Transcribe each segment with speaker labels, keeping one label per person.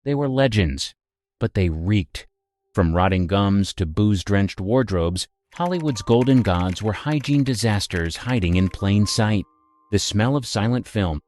Speaker 1: They were legends, but they reeked. From rotting gums to booze-drenched wardrobes, Hollywood's golden gods were hygiene disasters hiding in plain sight. The smell of silent film.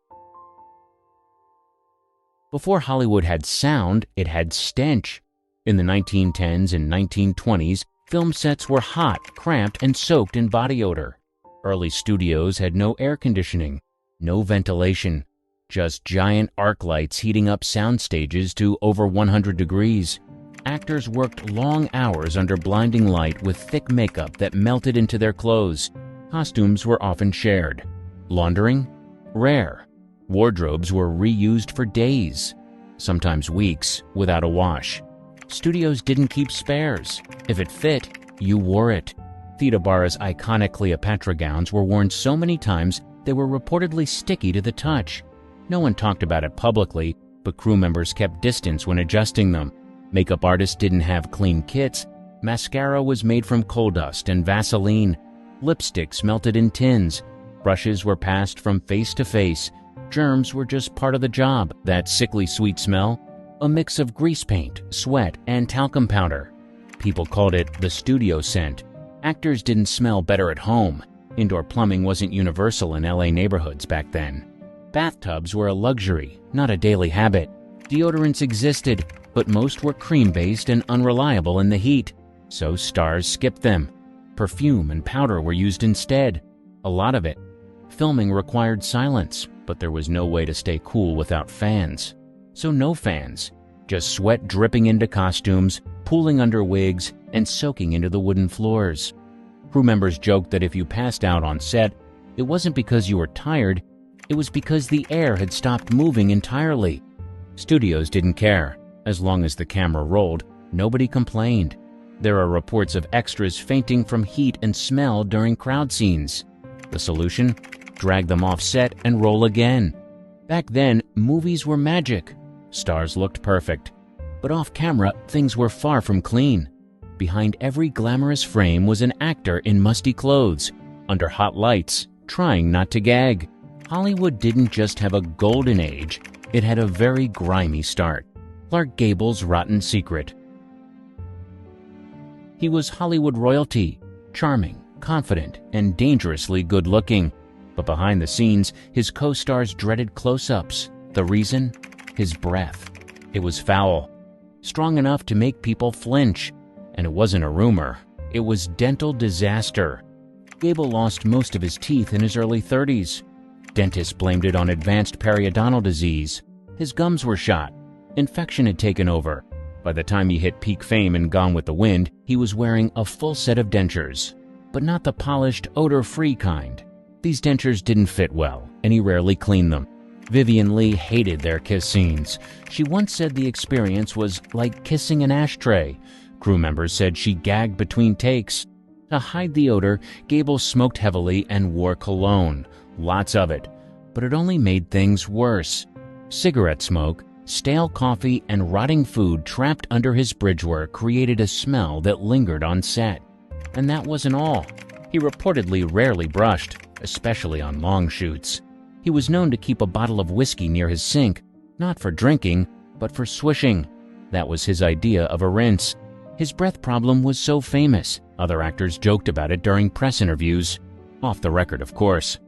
Speaker 1: Before Hollywood had sound, it had stench. In the 1910s and 1920s, film sets were hot, cramped, and soaked in body odor. Early studios had no air conditioning, no ventilation, just giant arc lights heating up sound stages to over 100 degrees. Actors worked long hours under blinding light with thick makeup that melted into their clothes. Costumes were often shared. Laundering? Rare. Wardrobes were reused for days, sometimes weeks, without a wash. Studios didn't keep spares. If it fit, you wore it. Theda Bara's iconic Cleopatra gowns were worn so many times they were reportedly sticky to the touch. No one talked about it publicly, but crew members kept distance when adjusting them. Makeup artists didn't have clean kits. Mascara was made from coal dust and Vaseline. Lipsticks melted in tins. Brushes were passed from face to face. Germs were just part of the job. That sickly sweet smell, a mix of grease paint, sweat, and talcum powder. People called it the studio scent. Actors didn't smell better at home. Indoor plumbing wasn't universal in LA neighborhoods back then. Bathtubs were a luxury, not a daily habit. Deodorants existed, but most were cream-based and unreliable in the heat, so stars skipped them. Perfume and powder were used instead, a lot of it. Filming required silence, but there was no way to stay cool without fans. So no fans, just sweat dripping into costumes, pooling under wigs, and soaking into the wooden floors. Crew members joked that if you passed out on set, it wasn't because you were tired, it was because the air had stopped moving entirely. Studios didn't care. As long as the camera rolled, nobody complained. There are reports of extras fainting from heat and smell during crowd scenes. The solution? Drag them off set and roll again. Back then, movies were magic. Stars looked perfect. But off camera, things were far from clean. Behind every glamorous frame was an actor in musty clothes, under hot lights, trying not to gag. Hollywood didn't just have a golden age, it had a very grimy start. Clark Gable's rotten secret. He was Hollywood royalty, charming, confident, and dangerously good-looking. But behind the scenes, his co-stars dreaded close-ups. The reason? His breath. It was foul, strong enough to make people flinch. And it wasn't a rumor. It was dental disaster. Gable lost most of his teeth in his early 30s. Dentists blamed it on advanced periodontal disease. His gums were shot. Infection had taken over. By the time he hit peak fame and Gone with the Wind, he was wearing a full set of dentures. But not the polished, odor-free kind. These dentures didn't fit well, and he rarely cleaned them. Vivien Leigh hated their kiss scenes. She once said the experience was like kissing an ashtray. Crew members said she gagged between takes. To hide the odor, Gable smoked heavily and wore cologne. Lots of it. But it only made things worse. Cigarette smoke, stale coffee, and rotting food trapped under his bridgework created a smell that lingered on set. And that wasn't all. He reportedly rarely brushed, especially on long shoots. He was known to keep a bottle of whiskey near his sink, not for drinking, but for swishing. That was his idea of a rinse. His breath problem was so famous, other actors joked about it during press interviews. Off the record, of course.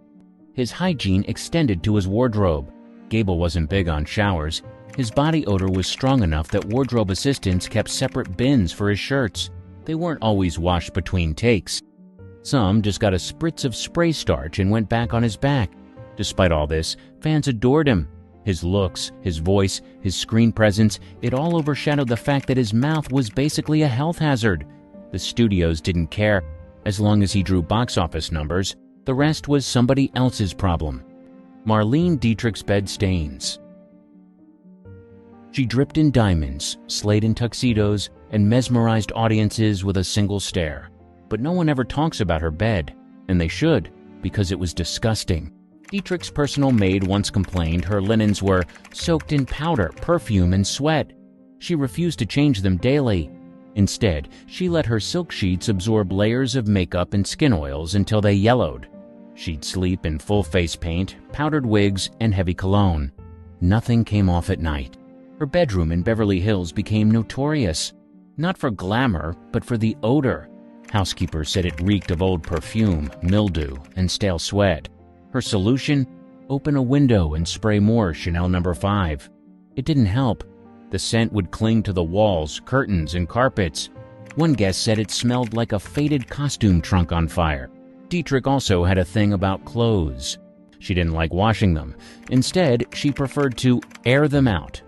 Speaker 1: His hygiene extended to his wardrobe. Gable wasn't big on showers. His body odor was strong enough that wardrobe assistants kept separate bins for his shirts. They weren't always washed between takes. Some just got a spritz of spray starch and went back on his back. Despite all this, fans adored him. His looks, his voice, his screen presence, it all overshadowed the fact that his mouth was basically a health hazard. The studios didn't care. As long as he drew box office numbers, the rest was somebody else's problem. Marlene Dietrichs' bed stains. She dripped in diamonds, slayed in tuxedos, and mesmerized audiences with a single stare. But no one ever talks about her bed, and they should, because it was disgusting. Dietrichs' personal maid once complained her linens were soaked in powder, perfume, and sweat. She refused to change them daily. Instead, she let her silk sheets absorb layers of makeup and skin oils until they yellowed. She'd sleep in full face paint, powdered wigs, and heavy cologne. Nothing came off at night. Her bedroom in Beverly Hills became notorious, not for glamour, but for the odor. Housekeepers said it reeked of old perfume, mildew, and stale sweat. Her solution? Open a window and spray more Chanel No. 5. It didn't help. The scent would cling to the walls, curtains, and carpets. One guest said it smelled like a faded costume trunk on fire. Dietrich also had a thing about clothes. She didn't like washing them. Instead, she preferred to air them out.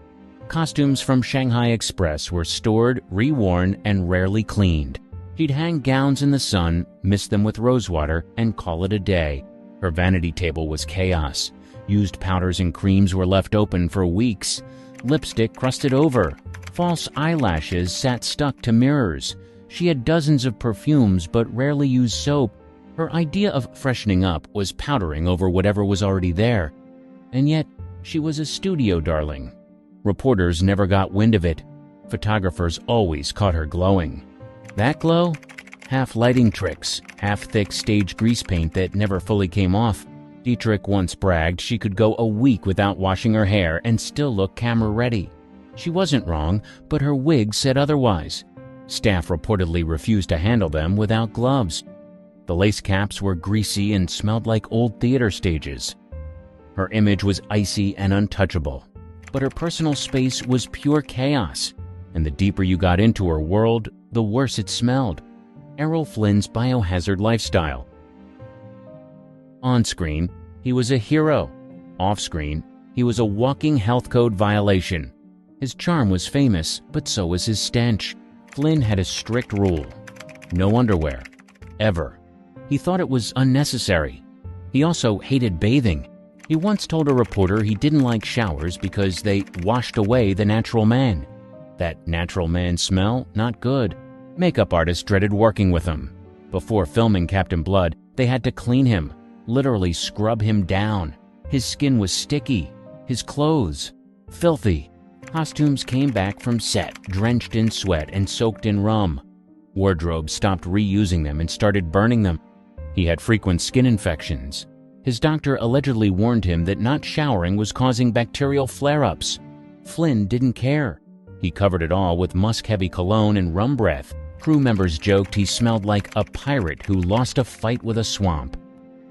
Speaker 1: Costumes from Shanghai Express were stored, reworn, and rarely cleaned. She'd hang gowns in the sun, mist them with rosewater, and call it a day. Her vanity table was chaos. Used powders and creams were left open for weeks. Lipstick crusted over. False eyelashes sat stuck to mirrors. She had dozens of perfumes but rarely used soap. Her idea of freshening up was powdering over whatever was already there. And yet, she was a studio darling. Reporters never got wind of it. Photographers always caught her glowing. That glow? Half lighting tricks, half thick stage grease paint that never fully came off. Dietrich once bragged she could go a week without washing her hair and still look camera-ready. She wasn't wrong, but her wig said otherwise. Staff reportedly refused to handle them without gloves. The lace caps were greasy and smelled like old theater stages. Her image was icy and untouchable, but her personal space was pure chaos, and the deeper you got into her world, the worse it smelled. Errol Flynn's biohazard lifestyle. On-screen, he was a hero. Off-screen, he was a walking health code violation. His charm was famous, but so was his stench. Flynn had a strict rule: no underwear. Ever. He thought it was unnecessary. He also hated bathing. He once told a reporter he didn't like showers because they washed away the natural man. That natural man smell, not good. Makeup artists dreaded working with him. Before filming Captain Blood, they had to clean him, literally scrub him down. His skin was sticky. His clothes, filthy. Costumes came back from set, drenched in sweat and soaked in rum. Wardrobes stopped reusing them and started burning them. He had frequent skin infections. His doctor allegedly warned him that not showering was causing bacterial flare-ups. Flynn didn't care. He covered it all with musk-heavy cologne and rum breath. Crew members joked he smelled like a pirate who lost a fight with a swamp.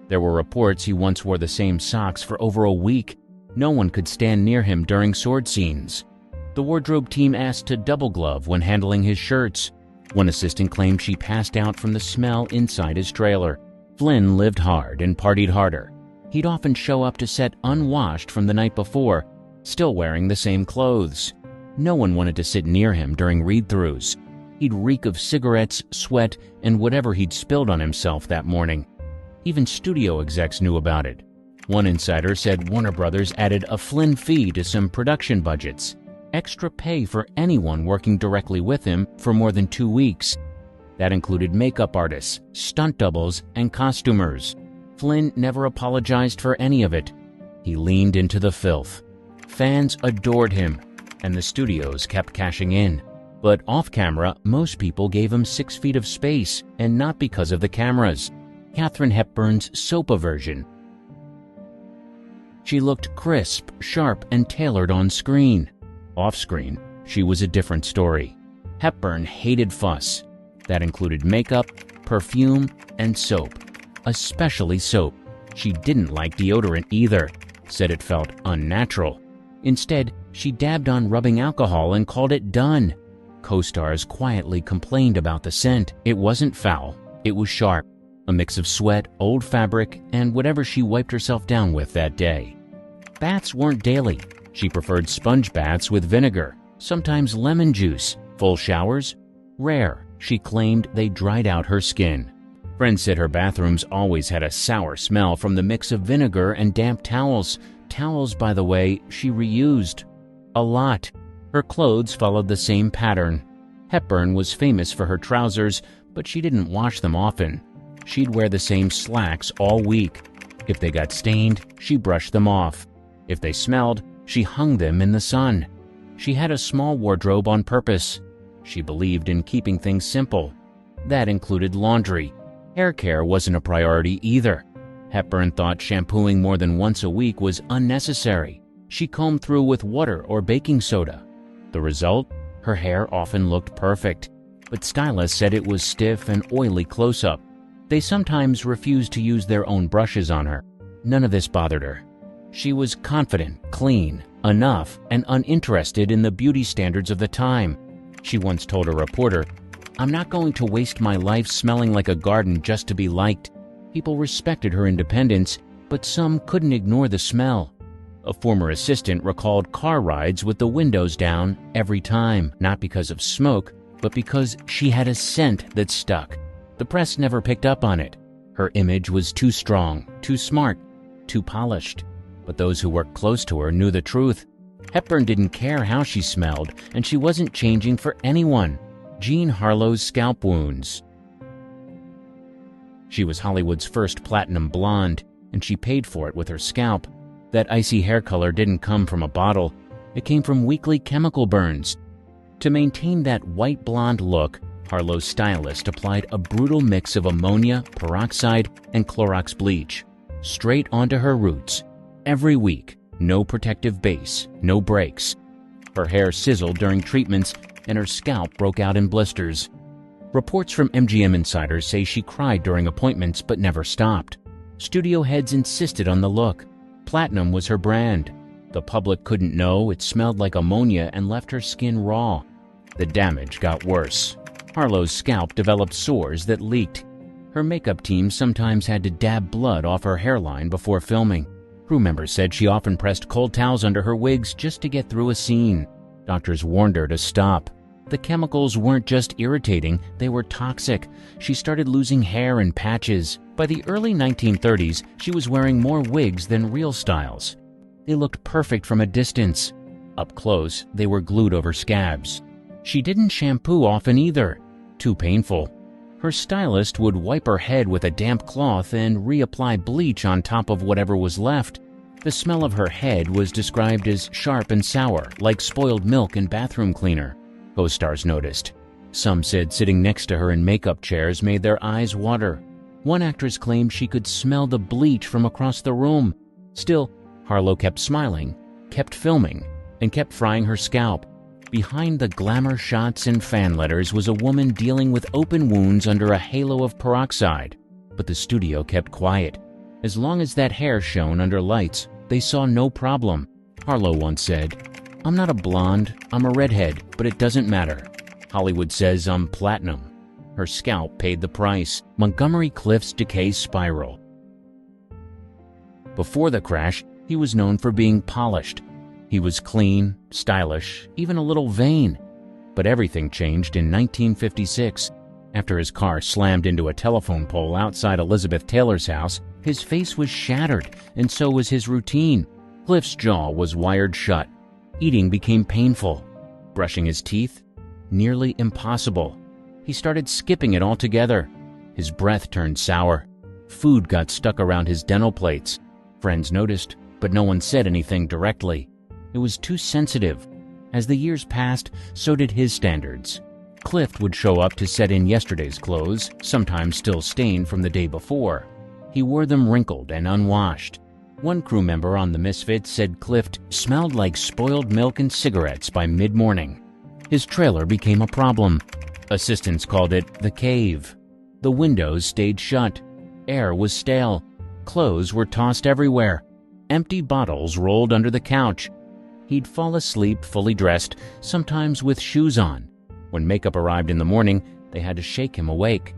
Speaker 1: There were reports he once wore the same socks for over a week. No one could stand near him during sword scenes. The wardrobe team asked to double glove when handling his shirts. One assistant claimed she passed out from the smell inside his trailer. Flynn lived hard and partied harder. He'd often show up to set unwashed from the night before, still wearing the same clothes. No one wanted to sit near him during read-throughs. He'd reek of cigarettes, sweat, and whatever he'd spilled on himself that morning. Even studio execs knew about it. One insider said Warner Brothers added a Flynn fee to some production budgets. Extra pay for anyone working directly with him for more than 2 weeks. That included makeup artists, stunt doubles, and costumers. Flynn never apologized for any of it. He leaned into the filth. Fans adored him, and the studios kept cashing in. But off-camera, most people gave him 6 feet of space, and not because of the cameras. Katharine Hepburn's soap aversion. She looked crisp, sharp, and tailored on screen. Off-screen, she was a different story. Hepburn hated fuss. That included makeup, perfume, and soap. Especially soap. She didn't like deodorant either, said it felt unnatural. Instead, she dabbed on rubbing alcohol and called it done. Co-stars quietly complained about the scent. It wasn't foul, it was sharp. A mix of sweat, old fabric, and whatever she wiped herself down with that day. Baths weren't daily. She preferred sponge baths with vinegar, sometimes lemon juice. Full showers? Rare. She claimed they dried out her skin. Friends said her bathrooms always had a sour smell from the mix of vinegar and damp towels. Towels, by the way, she reused. A lot. Her clothes followed the same pattern. Hepburn was famous for her trousers, but she didn't wash them often. She'd wear the same slacks all week. If they got stained, she brushed them off. If they smelled, she hung them in the sun. She had a small wardrobe on purpose. She believed in keeping things simple. That included laundry. Hair care wasn't a priority either. Hepburn thought shampooing more than once a week was unnecessary. She combed through with water or baking soda. The result? Her hair often looked perfect, but stylists said it was stiff and oily close-up. They sometimes refused to use their own brushes on her. None of this bothered her. She was confident, clean, enough, and uninterested in the beauty standards of the time. She once told a reporter, "I'm not going to waste my life smelling like a garden just to be liked." People respected her independence, but some couldn't ignore the smell. A former assistant recalled car rides with the windows down every time, not because of smoke, but because she had a scent that stuck. The press never picked up on it. Her image was too strong, too smart, too polished. But those who worked close to her knew the truth. Hepburn didn't care how she smelled, and she wasn't changing for anyone. Jean Harlow's scalp wounds. She was Hollywood's first platinum blonde, and she paid for it with her scalp. That icy hair color didn't come from a bottle. It came from weekly chemical burns. To maintain that white blonde look, Harlow's stylist applied a brutal mix of ammonia, peroxide, and Clorox bleach, straight onto her roots. Every week, no protective base, no breaks. Her hair sizzled during treatments, and her scalp broke out in blisters. Reports from MGM insiders say she cried during appointments but never stopped. Studio heads insisted on the look. Platinum was her brand. The public couldn't know it smelled like ammonia and left her skin raw. The damage got worse. Harlow's scalp developed sores that leaked. Her makeup team sometimes had to dab blood off her hairline before filming. Crew members said she often pressed cold towels under her wigs just to get through a scene. Doctors warned her to stop. The chemicals weren't just irritating, they were toxic. She started losing hair in patches. By the early 1930s, she was wearing more wigs than real styles. They looked perfect from a distance. Up close, they were glued over scabs. She didn't shampoo often either. Too painful. Her stylist would wipe her head with a damp cloth and reapply bleach on top of whatever was left. The smell of her head was described as sharp and sour, like spoiled milk and bathroom cleaner. Co-stars noticed. Some said sitting next to her in makeup chairs made their eyes water. One actress claimed she could smell the bleach from across the room. Still, Harlow kept smiling, kept filming, and kept frying her scalp. Behind the glamour shots and fan letters was a woman dealing with open wounds under a halo of peroxide. But the studio kept quiet. As long as that hair shone under lights, they saw no problem. Harlow once said, "I'm not a blonde, I'm a redhead, but it doesn't matter. Hollywood says I'm platinum." Her scalp paid the price. Montgomery Clifts' decay spiral. Before the crash, he was known for being polished. He was clean, stylish, even a little vain. But everything changed in 1956. After his car slammed into a telephone pole outside Elizabeth Taylor's house, his face was shattered, and so was his routine. Clift's jaw was wired shut. Eating became painful. Brushing his teeth? Nearly impossible. He started skipping it altogether. His breath turned sour. Food got stuck around his dental plates. Friends noticed, but no one said anything directly. It was too sensitive. As the years passed, so did his standards. Clift would show up to set in yesterday's clothes, sometimes still stained from the day before. He wore them wrinkled and unwashed. One crew member on The Misfits said Clift smelled like spoiled milk and cigarettes by mid-morning. His trailer became a problem. Assistants called it the cave. The windows stayed shut. Air was stale. Clothes were tossed everywhere. Empty bottles rolled under the couch. He'd fall asleep fully dressed, sometimes with shoes on. When makeup arrived in the morning, they had to shake him awake.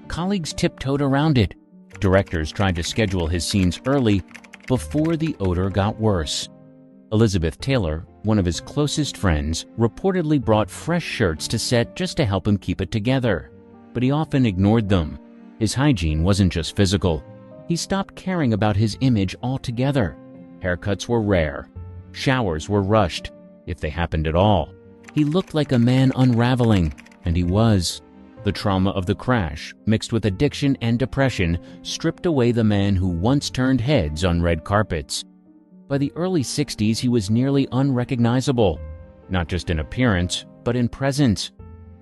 Speaker 1: Colleagues tiptoed around it. Directors tried to schedule his scenes early before the odor got worse. Elizabeth Taylor, one of his closest friends, reportedly brought fresh shirts to set just to help him keep it together. But he often ignored them. His hygiene wasn't just physical. He stopped caring about his image altogether. Haircuts were rare. Showers were rushed, if they happened at all. He looked like a man unraveling, and he was. The trauma of the crash, mixed with addiction and depression, stripped away the man who once turned heads on red carpets. By the early 60s, he was nearly unrecognizable, not just in appearance, but in presence.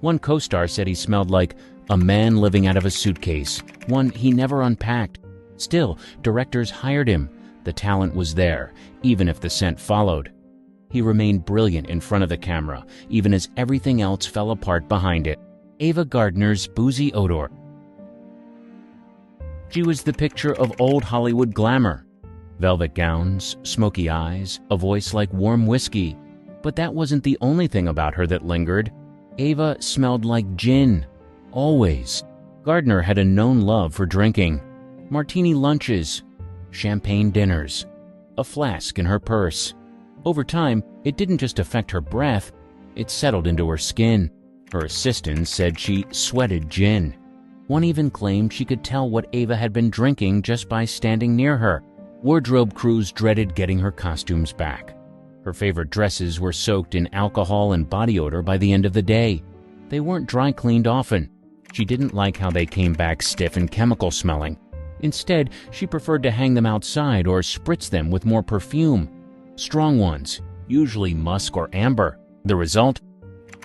Speaker 1: One co-star said he smelled like a man living out of a suitcase, one he never unpacked. Still, directors hired him. The talent was there, even if the scent followed. he remained brilliant in front of the camera, even as everything else fell apart behind it. Ava Gardner's boozy odor. She was the picture of old Hollywood glamour. Velvet gowns, smoky eyes, a voice like warm whiskey. But that wasn't the only thing about her that lingered. Ava smelled like gin. Always. Gardner had a known love for drinking. Martini lunches, champagne dinners, a flask in her purse. Over time, it didn't just affect her breath, it settled into her skin. Her assistants said she sweated gin. One even claimed she could tell what Ava had been drinking just by standing near her. Wardrobe crews dreaded getting her costumes back. Her favorite dresses were soaked in alcohol and body odor by the end of the day. They weren't dry cleaned often. She didn't like how they came back stiff and chemical smelling. Instead, she preferred to hang them outside or spritz them with more perfume. Strong ones, usually musk or amber. The result?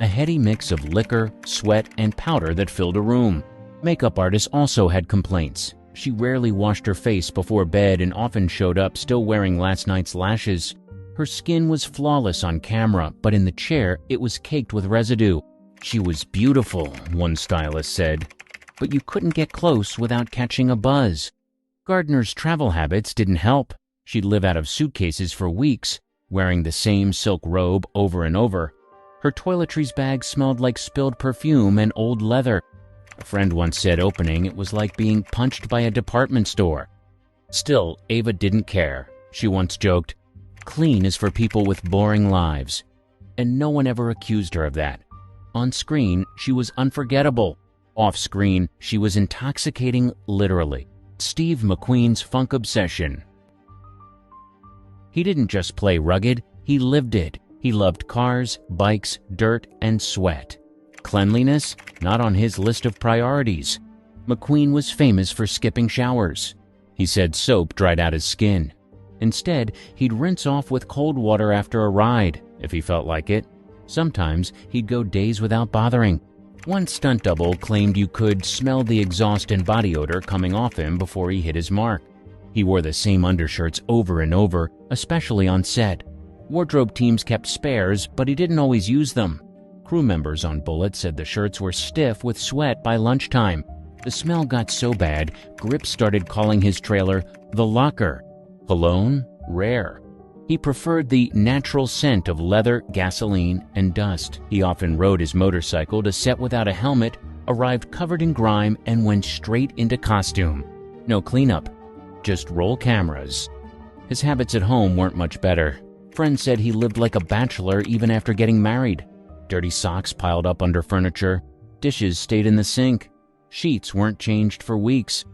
Speaker 1: A heady mix of liquor, sweat, and powder that filled a room. Makeup artists also had complaints. She rarely washed her face before bed and often showed up still wearing last night's lashes. Her skin was flawless on camera, but in the chair, it was caked with residue. She was beautiful, one stylist said, but you couldn't get close without catching a buzz. Gardner's travel habits didn't help. She'd live out of suitcases for weeks, wearing the same silk robe over and over. Her toiletries bag smelled like spilled perfume and old leather. A friend once said opening it was like being punched by a department store. Still, Ava didn't care. She once joked, "Clean is for people with boring lives." And no one ever accused her of that. On screen, she was unforgettable. Off screen, she was intoxicating literally. Steve McQueen's funk obsession. He didn't just play rugged, he lived it. He loved cars, bikes, dirt, and sweat. Cleanliness, not on his list of priorities. McQueen was famous for skipping showers. He said soap dried out his skin. Instead, he'd rinse off with cold water after a ride, if he felt like it. Sometimes he'd go days without bothering. One stunt double claimed you could smell the exhaust and body odor coming off him before he hit his mark. He wore the same undershirts over and over, especially on set. Wardrobe teams kept spares, but he didn't always use them. Crew members on Bullet said the shirts were stiff with sweat by lunchtime. The smell got so bad, Grip started calling his trailer the Locker. Cologne? Rare. He preferred the natural scent of leather, gasoline, and dust. He often rode his motorcycle to set without a helmet, arrived covered in grime, and went straight into costume. No cleanup, just roll cameras. His habits at home weren't much better. Friends said he lived like a bachelor even after getting married. Dirty socks piled up under furniture. Dishes stayed in the sink. Sheets weren't changed for weeks.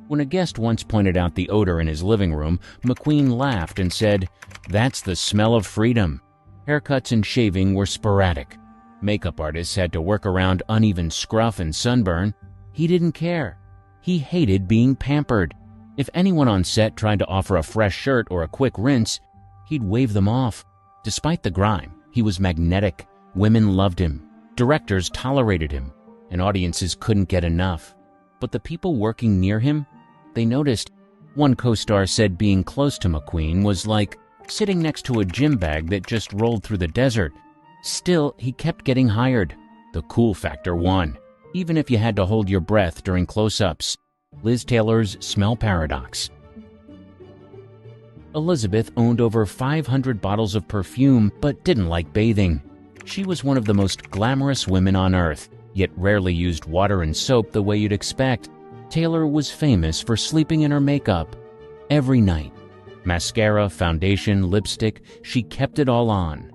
Speaker 1: When a guest once pointed out the odor in his living room, McQueen laughed and said, "That's the smell of freedom." Haircuts and shaving were sporadic. Makeup artists had to work around uneven scruff and sunburn. He didn't care. He hated being pampered. If anyone on set tried to offer a fresh shirt or a quick rinse, he'd wave them off. Despite the grime, he was magnetic. Women loved him. Directors tolerated him. And audiences couldn't get enough. But the people working near him, they noticed. One co-star said being close to McQueen was like sitting next to a gym bag that just rolled through the desert. Still, he kept getting hired. The cool factor won, even if you had to hold your breath during close-ups. Liz Taylor's smell paradox. Elizabeth owned over 500 bottles of perfume but didn't like bathing. She was one of the most glamorous women on earth, yet rarely used water and soap the way you'd expect. Taylor was famous for sleeping in her makeup every night. Mascara, foundation, lipstick, she kept it all on.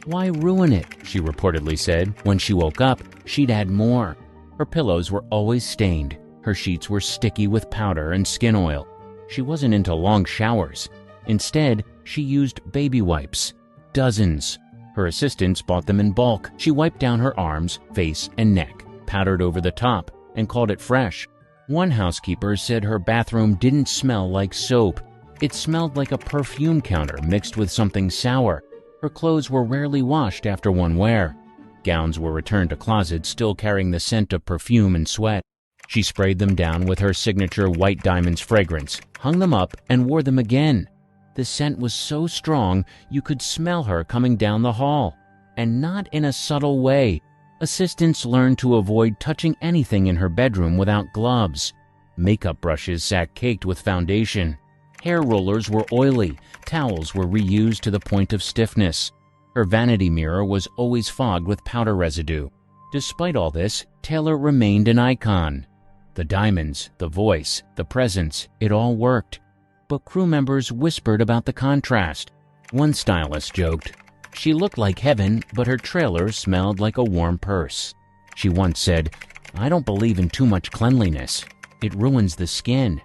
Speaker 1: "Why ruin it?" she reportedly said. When she woke up, she'd add more. Her pillows were always stained. Her sheets were sticky with powder and skin oil. She wasn't into long showers. Instead, she used baby wipes. Dozens. Her assistants bought them in bulk. She wiped down her arms, face, and neck, powdered over the top, and called it fresh. One housekeeper said her bathroom didn't smell like soap. It smelled like a perfume counter mixed with something sour. Her clothes were rarely washed after one wear. Gowns were returned to closets still carrying the scent of perfume and sweat. She sprayed them down with her signature White Diamonds fragrance, hung them up, and wore them again. The scent was so strong you could smell her coming down the hall, and not in a subtle way. Assistants learned to avoid touching anything in her bedroom without gloves. Makeup brushes sat caked with foundation. Hair rollers were oily. Towels were reused to the point of stiffness. Her vanity mirror was always fogged with powder residue. Despite all this, Taylor remained an icon. The diamonds, the voice, the presence, it all worked. But crew members whispered about the contrast. One stylist joked, "She looked like heaven, but her trailer smelled like a warm purse." She once said, "I don't believe in too much cleanliness. It ruins the skin."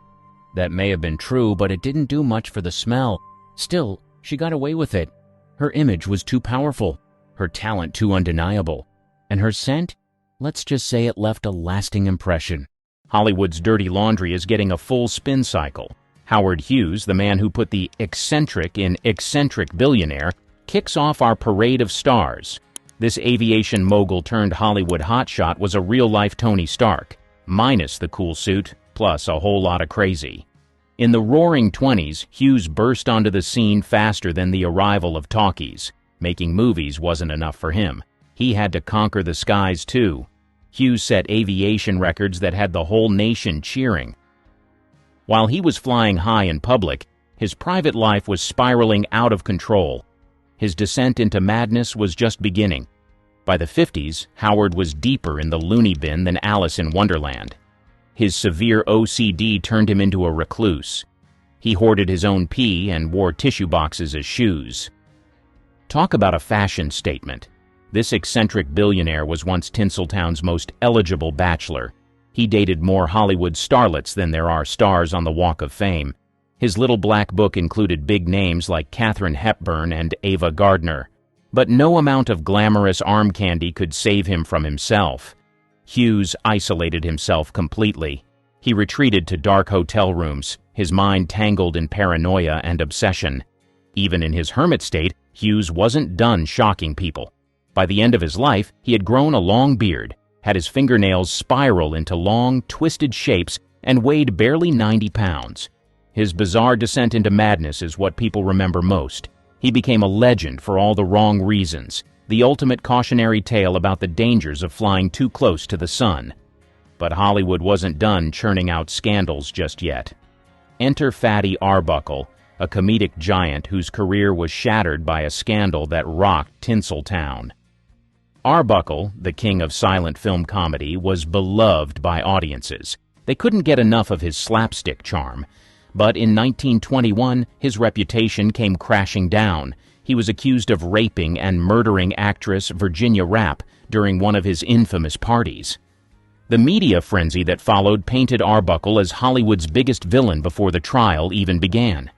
Speaker 1: That may have been true, but it didn't do much for the smell. Still, she got away with it. Her image was too powerful, her talent too undeniable, and her scent, let's just say it left a lasting impression. Hollywood's dirty laundry is getting a full spin cycle. Howard Hughes, the man who put the eccentric in eccentric billionaire, kicks off our parade of stars. This aviation mogul turned Hollywood hotshot was a real-life Tony Stark, minus the cool suit, plus a whole lot of crazy. In the roaring 20s, Hughes burst onto the scene faster than the arrival of talkies. Making movies wasn't enough for him. He had to conquer the skies, too. Hughes set aviation records that had the whole nation cheering. While he was flying high in public, his private life was spiraling out of control. His descent into madness was just beginning. By the 50s, Howard was deeper in the loony bin than Alice in Wonderland. His severe OCD turned him into a recluse. He hoarded his own pee and wore tissue boxes as shoes. Talk about a fashion statement. This eccentric billionaire was once Tinseltown's most eligible bachelor. He dated more Hollywood starlets than there are stars on the Walk of Fame. His little black book included big names like Katharine Hepburn and Ava Gardner. But no amount of glamorous arm candy could save him from himself. Hughes isolated himself completely. He retreated to dark hotel rooms, his mind tangled in paranoia and obsession. Even in his hermit state, Hughes wasn't done shocking people. By the end of his life, he had grown a long beard, had his fingernails spiral into long, twisted shapes, and weighed barely 90 pounds. His bizarre descent into madness is what people remember most. He became a legend for all the wrong reasons, the ultimate cautionary tale about the dangers of flying too close to the sun. But Hollywood wasn't done churning out scandals just yet. Enter Fatty Arbuckle, a comedic giant whose career was shattered by a scandal that rocked Tinseltown. Arbuckle, the king of silent film comedy, was beloved by audiences. They couldn't get enough of his slapstick charm. But in 1921, his reputation came crashing down. He was accused of raping and murdering actress Virginia Rapp during one of his infamous parties. The media frenzy that followed painted Arbuckle as Hollywood's biggest villain before the trial even began.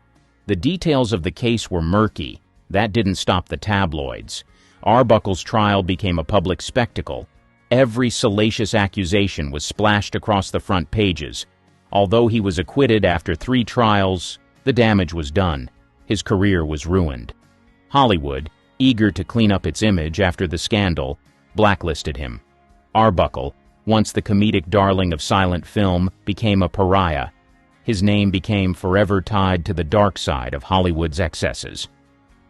Speaker 1: The details of the case were murky. That didn't stop the tabloids. Arbuckle's trial became a public spectacle. Every salacious accusation was splashed across the front pages. Although he was acquitted after 3 trials, the damage was done. His career was ruined. Hollywood, eager to clean up its image after the scandal, blacklisted him. Arbuckle, once the comedic darling of silent film, became a pariah. His name became forever tied to the dark side of Hollywood's excesses.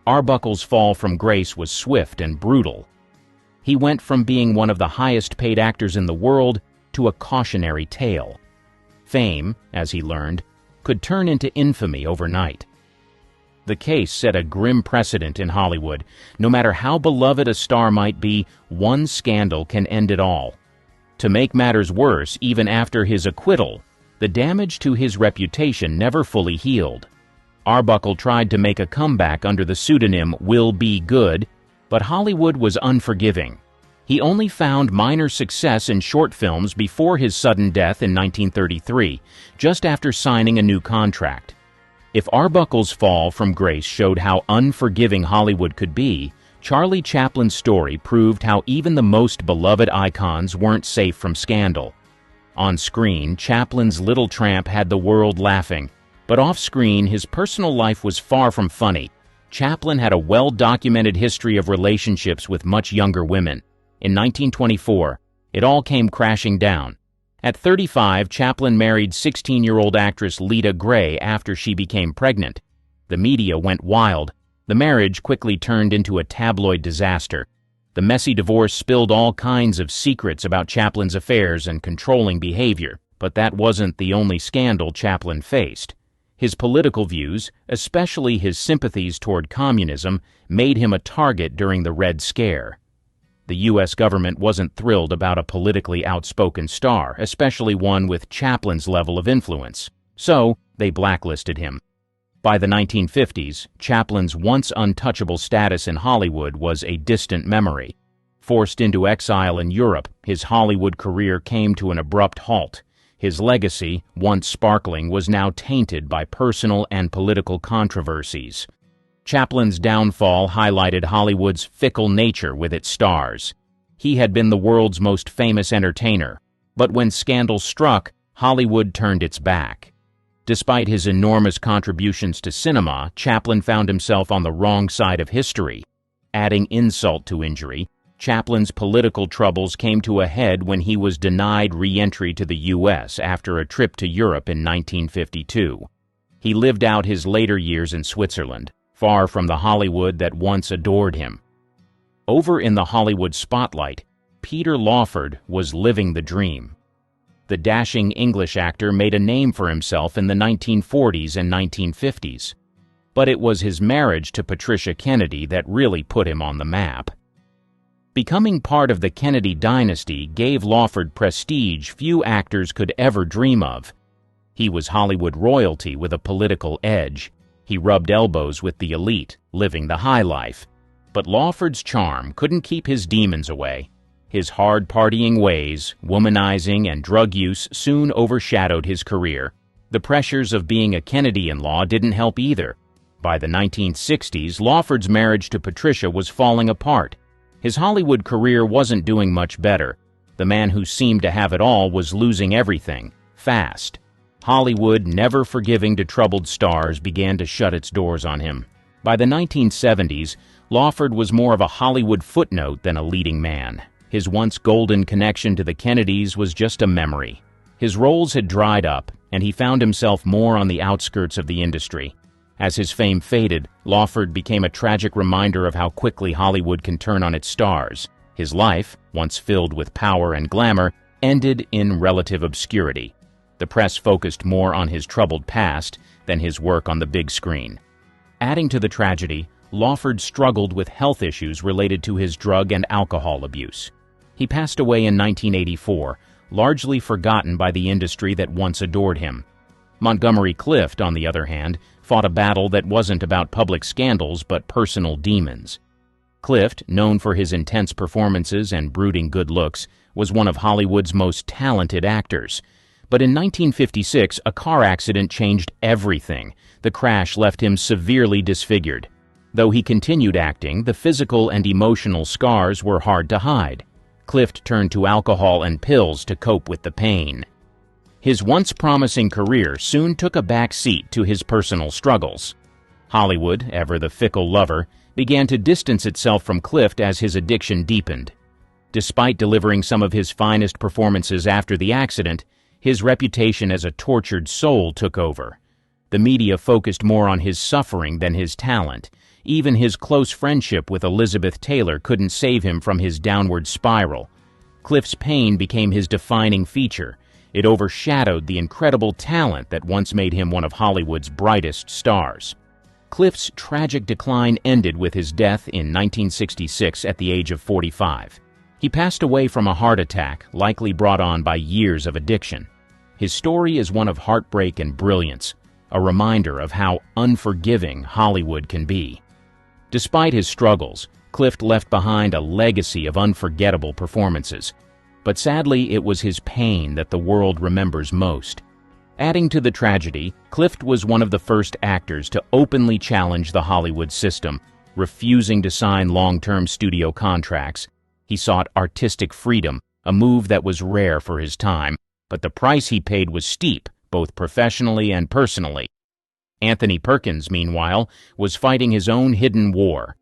Speaker 1: Arbuckle's fall from grace was swift and brutal. He went from being one of the highest-paid actors in the world to a cautionary tale. Fame, as he learned, could turn into infamy overnight. The case set a grim precedent in Hollywood. No matter how beloved a star might be, one scandal can end it all. To make matters worse, even after his acquittal, the damage to his reputation never fully healed. Arbuckle tried to make a comeback under the pseudonym Will Be Good, but Hollywood was unforgiving. He only found minor success in short films before his sudden death in 1933, just after signing a new contract. If Arbuckle's fall from grace showed how unforgiving Hollywood could be, Charlie Chaplin's story proved how even the most beloved icons weren't safe from scandal. On screen, Chaplin's little tramp had the world laughing, but off-screen, his personal life was far from funny. Chaplin had a well-documented history of relationships with much younger women. In 1924, it all came crashing down. At 35, Chaplin married 16-year-old actress Lita Gray after she became pregnant. The media went wild. The marriage quickly turned into a tabloid disaster. The messy divorce spilled all kinds of secrets about Chaplin's affairs and controlling behavior, but that wasn't the only scandal Chaplin faced. His political views, especially his sympathies toward communism, made him a target during the Red Scare. The U.S. government wasn't thrilled about a politically outspoken star, especially one with Chaplin's level of influence, so they blacklisted him. By the 1950s, Chaplin's once untouchable status in Hollywood was a distant memory. Forced into exile in Europe, his Hollywood career came to an abrupt halt. His legacy, once sparkling, was now tainted by personal and political controversies. Chaplin's downfall highlighted Hollywood's fickle nature with its stars. He had been the world's most famous entertainer, but when scandal struck, Hollywood turned its back. Despite his enormous contributions to cinema, Chaplin found himself on the wrong side of history. Adding insult to injury, Chaplin's political troubles came to a head when he was denied re-entry to the U.S. after a trip to Europe in 1952. He lived out his later years in Switzerland, far from the Hollywood that once adored him. Over in the Hollywood spotlight, Peter Lofford was living the dream. The dashing English actor made a name for himself in the 1940s and 1950s. But it was his marriage to Patricia Kennedy that really put him on the map. Becoming part of the Kennedy dynasty gave Lofford prestige few actors could ever dream of. He was Hollywood royalty with a political edge. He rubbed elbows with the elite, living the high life. But Lofford's charm couldn't keep his demons away. His hard-partying ways, womanizing, and drug use soon overshadowed his career. The pressures of being a Kennedy-in-law didn't help either. By the 1960s, Lofford's marriage to Patricia was falling apart. His Hollywood career wasn't doing much better. The man who seemed to have it all was losing everything, fast. Hollywood, never forgiving to troubled stars, began to shut its doors on him. By the 1970s, Lofford was more of a Hollywood footnote than a leading man. His once golden connection to the Kennedys was just a memory. His roles had dried up, and he found himself more on the outskirts of the industry. As his fame faded, Lofford became a tragic reminder of how quickly Hollywood can turn on its stars. His life, once filled with power and glamour, ended in relative obscurity. The press focused more on his troubled past than his work on the big screen. Adding to the tragedy, Lofford struggled with health issues related to his drug and alcohol abuse. He passed away in 1984, largely forgotten by the industry that once adored him. Montgomery Clifts, on the other hand, fought a battle that wasn't about public scandals but personal demons. Clift, known for his intense performances and brooding good looks, was one of Hollywood's most talented actors. But in 1956, a car accident changed everything. The crash left him severely disfigured. Though he continued acting, the physical and emotional scars were hard to hide. Clift turned to alcohol and pills to cope with the pain. His once promising career soon took a back seat to his personal struggles. Hollywood, ever the fickle lover, began to distance itself from Clift as his addiction deepened. Despite delivering some of his finest performances after the accident, his reputation as a tortured soul took over. The media focused more on his suffering than his talent. Even his close friendship with Elizabeth Taylor couldn't save him from his downward spiral. Clift's pain became his defining feature. It overshadowed the incredible talent that once made him one of Hollywood's brightest stars. Clift's tragic decline ended with his death in 1966 at the age of 45. He passed away from a heart attack, likely brought on by years of addiction. His story is one of heartbreak and brilliance, a reminder of how unforgiving Hollywood can be. Despite his struggles, Clift left behind a legacy of unforgettable performances. But sadly, it was his pain that the world remembers most. Adding to the tragedy, Clift was one of the first actors to openly challenge the Hollywood system, refusing to sign long-term studio contracts. He sought artistic freedom, a move that was rare for his time, but the price he paid was steep, both professionally and personally. Anthony Perkins, meanwhile, was fighting his own hidden war.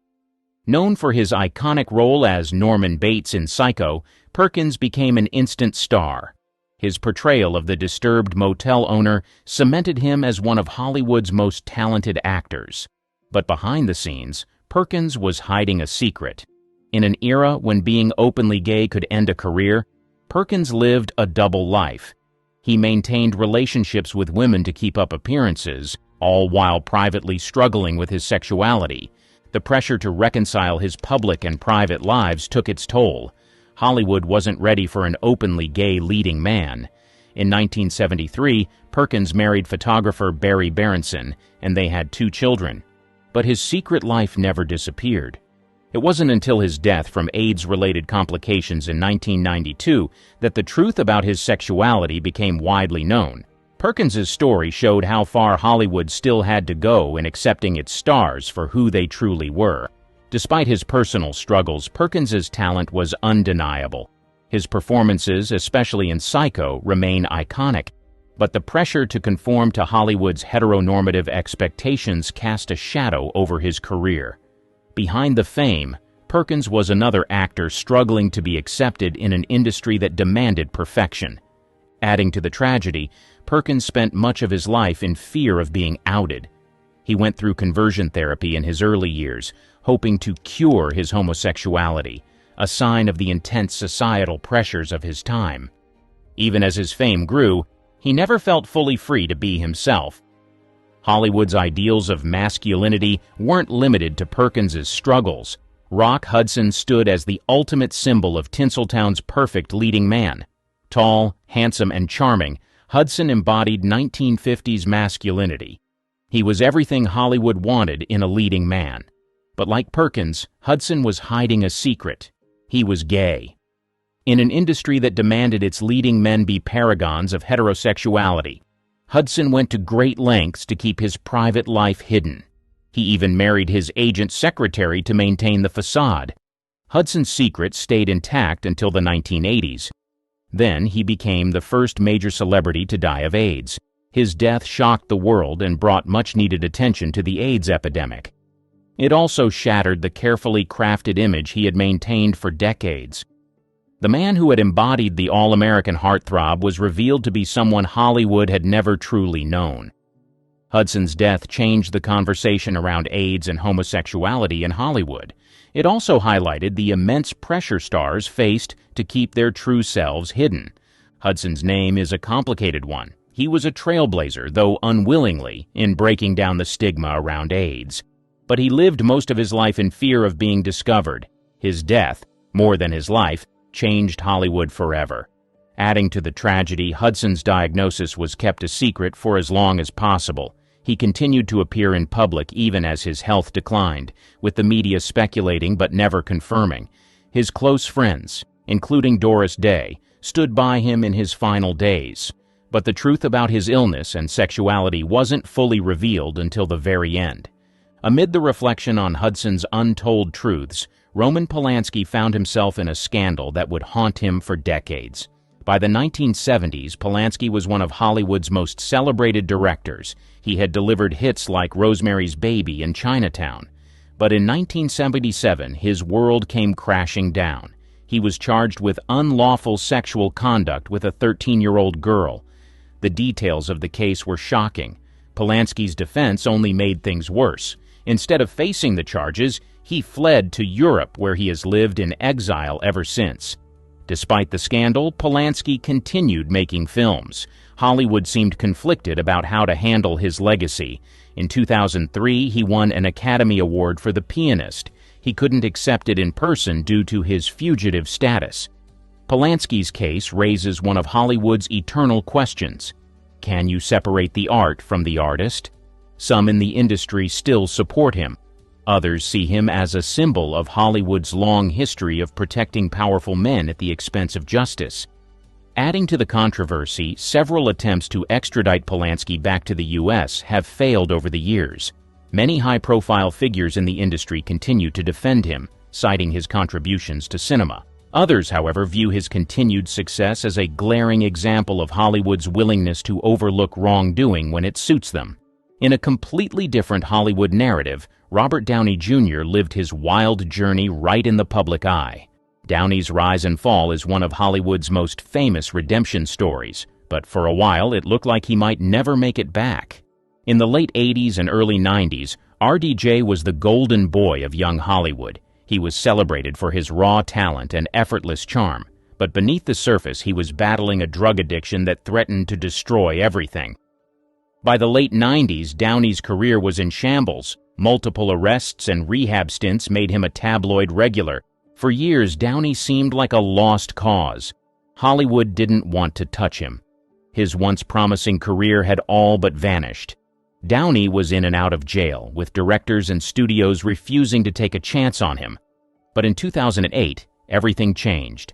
Speaker 1: Known for his iconic role as Norman Bates in Psycho, Perkins became an instant star. His portrayal of the disturbed motel owner cemented him as one of Hollywood's most talented actors. But behind the scenes, Perkins was hiding a secret. In an era when being openly gay could end a career, Perkins lived a double life. He maintained relationships with women to keep up appearances, all while privately struggling with his sexuality. The pressure to reconcile his public and private lives took its toll. Hollywood wasn't ready for an openly gay leading man. In 1973, Perkins married photographer Barry Berenson, and they had 2 children. But his secret life never disappeared. It wasn't until his death from AIDS-related complications in 1992 that the truth about his sexuality became widely known. Perkins's story showed how far Hollywood still had to go in accepting its stars for who they truly were. Despite his personal struggles, Perkins's talent was undeniable. His performances, especially in Psycho, remain iconic, but the pressure to conform to Hollywood's heteronormative expectations cast a shadow over his career. Behind the fame, Perkins was another actor struggling to be accepted in an industry that demanded perfection. Adding to the tragedy, Perkins spent much of his life in fear of being outed. He went through conversion therapy in his early years, hoping to cure his homosexuality, a sign of the intense societal pressures of his time. Even as his fame grew, he never felt fully free to be himself. Hollywood's ideals of masculinity weren't limited to Perkins's struggles. Rock Hudson stood as the ultimate symbol of Tinseltown's perfect leading man. Tall, handsome, and charming, Hudson embodied 1950s masculinity. He was everything Hollywood wanted in a leading man. But like Perkins, Hudson was hiding a secret. He was gay. In an industry that demanded its leading men be paragons of heterosexuality, Hudson went to great lengths to keep his private life hidden. He even married his agent's secretary to maintain the facade. Hudson's secret stayed intact until the 1980s. Then he became the first major celebrity to die of AIDS. His death shocked the world and brought much-needed attention to the AIDS epidemic. It also shattered the carefully crafted image he had maintained for decades. The man who had embodied the all-American heartthrob was revealed to be someone Hollywood had never truly known. Hudson's death changed the conversation around AIDS and homosexuality in Hollywood. It also highlighted the immense pressure stars faced to keep their true selves hidden. Hudson's name is a complicated one. He was a trailblazer, though unwillingly, in breaking down the stigma around AIDS. But he lived most of his life in fear of being discovered. His death, more than his life, changed Hollywood forever. Adding to the tragedy, Hudson's diagnosis was kept a secret for as long as possible. He continued to appear in public even as his health declined, with the media speculating but never confirming. His close friends, including Doris Day, stood by him in his final days. But the truth about his illness and sexuality wasn't fully revealed until the very end. Amid the reflection on Hudson's untold truths, Roman Polanski found himself in a scandal that would haunt him for decades. By the 1970s, Polanski was one of Hollywood's most celebrated directors. He had delivered hits like Rosemary's Baby and Chinatown. But in 1977, his world came crashing down. He was charged with unlawful sexual conduct with a 13-year-old girl. The details of the case were shocking. Polanski's defense only made things worse. Instead of facing the charges, he fled to Europe, where he has lived in exile ever since. Despite the scandal, Polanski continued making films. Hollywood seemed conflicted about how to handle his legacy. In 2003, he won an Academy Award for The Pianist. He couldn't accept it in person due to his fugitive status. Polanski's case raises one of Hollywood's eternal questions. Can you separate the art from the artist? Some in the industry still support him. Others see him as a symbol of Hollywood's long history of protecting powerful men at the expense of justice. Adding to the controversy, several attempts to extradite Polanski back to the U.S. have failed over the years. Many high-profile figures in the industry continue to defend him, citing his contributions to cinema. Others, however, view his continued success as a glaring example of Hollywood's willingness to overlook wrongdoing when it suits them. In a completely different Hollywood narrative, Robert Downey Jr. lived his wild journey right in the public eye. Downey's rise and fall is one of Hollywood's most famous redemption stories, but for a while it looked like he might never make it back. In the late 80s and early 90s, RDJ was the golden boy of young Hollywood. He was celebrated for his raw talent and effortless charm, but beneath the surface he was battling a drug addiction that threatened to destroy everything. By the late 90s, Downey's career was in shambles. Multiple arrests and rehab stints made him a tabloid regular. For years, Downey seemed like a lost cause. Hollywood didn't want to touch him. His once promising career had all but vanished. Downey was in and out of jail, with directors and studios refusing to take a chance on him. But in 2008, everything changed.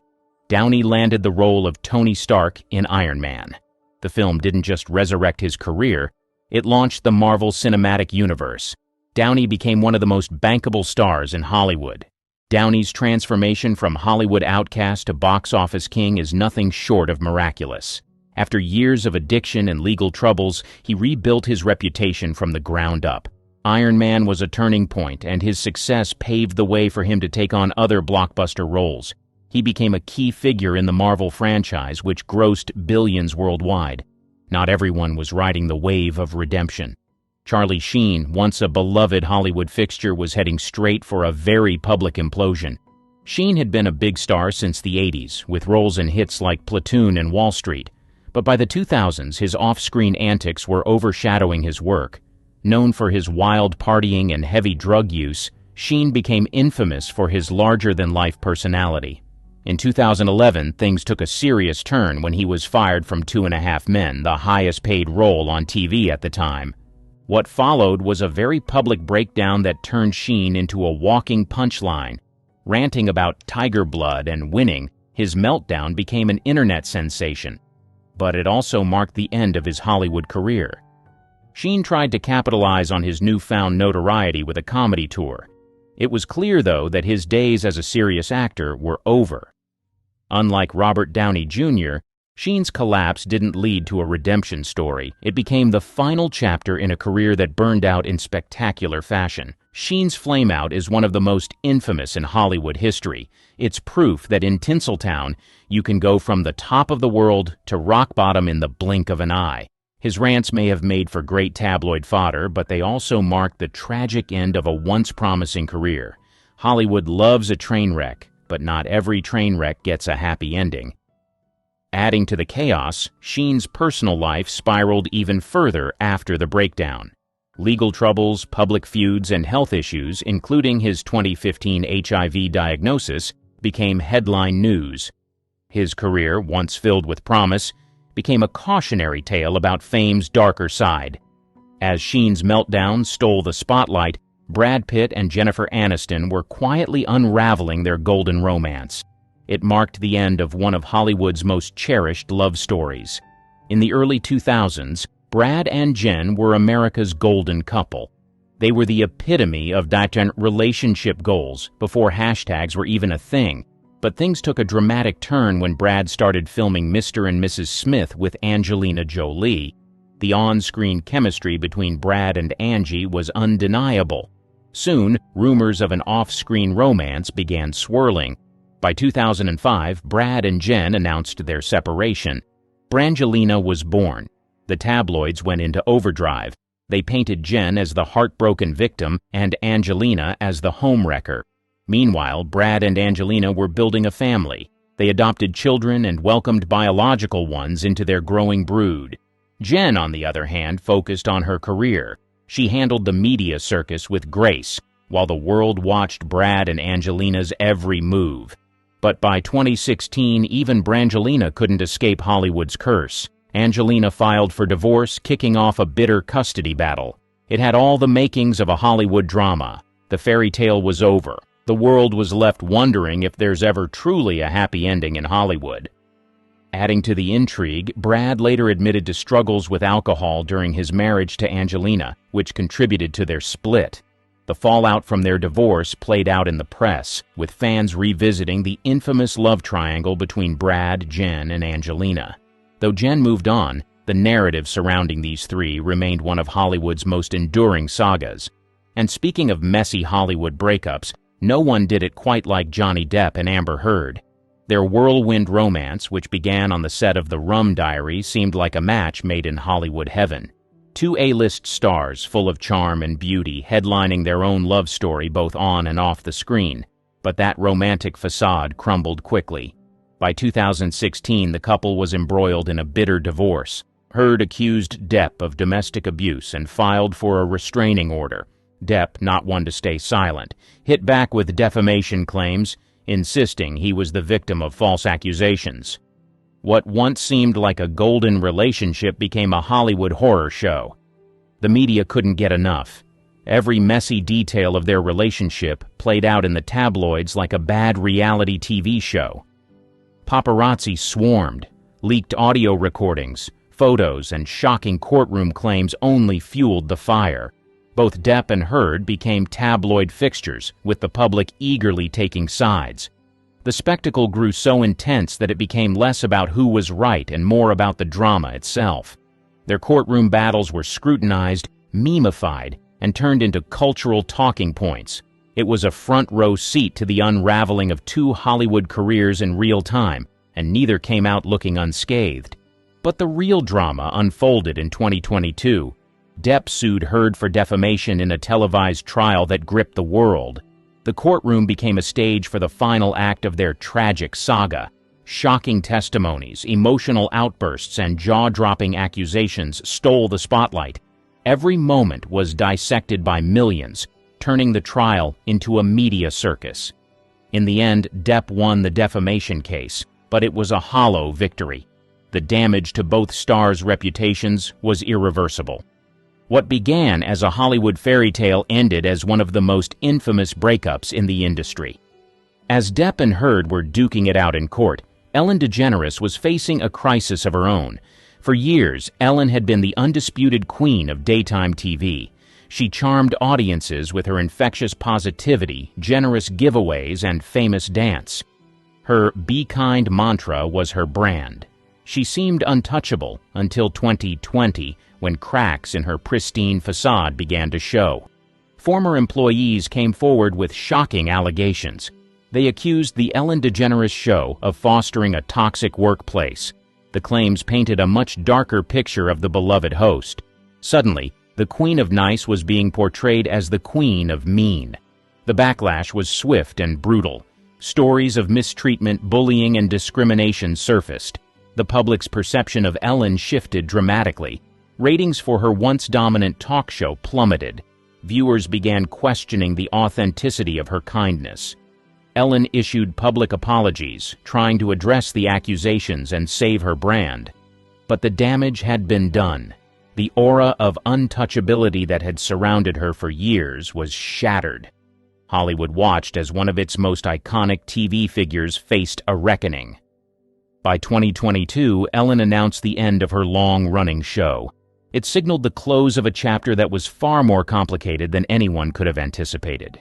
Speaker 1: Downey landed the role of Tony Stark in Iron Man. The film didn't just resurrect his career, it launched the Marvel Cinematic Universe. Downey became one of the most bankable stars in Hollywood. Downey's transformation from Hollywood outcast to box office king is nothing short of miraculous. After years of addiction and legal troubles, he rebuilt his reputation from the ground up. Iron Man was a turning point, and his success paved the way for him to take on other blockbuster roles. He became a key figure in the Marvel franchise, which grossed billions worldwide. Not everyone was riding the wave of redemption. Charlie Sheen, once a beloved Hollywood fixture, was heading straight for a very public implosion. Sheen had been a big star since the 80s, with roles in hits like Platoon and Wall Street. But by the 2000s, his off-screen antics were overshadowing his work. Known for his wild partying and heavy drug use, Sheen became infamous for his larger-than-life personality. In 2011, things took a serious turn when he was fired from 2.5 Men, the highest-paid role on TV at the time. What followed was a very public breakdown that turned Sheen into a walking punchline. Ranting about tiger blood and winning, his meltdown became an internet sensation. But it also marked the end of his Hollywood career. Sheen tried to capitalize on his newfound notoriety with a comedy tour. It was clear, though, that his days as a serious actor were over. Unlike Robert Downey Jr., Sheen's collapse didn't lead to a redemption story. It became the final chapter in a career that burned out in spectacular fashion. Sheen's flameout is one of the most infamous in Hollywood history. It's proof that in Tinseltown, you can go from the top of the world to rock bottom in the blink of an eye. His rants may have made for great tabloid fodder, but they also marked the tragic end of a once promising career. Hollywood loves a train wreck, but not every train wreck gets a happy ending. Adding to the chaos, Sheen's personal life spiraled even further after the breakdown. Legal troubles, public feuds, and health issues, including his 2015 HIV diagnosis, became headline news. His career, once filled with promise, became a cautionary tale about fame's darker side. As Sheen's meltdown stole the spotlight, Brad Pitt and Jennifer Aniston were quietly unraveling their golden romance. It marked the end of one of Hollywood's most cherished love stories. In the early 2000s, Brad and Jen were America's golden couple. They were the epitome of different relationship goals before hashtags were even a thing. But things took a dramatic turn when Brad started filming Mr. and Mrs. Smith with Angelina Jolie. The on-screen chemistry between Brad and Angie was undeniable. Soon, rumors of an off-screen romance began swirling. By 2005, Brad and Jen announced their separation. Brangelina was born. The tabloids went into overdrive. They painted Jen as the heartbroken victim and Angelina as the homewrecker. Meanwhile, Brad and Angelina were building a family. They adopted children and welcomed biological ones into their growing brood. Jen, on the other hand, focused on her career. She handled the media circus with grace, while the world watched Brad and Angelina's every move. But by 2016, even Brangelina couldn't escape Hollywood's curse. Angelina filed for divorce, kicking off a bitter custody battle. It had all the makings of a Hollywood drama. The fairy tale was over. The world was left wondering if there's ever truly a happy ending in Hollywood. Adding to the intrigue, Brad later admitted to struggles with alcohol during his marriage to Angelina, which contributed to their split. The fallout from their divorce played out in the press, with fans revisiting the infamous love triangle between Brad, Jen, and Angelina. Though Jen moved on, the narrative surrounding these three remained one of Hollywood's most enduring sagas. And speaking of messy Hollywood breakups, No one did it quite like Johnny Depp and Amber Heard. Their whirlwind romance, which began on the set of The Rum Diary, seemed like a match made in Hollywood heaven. Two A-list stars, full of charm and beauty, headlining their own love story both on and off the screen. But that romantic facade crumbled quickly. By 2016, the couple was embroiled in a bitter divorce. Heard accused Depp of domestic abuse and filed for a restraining order. Depp, not one to stay silent, hit back with defamation claims, insisting he was the victim of false accusations. What once seemed like a golden relationship became a Hollywood horror show. The media couldn't get enough. Every messy detail of their relationship played out in the tabloids like a bad reality TV show. Paparazzi swarmed, leaked audio recordings, photos, and shocking courtroom claims only fueled the fire. Both Depp and Heard became tabloid fixtures, with the public eagerly taking sides. The spectacle grew so intense that it became less about who was right and more about the drama itself. Their courtroom battles were scrutinized, memified, and turned into cultural talking points. It was a front-row seat to the unraveling of two Hollywood careers in real time, and neither came out looking unscathed. But the real drama unfolded in 2022. Depp sued Heard for defamation in a televised trial that gripped the world. The courtroom became a stage for the final act of their tragic saga. Shocking testimonies, emotional outbursts, and jaw-dropping accusations stole the spotlight. Every moment was dissected by millions, turning the trial into a media circus. In the end, Depp won the defamation case, but it was a hollow victory. The damage to both stars' reputations was irreversible. What began as a Hollywood fairy tale ended as one of the most infamous breakups in the industry. As Depp and Heard were duking it out in court, Ellen DeGeneres was facing a crisis of her own. For years, Ellen had been the undisputed queen of daytime TV. She charmed audiences with her infectious positivity, generous giveaways, and famous dance. Her "Be Kind" mantra was her brand. She seemed untouchable until 2020, when cracks in her pristine facade began to show. Former employees came forward with shocking allegations. They accused the Ellen DeGeneres Show of fostering a toxic workplace. The claims painted a much darker picture of the beloved host. Suddenly, the Queen of Nice was being portrayed as the Queen of Mean. The backlash was swift and brutal. Stories of mistreatment, bullying, and discrimination surfaced. The public's perception of Ellen shifted dramatically. Ratings for her once dominant talk show plummeted. Viewers began questioning the authenticity of her kindness. Ellen issued public apologies, trying to address the accusations and save her brand. But the damage had been done. The aura of untouchability that had surrounded her for years was shattered. Hollywood watched as one of its most iconic TV figures faced a reckoning. By 2022, Ellen announced the end of her long-running show. It signaled the close of a chapter that was far more complicated than anyone could have anticipated.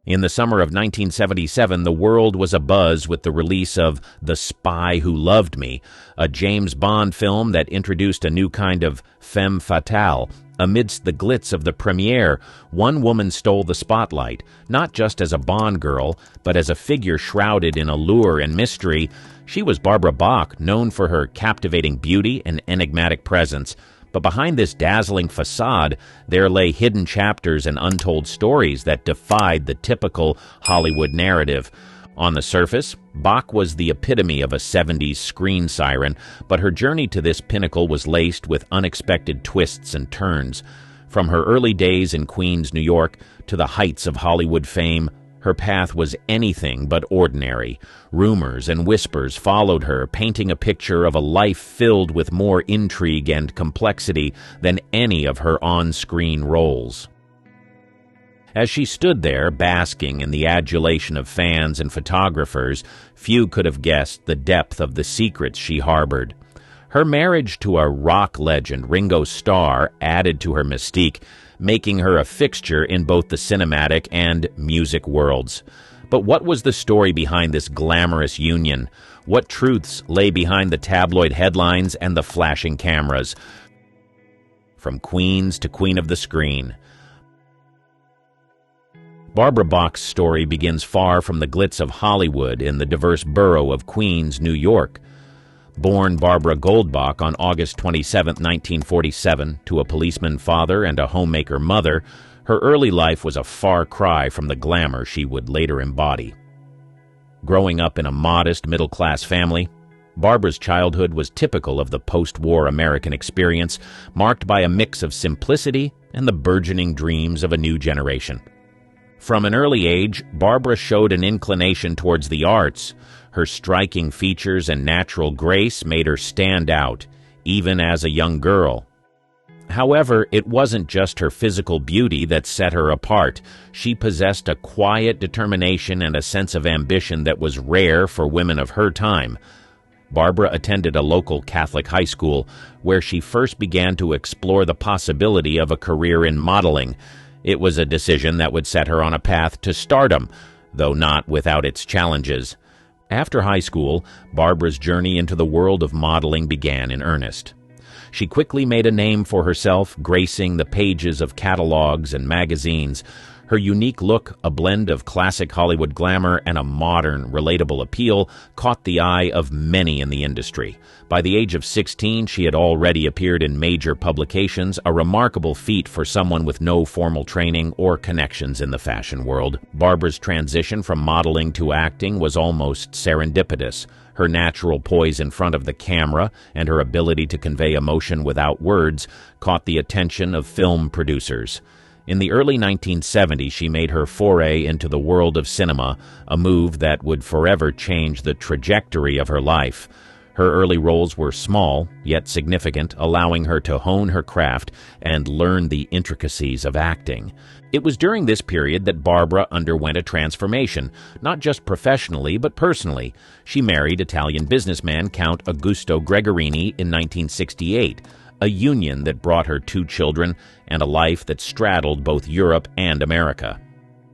Speaker 1: In the summer of 1977, the world was abuzz with the release of The Spy Who Loved Me, a James Bond film that introduced a new kind of femme fatale. Amidst the glitz of the premiere, one woman stole the spotlight, not just as a Bond girl, but as a figure shrouded in allure and mystery. She was Barbara Bach, known for her captivating beauty and enigmatic presence. But behind this dazzling facade, there lay hidden chapters and untold stories that defied the typical Hollywood narrative. On the surface, Bach was the epitome of a 70s screen siren, but her journey to this pinnacle was laced with unexpected twists and turns. From her early days in Queens, New York, to the heights of Hollywood fame, her path was anything but ordinary. Rumors and whispers followed her, painting a picture of a life filled with more intrigue and complexity than any of her on-screen roles. As she stood there, basking in the adulation of fans and photographers, few could have guessed the depth of the secrets she harbored. Her marriage to a rock legend, Ringo Starr, added to her mystique, making her a fixture in both the cinematic and music worlds. But what was the story behind this glamorous union? What truths lay behind the tabloid headlines and the flashing cameras? from Queens to Queen of the Screen. Barbara Bach's story begins far from the glitz of Hollywood in the diverse borough of Queens, New York. Born Barbara Goldbach on August 27, 1947, to a policeman father and a homemaker mother, her early life was a far cry from the glamour she would later embody. Growing up in a modest, middle-class family, Barbara's childhood was typical of the post-war American experience, marked by a mix of simplicity and the burgeoning dreams of a new generation. From an early age, Barbara showed an inclination towards the arts. Her striking features and natural grace made her stand out, even as a young girl. However, it wasn't just her physical beauty that set her apart. She possessed a quiet determination and a sense of ambition that was rare for women of her time. Barbara attended a local Catholic high school, where she first began to explore the possibility of a career in modeling. It was a decision that would set her on a path to stardom, though not without its challenges. After high school, Barbara's journey into the world of modeling began in earnest. She quickly made a name for herself, gracing the pages of catalogs and magazines. Her unique look, a blend of classic Hollywood glamour and a modern, relatable appeal, caught the eye of many in the industry. By the age of 16, she had already appeared in major publications, a remarkable feat for someone with no formal training or connections in the fashion world. Barbara's transition from modeling to acting was almost serendipitous. Her natural poise in front of the camera and her ability to convey emotion without words caught the attention of film producers. In the early 1970s, she made her foray into the world of cinema, a move that would forever change the trajectory of her life. Her early roles were small, yet significant, allowing her to hone her craft and learn the intricacies of acting. It was during this period that Barbara underwent a transformation, not just professionally, but personally. She married Italian businessman Count Augusto Gregorini in 1968, a union that brought her 2 children and a life that straddled both Europe and America.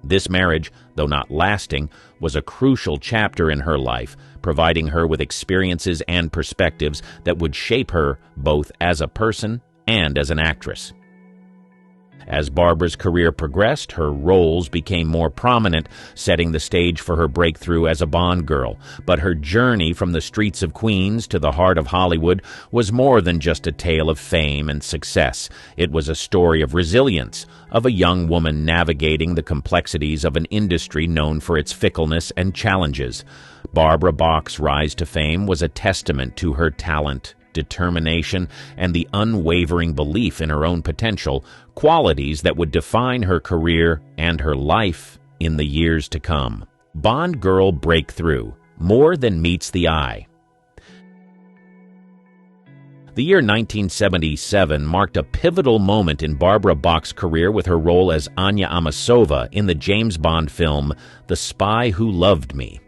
Speaker 1: This marriage, though not lasting, was a crucial chapter in her life, providing her with experiences and perspectives that would shape her both as a person and as an actress. As Barbara's career progressed, her roles became more prominent, setting the stage for her breakthrough as a Bond girl. But her journey from the streets of Queens to the heart of Hollywood was more than just a tale of fame and success. It was a story of resilience, of a young woman navigating the complexities of an industry known for its fickleness and challenges. Barbara Bach's rise to fame was a testament to her talent, determination, and the unwavering belief in her own potential, qualities that would define her career and her life in the years to come. Bond Girl Breakthrough: More Than Meets the Eye. The year 1977 marked a pivotal moment in Barbara Bach's career with her role as Anya Amasova in the James Bond film The Spy Who Loved Me.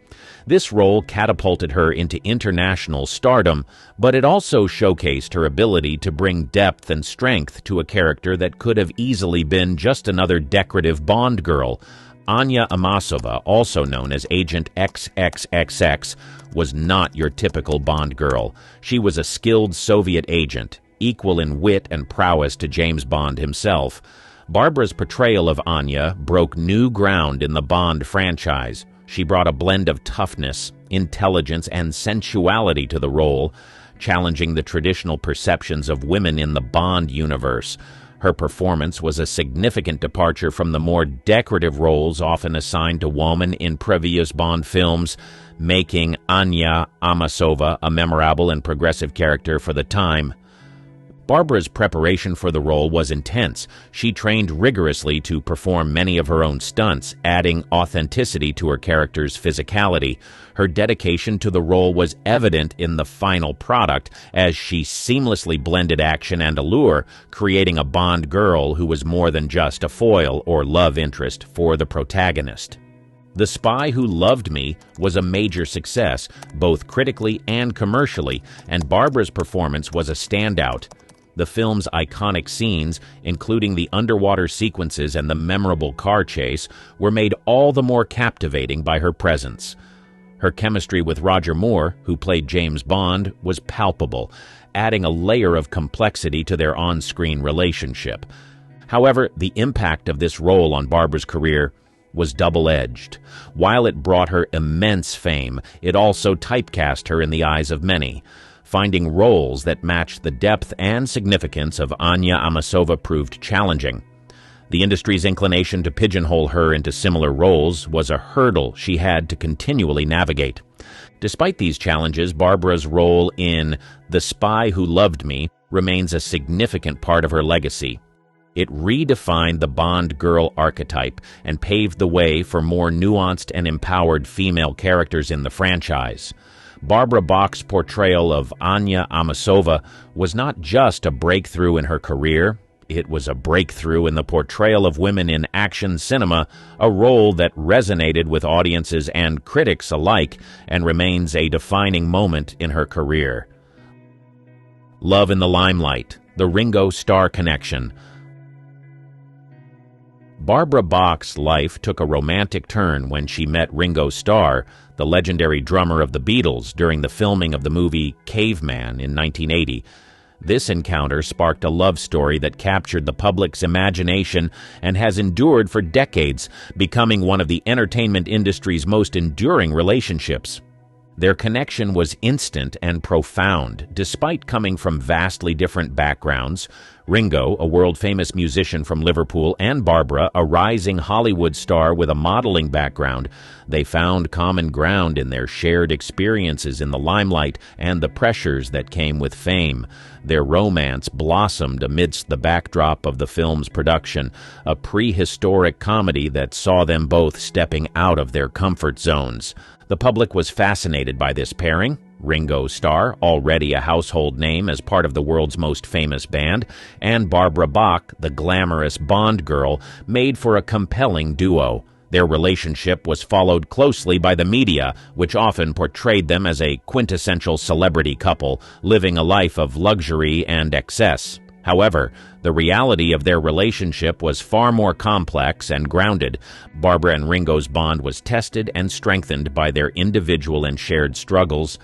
Speaker 1: This role catapulted her into international stardom, but it also showcased her ability to bring depth and strength to a character that could have easily been just another decorative Bond girl. Anya Amasova, also known as Agent XXXX, was not your typical Bond girl. She was a skilled Soviet agent, equal in wit and prowess to James Bond himself. Barbara's portrayal of Anya broke new ground in the Bond franchise. She brought a blend of toughness, intelligence, and sensuality to the role, challenging the traditional perceptions of women in the Bond universe. Her performance was a significant departure from the more decorative roles often assigned to women in previous Bond films, making Anya Amasova a memorable and progressive character for the time. Barbara's preparation for the role was intense. She trained rigorously to perform many of her own stunts, adding authenticity to her character's physicality. Her dedication to the role was evident in the final product, as she seamlessly blended action and allure, creating a Bond girl who was more than just a foil or love interest for the protagonist. The Spy Who Loved Me was a major success, both critically and commercially, and Barbara's performance was a standout. The film's iconic scenes, including the underwater sequences and the memorable car chase, were made all the more captivating by her presence. Her chemistry with Roger Moore, who played James Bond, was palpable, adding a layer of complexity to their on-screen relationship. However, the impact of this role on Barbara's career was double-edged. While it brought her immense fame, it also typecast her in the eyes of many. Finding roles that matched the depth and significance of Anya Amasova proved challenging. The industry's inclination to pigeonhole her into similar roles was a hurdle she had to continually navigate. Despite these challenges, Barbara's role in The Spy Who Loved Me remains a significant part of her legacy. It redefined the Bond girl archetype and paved the way for more nuanced and empowered female characters in the franchise. Barbara Bach's portrayal of Anya Amasova was not just a breakthrough in her career, it was a breakthrough in the portrayal of women in action cinema, a role that resonated with audiences and critics alike and remains a defining moment in her career. Love in the Limelight, the Ringo Starr connection. Barbara Bach's life took a romantic turn when she met Ringo Starr, the legendary drummer of the Beatles, during the filming of the movie Caveman in 1980. This encounter sparked a love story that captured the public's imagination and has endured for decades, becoming one of the entertainment industry's most enduring relationships. Their connection was instant and profound, despite coming from vastly different backgrounds. Ringo, a world-famous musician from Liverpool, and Barbara, a rising Hollywood star with a modeling background, they found common ground in their shared experiences in the limelight and the pressures that came with fame. Their romance blossomed amidst the backdrop of the film's production, a prehistoric comedy that saw them both stepping out of their comfort zones. The public was fascinated by this pairing. Ringo Starr, already a household name as part of the world's most famous band, and Barbara Bach, the glamorous Bond girl, made for a compelling duo. Their relationship was followed closely by the media, which often portrayed them as a quintessential celebrity couple, living a life of luxury and excess. However, the reality of their relationship was far more complex and grounded. Barbara and Ringo's bond was tested and strengthened by their individual and shared struggles.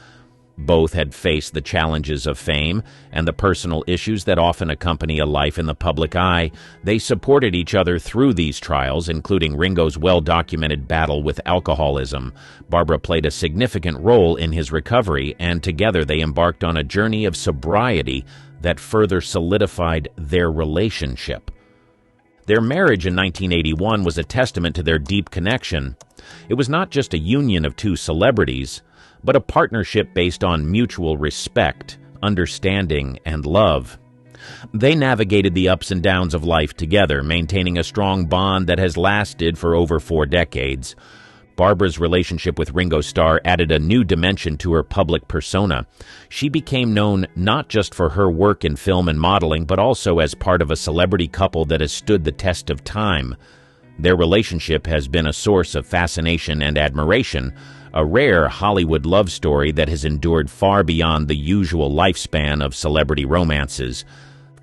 Speaker 1: Both had faced the challenges of fame and the personal issues that often accompany a life in the public eye. They supported each other through these trials, including Ringo's well-documented battle with alcoholism. Barbara played a significant role in his recovery, and together they embarked on a journey of sobriety that further solidified their relationship. Their marriage in 1981 was a testament to their deep connection. It was not just a union of two celebrities, but a partnership based on mutual respect, understanding, and love. They navigated the ups and downs of life together, maintaining a strong bond that has lasted for over 4 decades. Barbara's relationship with Ringo Starr added a new dimension to her public persona. She became known not just for her work in film and modeling, but also as part of a celebrity couple that has stood the test of time. Their relationship has been a source of fascination and admiration, a rare Hollywood love story that has endured far beyond the usual lifespan of celebrity romances.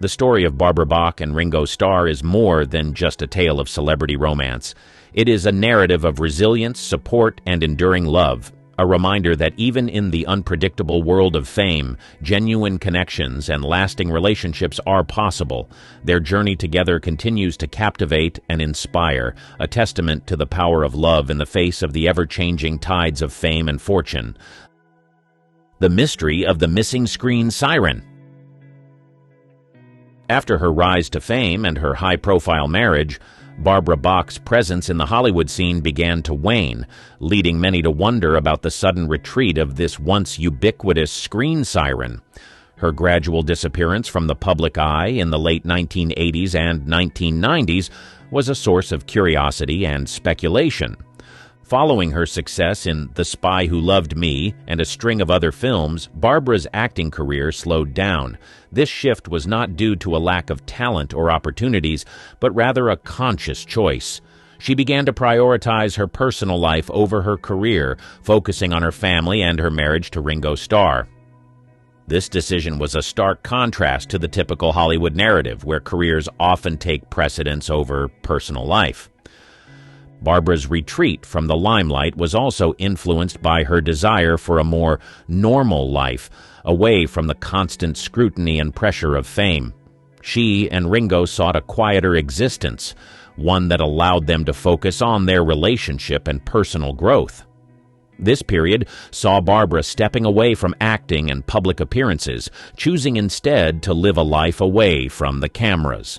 Speaker 1: The story of Barbara Bach and Ringo Starr is more than just a tale of celebrity romance. It is a narrative of resilience, support, and enduring love, a reminder that even in the unpredictable world of fame, genuine connections and lasting relationships are possible. Their journey together continues to captivate and inspire, a testament to the power of love in the face of the ever-changing tides of fame and fortune. The mystery of the missing screen siren. After her rise to fame and her high-profile marriage, Barbara Bach's presence in the Hollywood scene began to wane, leading many to wonder about the sudden retreat of this once ubiquitous screen siren. Her gradual disappearance from the public eye in the late 1980s and 1990s was a source of curiosity and speculation. Following her success in The Spy Who Loved Me and a string of other films, Barbara's acting career slowed down. This shift was not due to a lack of talent or opportunities, but rather a conscious choice. She began to prioritize her personal life over her career, focusing on her family and her marriage to Ringo Starr. This decision was a stark contrast to the typical Hollywood narrative, where careers often take precedence over personal life. Barbara's retreat from the limelight was also influenced by her desire for a more normal life, away from the constant scrutiny and pressure of fame. She and Ringo sought a quieter existence, one that allowed them to focus on their relationship and personal growth. This period saw Barbara stepping away from acting and public appearances, choosing instead to live a life away from the cameras.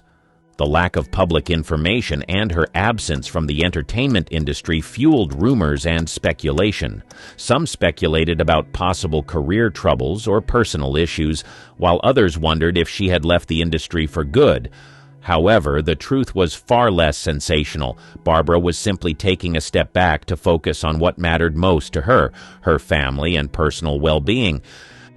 Speaker 1: The lack of public information and her absence from the entertainment industry fueled rumors and speculation. Some speculated about possible career troubles or personal issues, while others wondered if she had left the industry for good. However, the truth was far less sensational. Barbara was simply taking a step back to focus on what mattered most to her, her family and personal well-being.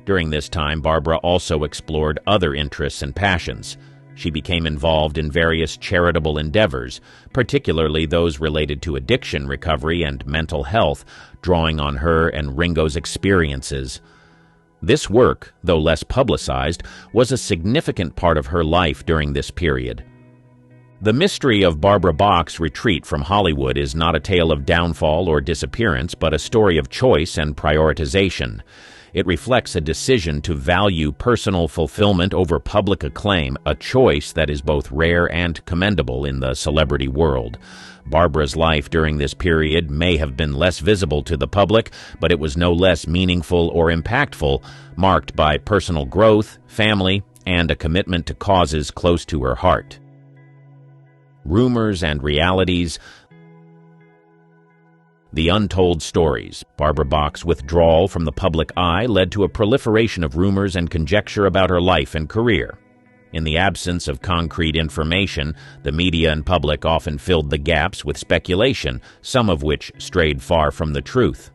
Speaker 1: During this time, Barbara also explored other interests and passions. She became involved in various charitable endeavors, particularly those related to addiction recovery and mental health, drawing on her and Ringo's experiences. This work, though less publicized, was a significant part of her life during this period. The mystery of Barbara Bach's retreat from Hollywood is not a tale of downfall or disappearance, but a story of choice and prioritization. It reflects a decision to value personal fulfillment over public acclaim, a choice that is both rare and commendable in the celebrity world. Barbara's life during this period may have been less visible to the public, but it was no less meaningful or impactful, marked by personal growth, family, and a commitment to causes close to her heart. Rumors and realities. The untold stories. Barbara Bach's withdrawal from the public eye led to a proliferation of rumors and conjecture about her life and career. In the absence of concrete information, the media and public often filled the gaps with speculation, some of which strayed far from the truth.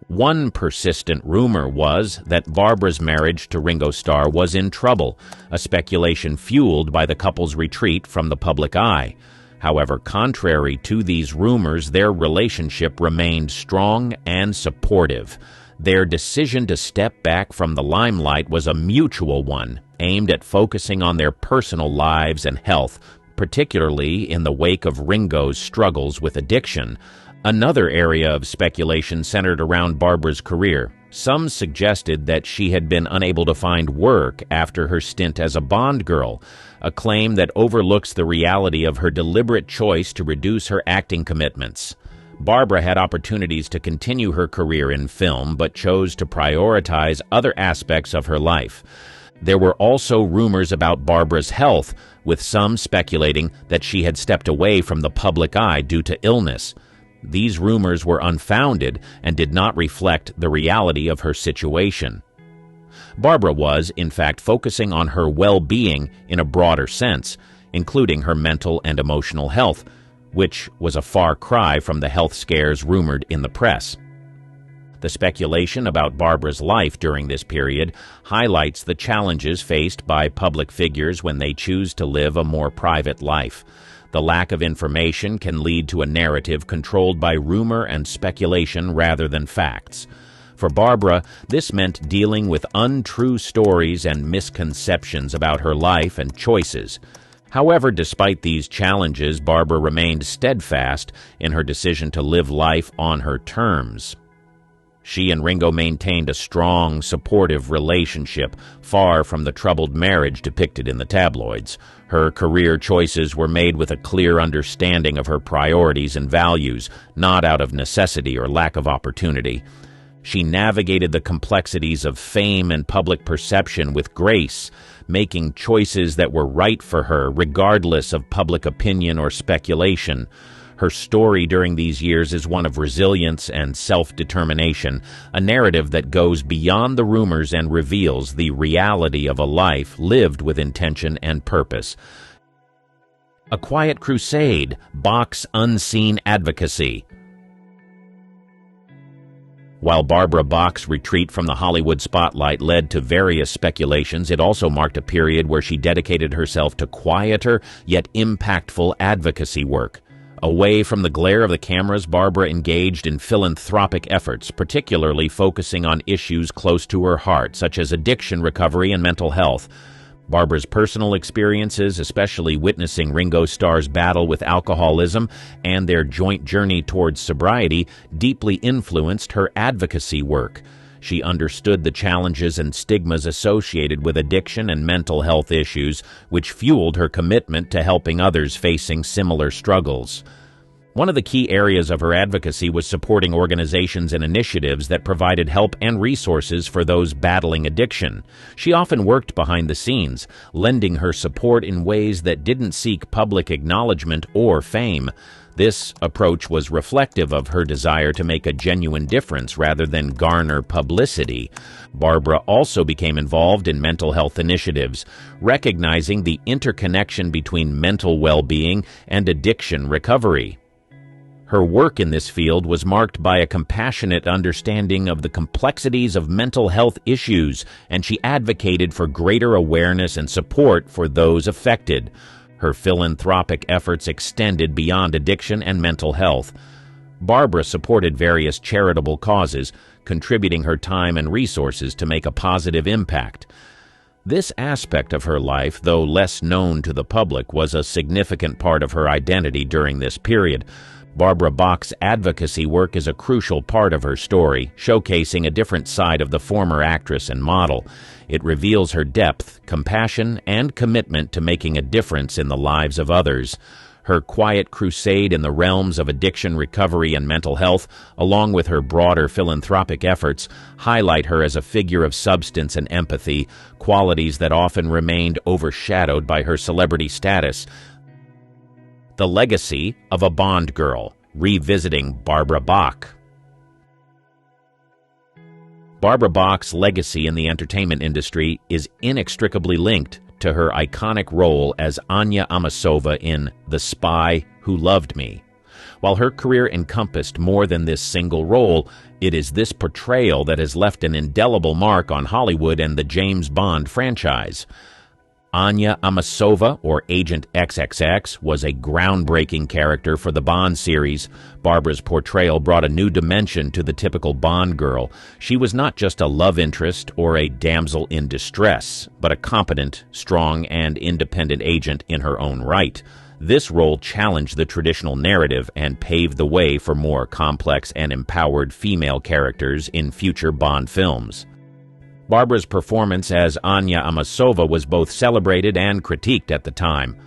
Speaker 1: One persistent rumor was that Barbara's marriage to Ringo Starr was in trouble, a speculation fueled by the couple's retreat from the public eye. However, contrary to these rumors, their relationship remained strong and supportive. Their decision to step back from the limelight was a mutual one, aimed at focusing on their personal lives and health, particularly in the wake of Ringo's struggles with addiction. Another area of speculation centered around Barbara's career. Some suggested that she had been unable to find work after her stint as a Bond girl, a claim that overlooks the reality of her deliberate choice to reduce her acting commitments. Barbara had opportunities to continue her career in film, but chose to prioritize other aspects of her life. There were also rumors about Barbara's health, with some speculating that she had stepped away from the public eye due to illness. These rumors were unfounded and did not reflect the reality of her situation. Barbara was, in fact, focusing on her well-being in a broader sense, including her mental and emotional health, which was a far cry from the health scares rumored in the press. The speculation about Barbara's life during this period highlights the challenges faced by public figures when they choose to live a more private life. The lack of information can lead to a narrative controlled by rumor and speculation rather than facts. For Barbara, this meant dealing with untrue stories and misconceptions about her life and choices. However, despite these challenges, Barbara remained steadfast in her decision to live life on her terms. She and Ringo maintained a strong, supportive relationship, far from the troubled marriage depicted in the tabloids. Her career choices were made with a clear understanding of her priorities and values, not out of necessity or lack of opportunity. She navigated the complexities of fame and public perception with grace, making choices that were right for her, regardless of public opinion or speculation. Her story during these years is one of resilience and self-determination, a narrative that goes beyond the rumors and reveals the reality of a life lived with intention and purpose. A Quiet Crusade, Bach's unseen advocacy. While Barbara Bach's retreat from the Hollywood spotlight led to various speculations, it also marked a period where she dedicated herself to quieter yet impactful advocacy work. Away from the glare of the cameras, Barbara engaged in philanthropic efforts, particularly focusing on issues close to her heart, such as addiction recovery and mental health. Barbara's personal experiences, especially witnessing Ringo Starr's battle with alcoholism and their joint journey towards sobriety, deeply influenced her advocacy work. She understood the challenges and stigmas associated with addiction and mental health issues, which fueled her commitment to helping others facing similar struggles. One of the key areas of her advocacy was supporting organizations and initiatives that provided help and resources for those battling addiction. She often worked behind the scenes, lending her support in ways that didn't seek public acknowledgement or fame. This approach was reflective of her desire to make a genuine difference rather than garner publicity. Barbara also became involved in mental health initiatives, recognizing the interconnection between mental well-being and addiction recovery. Her work in this field was marked by a compassionate understanding of the complexities of mental health issues, and she advocated for greater awareness and support for those affected. Her philanthropic efforts extended beyond addiction and mental health. Barbara supported various charitable causes, contributing her time and resources to make a positive impact. This aspect of her life, though less known to the public, was a significant part of her identity during this period. Barbara Bach's advocacy work is a crucial part of her story, showcasing a different side of the former actress and model. It reveals her depth, compassion, and commitment to making a difference in the lives of others. Her quiet crusade in the realms of addiction recovery and mental health, along with her broader philanthropic efforts, highlight her as a figure of substance and empathy, qualities that often remained overshadowed by her celebrity status. The Legacy of a Bond Girl, revisiting Barbara Bach. Barbara Bach's legacy in the entertainment industry is inextricably linked to her iconic role as Anya Amasova in The Spy Who Loved Me. While her career encompassed more than this single role, it is this portrayal that has left an indelible mark on Hollywood and the James Bond franchise. Anya Amasova, or Agent XXX, was a groundbreaking character for the Bond series. Barbara's portrayal brought a new dimension to the typical Bond girl. She was not just a love interest or a damsel in distress, but a competent, strong, and independent agent in her own right. This role challenged the traditional narrative and paved the way for more complex and empowered female characters in future Bond films. Barbara's performance as Anya Amasova was both celebrated and critiqued at the time.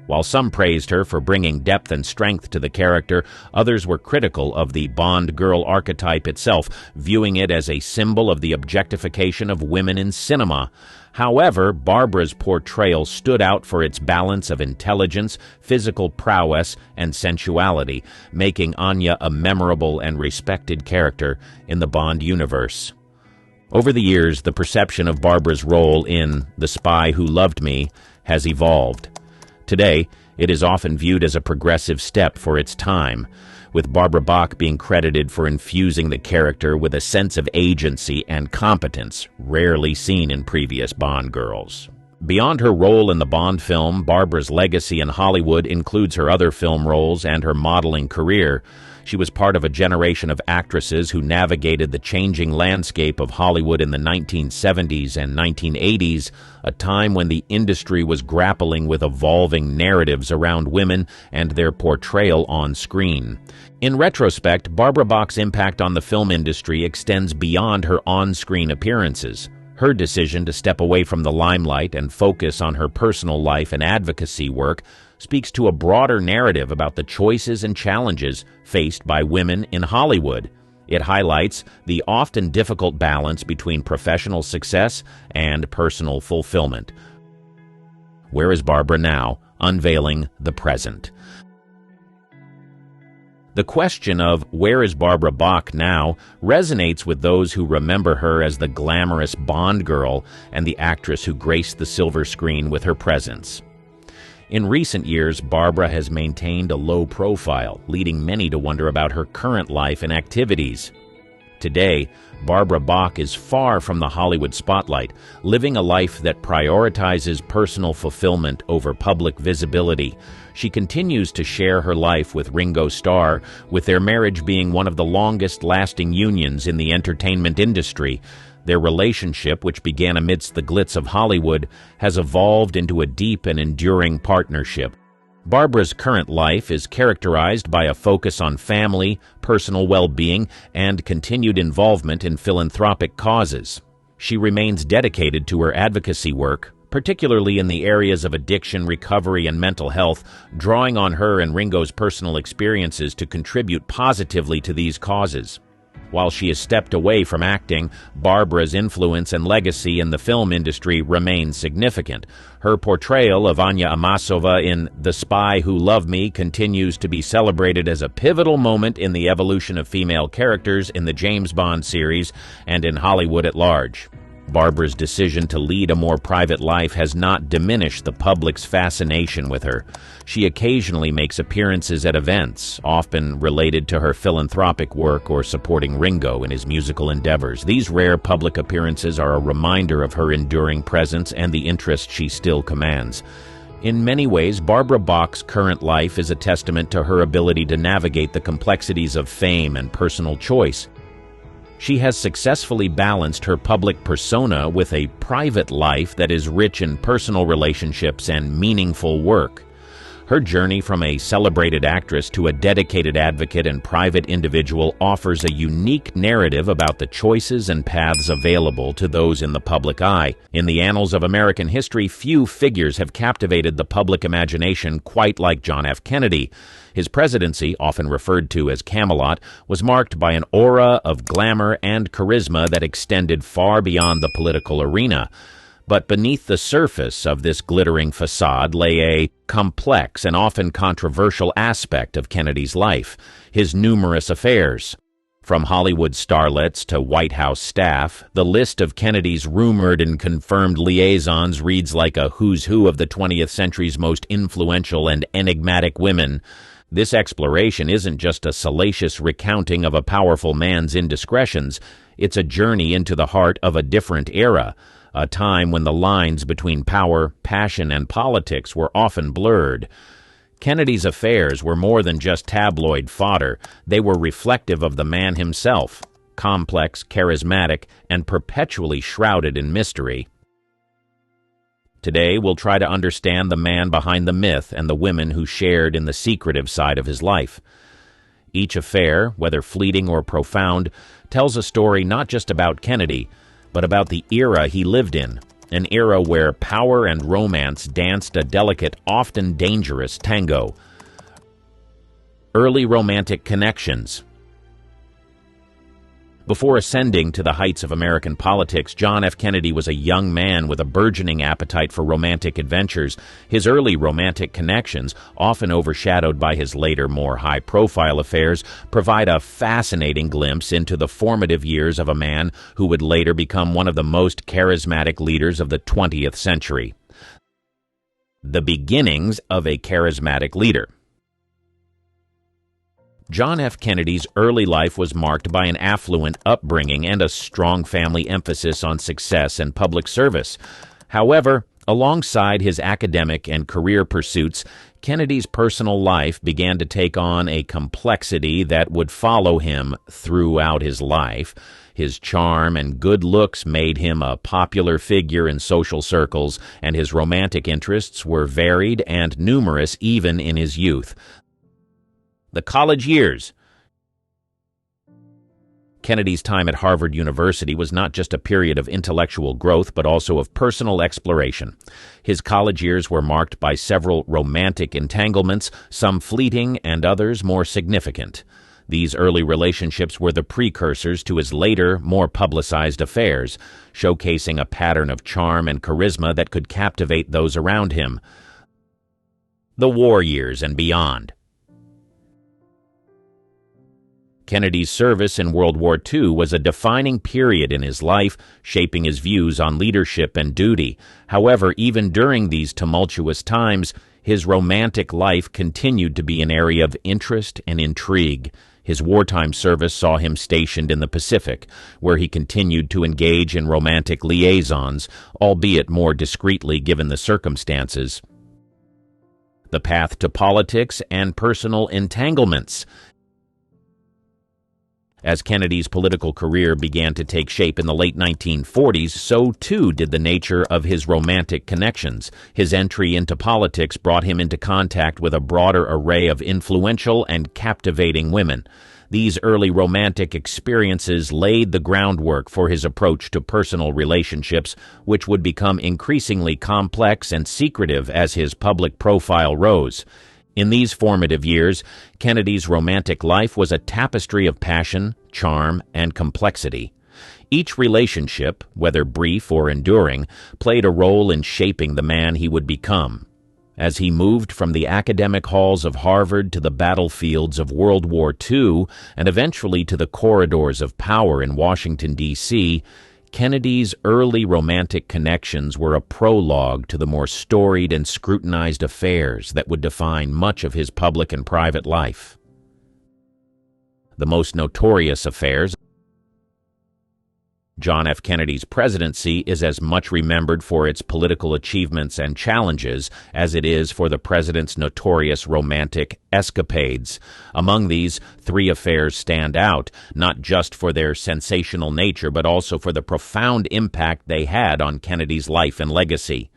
Speaker 1: While some praised her for bringing depth and strength to the character, others were critical of the Bond girl archetype itself, viewing it as a symbol of the objectification of women in cinema. However, Barbara's portrayal stood out for its balance of intelligence, physical prowess, and sensuality, making Anya a memorable and respected character in the Bond universe. Over the years, the perception of Barbara's role in The Spy Who Loved Me has evolved. Today, it is often viewed as a progressive step for its time, with Barbara Bach being credited for infusing the character with a sense of agency and competence, rarely seen in previous Bond girls. Beyond her role in the Bond film, Barbara's legacy in Hollywood includes her other film roles and her modeling career. She was part of a generation of actresses who navigated the changing landscape of Hollywood in the 1970s and 1980s, a time when the industry was grappling with evolving narratives around women and their portrayal on screen. In retrospect, Barbara Bach's impact on the film industry extends beyond her on-screen appearances. Her decision to step away from the limelight and focus on her personal life and advocacy work speaks to a broader narrative about the choices and challenges faced by women in Hollywood. It highlights the often difficult balance between professional success and personal fulfillment. Where is Barbara now? Unveiling the present. The question of where is Barbara Bach now resonates with those who remember her as the glamorous Bond girl and the actress who graced the silver screen with her presence. In recent years, Barbara has maintained a low profile, leading many to wonder about her current life and activities. Today, Barbara Bach is far from the Hollywood spotlight, living a life that prioritizes personal fulfillment over public visibility. She continues to share her life with Ringo Starr, with their marriage being one of the longest-lasting unions in the entertainment industry. Their relationship, which began amidst the glitz of Hollywood, has evolved into a deep and enduring partnership. Barbara's current life is characterized by a focus on family, personal well-being, and continued involvement in philanthropic causes. She remains dedicated to her advocacy work, particularly in the areas of addiction, recovery, and mental health, drawing on her and Ringo's personal experiences to contribute positively to these causes. While she has stepped away from acting, Barbara's influence and legacy in the film industry remain significant. Her portrayal of Anya Amasova in The Spy Who Loved Me continues to be celebrated as a pivotal moment in the evolution of female characters in the James Bond series and in Hollywood at large. Barbara's decision to lead a more private life has not diminished the public's fascination with her. She occasionally makes appearances at events, often related to her philanthropic work or supporting Ringo in his musical endeavors. These rare public appearances are a reminder of her enduring presence and the interest she still commands. In many ways, Barbara Bach's current life is a testament to her ability to navigate the complexities of fame and personal choice. She has successfully balanced her public persona with a private life that is rich in personal relationships and meaningful work. Her journey from a celebrated actress to a dedicated advocate and private individual offers a unique narrative about the choices and paths available to those in the public eye. In the annals of American history, few figures have captivated the public imagination quite like John F. Kennedy. His presidency, often referred to as Camelot, was marked by an aura of glamour and charisma that extended far beyond the political arena. But beneath the surface of this glittering facade lay a complex and often controversial aspect of Kennedy's life, his numerous affairs. From Hollywood starlets to White House staff, the list of Kennedy's rumored and confirmed liaisons reads like a who's who of the 20th century's most influential and enigmatic women. This exploration isn't just a salacious recounting of a powerful man's indiscretions, it's a journey into the heart of a different era, a time when the lines between power, passion, and politics were often blurred. Kennedy's affairs were more than just tabloid fodder. They were reflective of the man himself, complex, charismatic, and perpetually shrouded in mystery. Today, we'll try to understand the man behind the myth and the women who shared in the secretive side of his life. Each affair, whether fleeting or profound, tells a story not just about Kennedy, but about the era he lived in, an era where power and romance danced a delicate, often dangerous tango. Early romantic connections. Before ascending to the heights of American politics, John F. Kennedy was a young man with a burgeoning appetite for romantic adventures. His early romantic connections, often overshadowed by his later, more high-profile affairs, provide a fascinating glimpse into the formative years of a man who would later become one of the most charismatic leaders of the 20th century. The beginnings of a charismatic leader. John F. Kennedy's early life was marked by an affluent upbringing and a strong family emphasis on success and public service. However, alongside his academic and career pursuits, Kennedy's personal life began to take on a complexity that would follow him throughout his life. His charm and good looks made him a popular figure in social circles, and his romantic interests were varied and numerous even in his youth. The college years. Kennedy's time at Harvard University was not just a period of intellectual growth, but also of personal exploration. His college years were marked by several romantic entanglements, some fleeting and others more significant. These early relationships were the precursors to his later, more publicized affairs, showcasing a pattern of charm and charisma that could captivate those around him. The war years and beyond. Kennedy's service in World War II was a defining period in his life, shaping his views on leadership and duty. However, even during these tumultuous times, his romantic life continued to be an area of interest and intrigue. His wartime service saw him stationed in the Pacific, where he continued to engage in romantic liaisons, albeit more discreetly given the circumstances. The path to politics and personal entanglements. As Kennedy's political career began to take shape in the late 1940s, so too did the nature of his romantic connections. His entry into politics brought him into contact with a broader array of influential and captivating women. These early romantic experiences laid the groundwork for his approach to personal relationships, which would become increasingly complex and secretive as his public profile rose. In these formative years, Kennedy's romantic life was a tapestry of passion, charm, and complexity. Each relationship, whether brief or enduring, played a role in shaping the man he would become. As he moved from the academic halls of Harvard to the battlefields of World War II and eventually to the corridors of power in Washington, D.C., Kennedy's early romantic connections were a prologue to the more storied and scrutinized affairs that would define much of his public and private life. The most notorious affairs. John F. Kennedy's presidency is as much remembered for its political achievements and challenges as it is for the president's notorious romantic escapades. Among these, three affairs stand out, not just for their sensational nature, but also for the profound impact they had on Kennedy's life and legacy.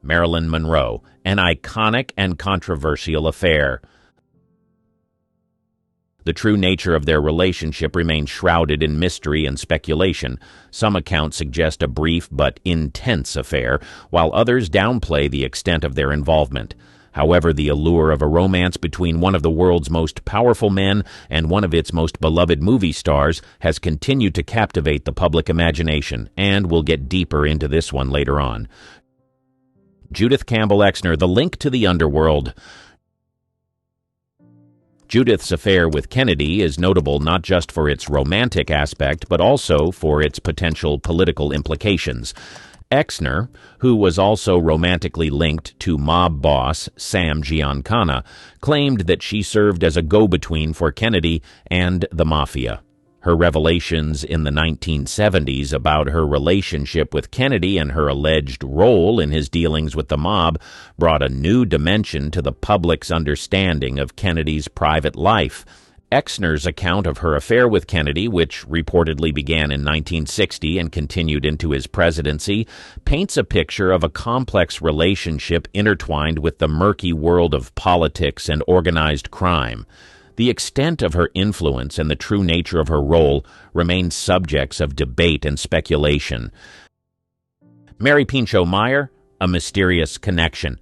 Speaker 1: Marilyn Monroe, an iconic and controversial affair. The true nature of their relationship remains shrouded in mystery and speculation. Some accounts suggest a brief but intense affair, while others downplay the extent of their involvement. However, the allure of a romance between one of the world's most powerful men and one of its most beloved movie stars has continued to captivate the public imagination, and we'll get deeper into this one later on. Judith Campbell Exner, the link to the underworld. Judith's affair with Kennedy is notable not just for its romantic aspect, but also for its potential political implications. Exner, who was also romantically linked to mob boss Sam Giancana, claimed that she served as a go-between for Kennedy and the mafia. Her revelations in the 1970s about her relationship with Kennedy and her alleged role in his dealings with the mob brought a new dimension to the public's understanding of Kennedy's private life. Exner's account of her affair with Kennedy, which reportedly began in 1960 and continued into his presidency, paints a picture of a complex relationship intertwined with the murky world of politics and organized crime. The extent of her influence and the true nature of her role remain subjects of debate and speculation. Mary Pinchot Meyer, a mysterious connection.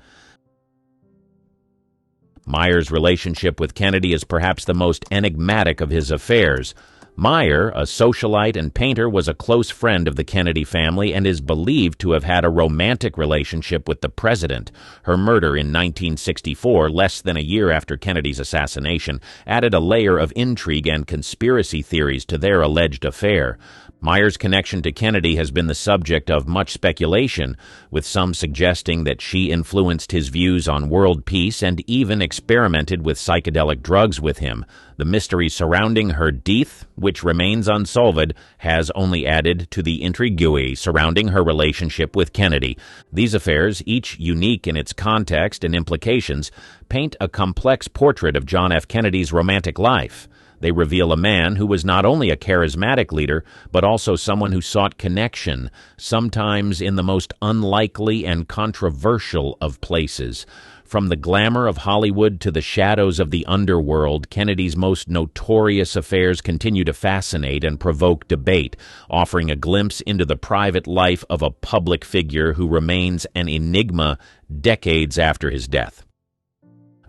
Speaker 1: Meyer's relationship with Kennedy is perhaps the most enigmatic of his affairs. Meyer, a socialite and painter, was a close friend of the Kennedy family and is believed to have had a romantic relationship with the president. Her murder in 1964, less than a year after Kennedy's assassination, added a layer of intrigue and conspiracy theories to their alleged affair. Meyer's connection to Kennedy has been the subject of much speculation, with some suggesting that she influenced his views on world peace and even experimented with psychedelic drugs with him. The mystery surrounding her death, which remains unsolved, has only added to the intrigue surrounding her relationship with Kennedy. These affairs, each unique in its context and implications, paint a complex portrait of John F. Kennedy's romantic life. They reveal a man who was not only a charismatic leader, but also someone who sought connection, sometimes in the most unlikely and controversial of places. From the glamour of Hollywood to the shadows of the underworld, Kennedy's most notorious affairs continue to fascinate and provoke debate, offering a glimpse into the private life of a public figure who remains an enigma decades after his death.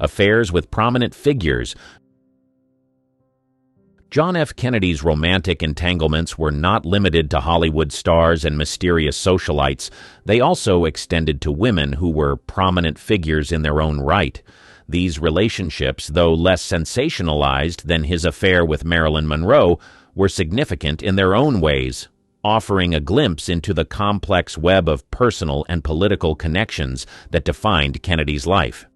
Speaker 1: Affairs with prominent figures. John F. Kennedy's romantic entanglements were not limited to Hollywood stars and mysterious socialites. They also extended to women who were prominent figures in their own right. These relationships, though less sensationalized than his affair with Marilyn Monroe, were significant in their own ways, offering a glimpse into the complex web of personal and political connections that defined Kennedy's life.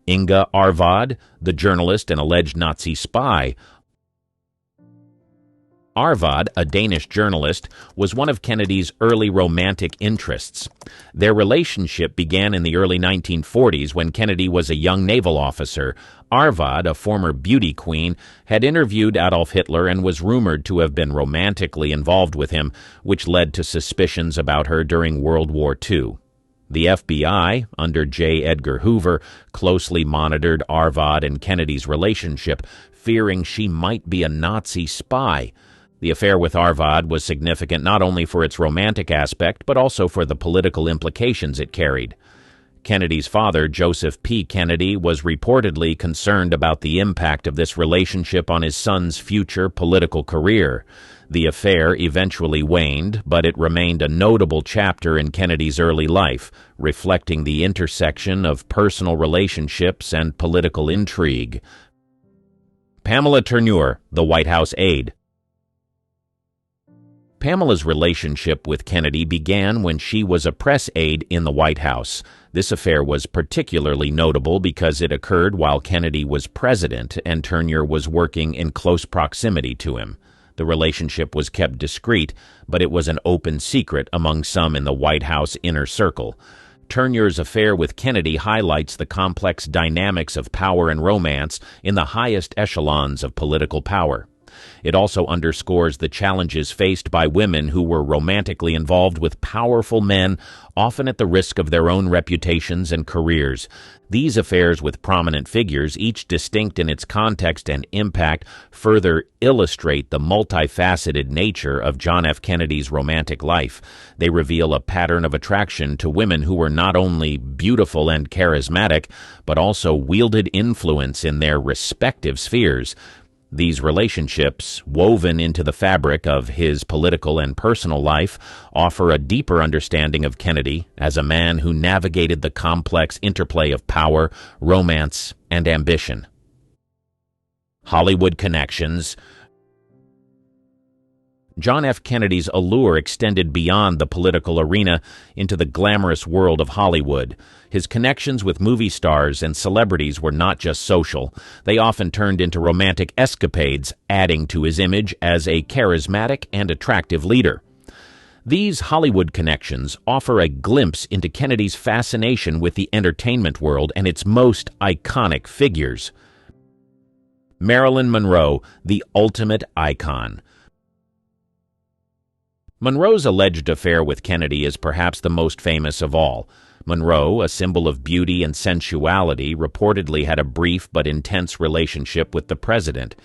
Speaker 1: Inga Arvad, the journalist and alleged Nazi spy. Arvad, a Danish journalist, was one of Kennedy's early romantic interests. Their relationship began in the early 1940s when Kennedy was a young naval officer. Arvad, a former beauty queen, had interviewed Adolf Hitler and was rumored to have been romantically involved with him, which led to suspicions about her during World War II. The FBI, under J. Edgar Hoover, closely monitored Arvad and Kennedy's relationship, fearing she might be a Nazi spy. The affair with Arvad was significant not only for its romantic aspect, but also for the political implications it carried. Kennedy's father, Joseph P. Kennedy, was reportedly concerned about the impact of this relationship on his son's future political career. The affair eventually waned, but it remained a notable chapter in Kennedy's early life, reflecting the intersection of personal relationships and political intrigue. Pamela Turnure, the White House aide. Pamela's relationship with Kennedy began when she was a press aide in the White House. This affair was particularly notable because it occurred while Kennedy was president and Turnure was working in close proximity to him. The relationship was kept discreet, but it was an open secret among some in the White House inner circle. Turnure's affair with Kennedy highlights the complex dynamics of power and romance in the highest echelons of political power. It also underscores the challenges faced by women who were romantically involved with powerful men, often at the risk of their own reputations and careers. These affairs with prominent figures, each distinct in its context and impact, further illustrate the multifaceted nature of John F. Kennedy's romantic life. They reveal a pattern of attraction to women who were not only beautiful and charismatic, but also wielded influence in their respective spheres. These relationships, woven into the fabric of his political and personal life, offer a deeper understanding of Kennedy as a man who navigated the complex interplay of power, romance, and ambition. Hollywood connections. John F. Kennedy's allure extended beyond the political arena into the glamorous world of Hollywood. His connections with movie stars and celebrities were not just social. They often turned into romantic escapades, adding to his image as a charismatic and attractive leader. These Hollywood connections offer a glimpse into Kennedy's fascination with the entertainment world and its most iconic figures. Marilyn Monroe, the ultimate icon. Monroe's alleged affair with Kennedy is perhaps the most famous of all. Monroe, a symbol of beauty and sensuality, reportedly had a brief but intense relationship with the president.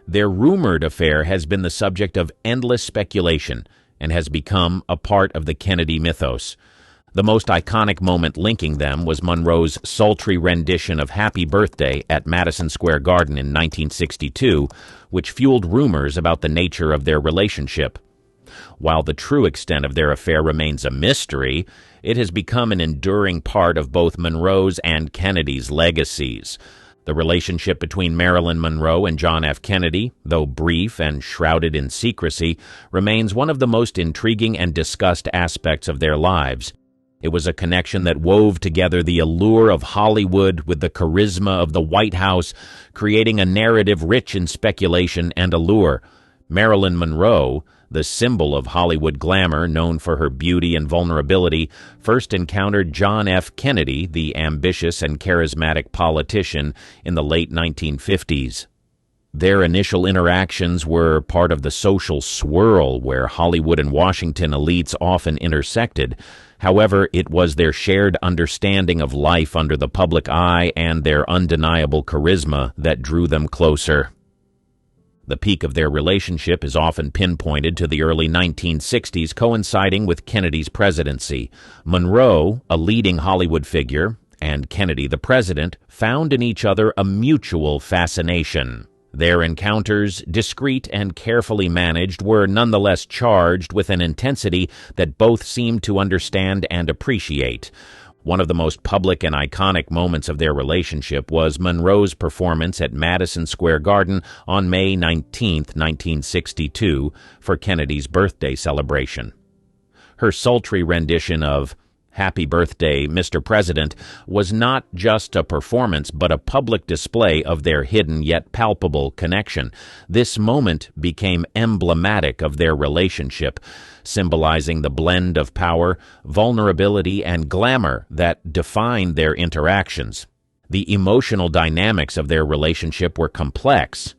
Speaker 1: Their rumored affair has been the subject of endless speculation and has become a part of the Kennedy mythos. The most iconic moment linking them was Monroe's sultry rendition of Happy Birthday at Madison Square Garden in 1962, which fueled rumors about the nature of their relationship. While the true extent of their affair remains a mystery, it has become an enduring part of both Monroe's and Kennedy's legacies. The relationship between Marilyn Monroe and John F. Kennedy, though brief and shrouded in secrecy, remains one of the most intriguing and discussed aspects of their lives. It was a connection that wove together the allure of Hollywood with the charisma of the White House, creating a narrative rich in speculation and allure. Marilyn Monroe, the symbol of Hollywood glamour, known for her beauty and vulnerability, first encountered John F. Kennedy, the ambitious and charismatic politician, in the late 1950s. Their initial interactions were part of the social swirl where Hollywood and Washington elites often intersected. However, it was their shared understanding of life under the public eye and their undeniable charisma that drew them closer. The peak of their relationship is often pinpointed to the early 1960s, coinciding with Kennedy's presidency. Monroe, a leading Hollywood figure, and Kennedy, the president, found in each other a mutual fascination. Their encounters, discreet and carefully managed, were nonetheless charged with an intensity that both seemed to understand and appreciate. One of the most public and iconic moments of their relationship was Monroe's performance at Madison Square Garden on May 19, 1962, for Kennedy's birthday celebration. Her sultry rendition of Happy Birthday, Mr. President was not just a performance but a public display of their hidden yet palpable connection. This moment became emblematic of their relationship, symbolizing the blend of power, vulnerability, and glamour that defined their interactions. The emotional dynamics of their relationship were complex.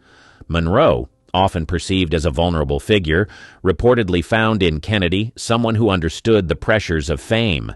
Speaker 1: Monroe, often perceived as a vulnerable figure, reportedly found in Kennedy someone who understood the pressures of fame.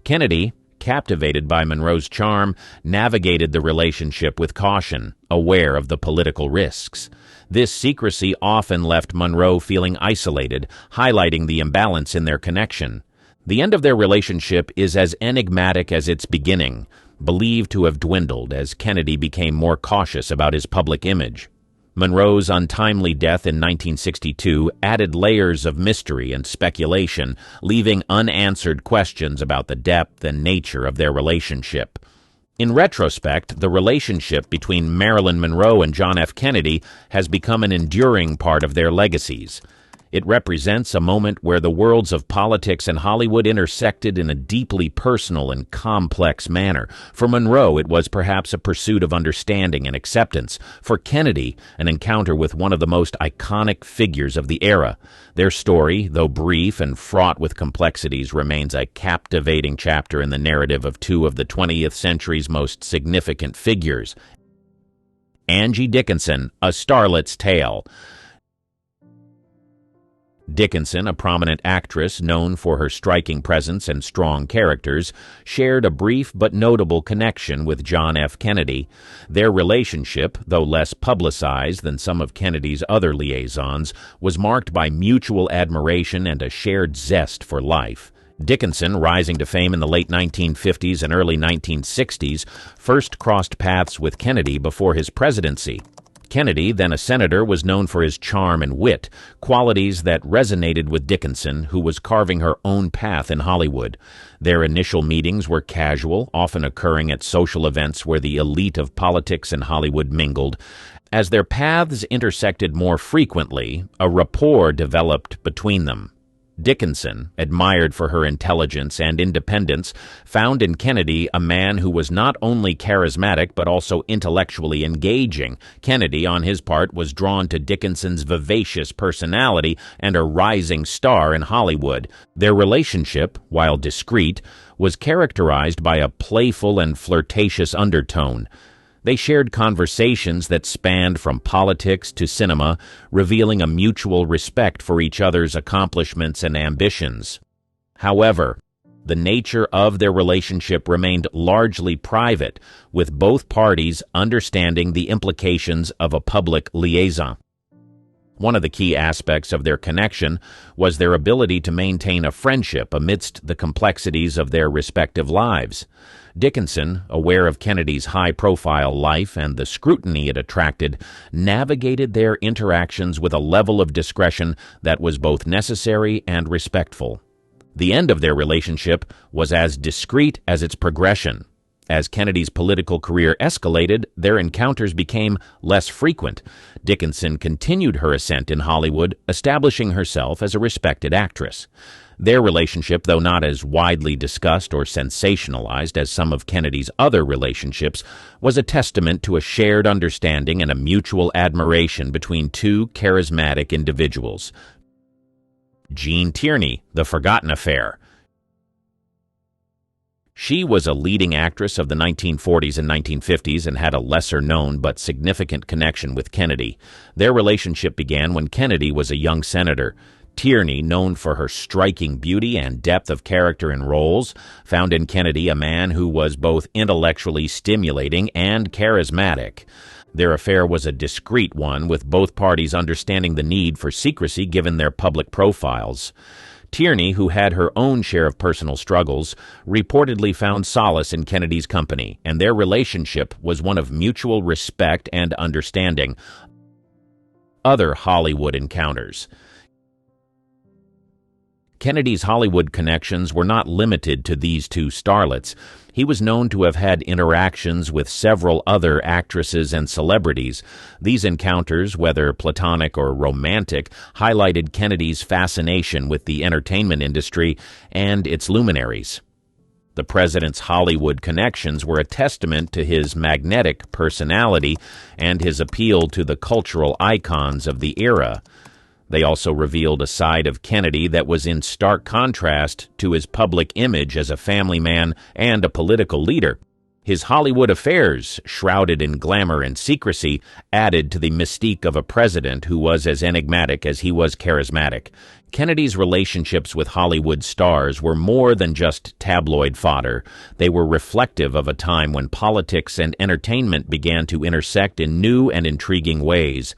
Speaker 1: Kennedy, captivated by Monroe's charm, navigated the relationship with caution, aware of the political risks. This secrecy often left Monroe feeling isolated, highlighting the imbalance in their connection. The end of their relationship is as enigmatic as its beginning, believed to have dwindled as Kennedy became more cautious about his public image. Monroe's untimely death in 1962 added layers of mystery and speculation, leaving unanswered questions about the depth and nature of their relationship. In retrospect, the relationship between Marilyn Monroe and John F. Kennedy has become an enduring part of their legacies. It represents a moment where the worlds of politics and Hollywood intersected in a deeply personal and complex manner. For Monroe, it was perhaps a pursuit of understanding and acceptance. For Kennedy, an encounter with one of the most iconic figures of the era. Their story, though brief and fraught with complexities, remains a captivating chapter in the narrative of two of the 20th century's most significant figures. Angie Dickinson, A Starlet's Tale. Dickinson, a prominent actress known for her striking presence and strong characters, shared a brief but notable connection with John F. Kennedy. Their relationship, though less publicized than some of Kennedy's other liaisons, was marked by mutual admiration and a shared zest for life. Dickinson, rising to fame in the late 1950s and early 1960s, first crossed paths with Kennedy before his presidency. Kennedy, then a senator, was known for his charm and wit, qualities that resonated with Dickinson, who was carving her own path in Hollywood. Their initial meetings were casual, often occurring at social events where the elite of politics and Hollywood mingled. As their paths intersected more frequently, a rapport developed between them. Dickinson, admired for her intelligence and independence, found in Kennedy a man who was not only charismatic but also intellectually engaging. Kennedy, on his part, was drawn to Dickinson's vivacious personality and a rising star in Hollywood. Their relationship, while discreet, was characterized by a playful and flirtatious undertone. They shared conversations that spanned from politics to cinema, revealing a mutual respect for each other's accomplishments and ambitions. However, the nature of their relationship remained largely private, with both parties understanding the implications of a public liaison. One of the key aspects of their connection was their ability to maintain a friendship amidst the complexities of their respective lives. Dickinson, aware of Kennedy's high-profile life and the scrutiny it attracted, navigated their interactions with a level of discretion that was both necessary and respectful. The end of their relationship was as discreet as its progression. As Kennedy's political career escalated, their encounters became less frequent. Dickinson continued her ascent in Hollywood, establishing herself as a respected actress. Their relationship, though not as widely discussed or sensationalized as some of Kennedy's other relationships, was a testament to a shared understanding and a mutual admiration between two charismatic individuals. Jean Tierney, The Forgotten Affair. She was a leading actress of the 1940s and 1950s and had a lesser-known but significant connection with Kennedy. Their relationship began when Kennedy was a young senator. Tierney, known for her striking beauty and depth of character in roles, found in Kennedy a man who was both intellectually stimulating and charismatic. Their affair was a discreet one, with both parties understanding the need for secrecy given their public profiles. Tierney, who had her own share of personal struggles, reportedly found solace in Kennedy's company, and their relationship was one of mutual respect and understanding. Other Hollywood encounters. Kennedy's Hollywood connections were not limited to these two starlets. He was known to have had interactions with several other actresses and celebrities. These encounters, whether platonic or romantic, highlighted Kennedy's fascination with the entertainment industry and its luminaries. The president's Hollywood connections were a testament to his magnetic personality and his appeal to the cultural icons of the era. They also revealed a side of Kennedy that was in stark contrast to his public image as a family man and a political leader. His Hollywood affairs, shrouded in glamour and secrecy, added to the mystique of a president who was as enigmatic as he was charismatic. Kennedy's relationships with Hollywood stars were more than just tabloid fodder. They were reflective of a time when politics and entertainment began to intersect in new and intriguing ways.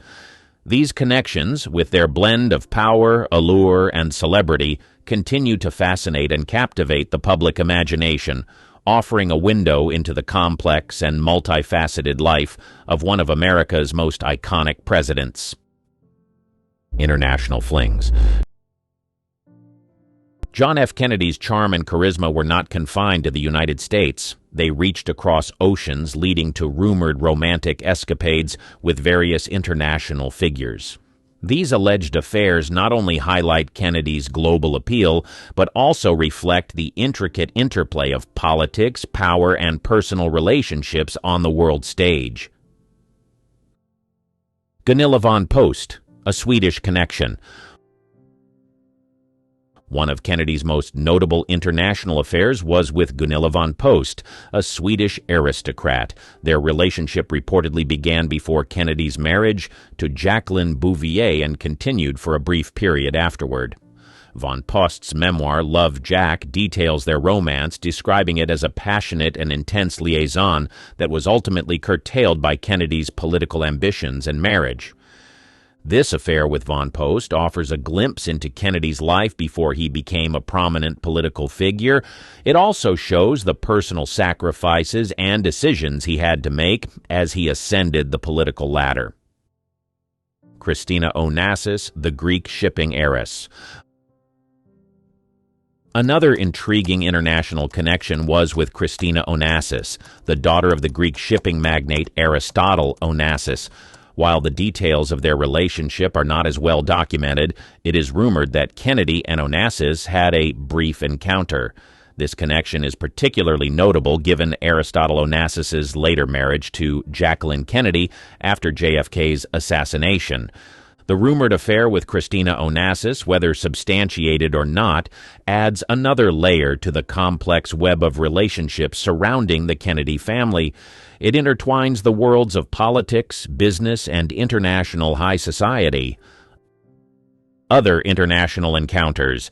Speaker 1: These connections, with their blend of power, allure, and celebrity, continue to fascinate and captivate the public imagination, offering a window into the complex and multifaceted life of one of America's most iconic presidents. International flings. John F. Kennedy's charm and charisma were not confined to the United States. They reached across oceans, leading to rumored romantic escapades with various international figures. These alleged affairs not only highlight Kennedy's global appeal, but also reflect the intricate interplay of politics, power, and personal relationships on the world stage. Gunilla von Post, a Swedish connection. One of Kennedy's most notable international affairs was with Gunilla von Post, a Swedish aristocrat. Their relationship reportedly began before Kennedy's marriage to Jacqueline Bouvier and continued for a brief period afterward. Von Post's memoir, Love, Jack, details their romance, describing it as a passionate and intense liaison that was ultimately curtailed by Kennedy's political ambitions and marriage. This affair with von Post offers a glimpse into Kennedy's life before he became a prominent political figure. It also shows the personal sacrifices and decisions he had to make as he ascended the political ladder. Christina Onassis, the Greek shipping heiress. Another intriguing international connection was with Christina Onassis, the daughter of the Greek shipping magnate Aristotle Onassis. While the details of their relationship are not as well documented, it is rumored that Kennedy and Onassis had a brief encounter. This connection is particularly notable given Aristotle Onassis's later marriage to Jacqueline Kennedy after JFK's assassination. The rumored affair with Christina Onassis, whether substantiated or not, adds another layer to the complex web of relationships surrounding the Kennedy family. It intertwines the worlds of politics, business, and international high society. Other international encounters.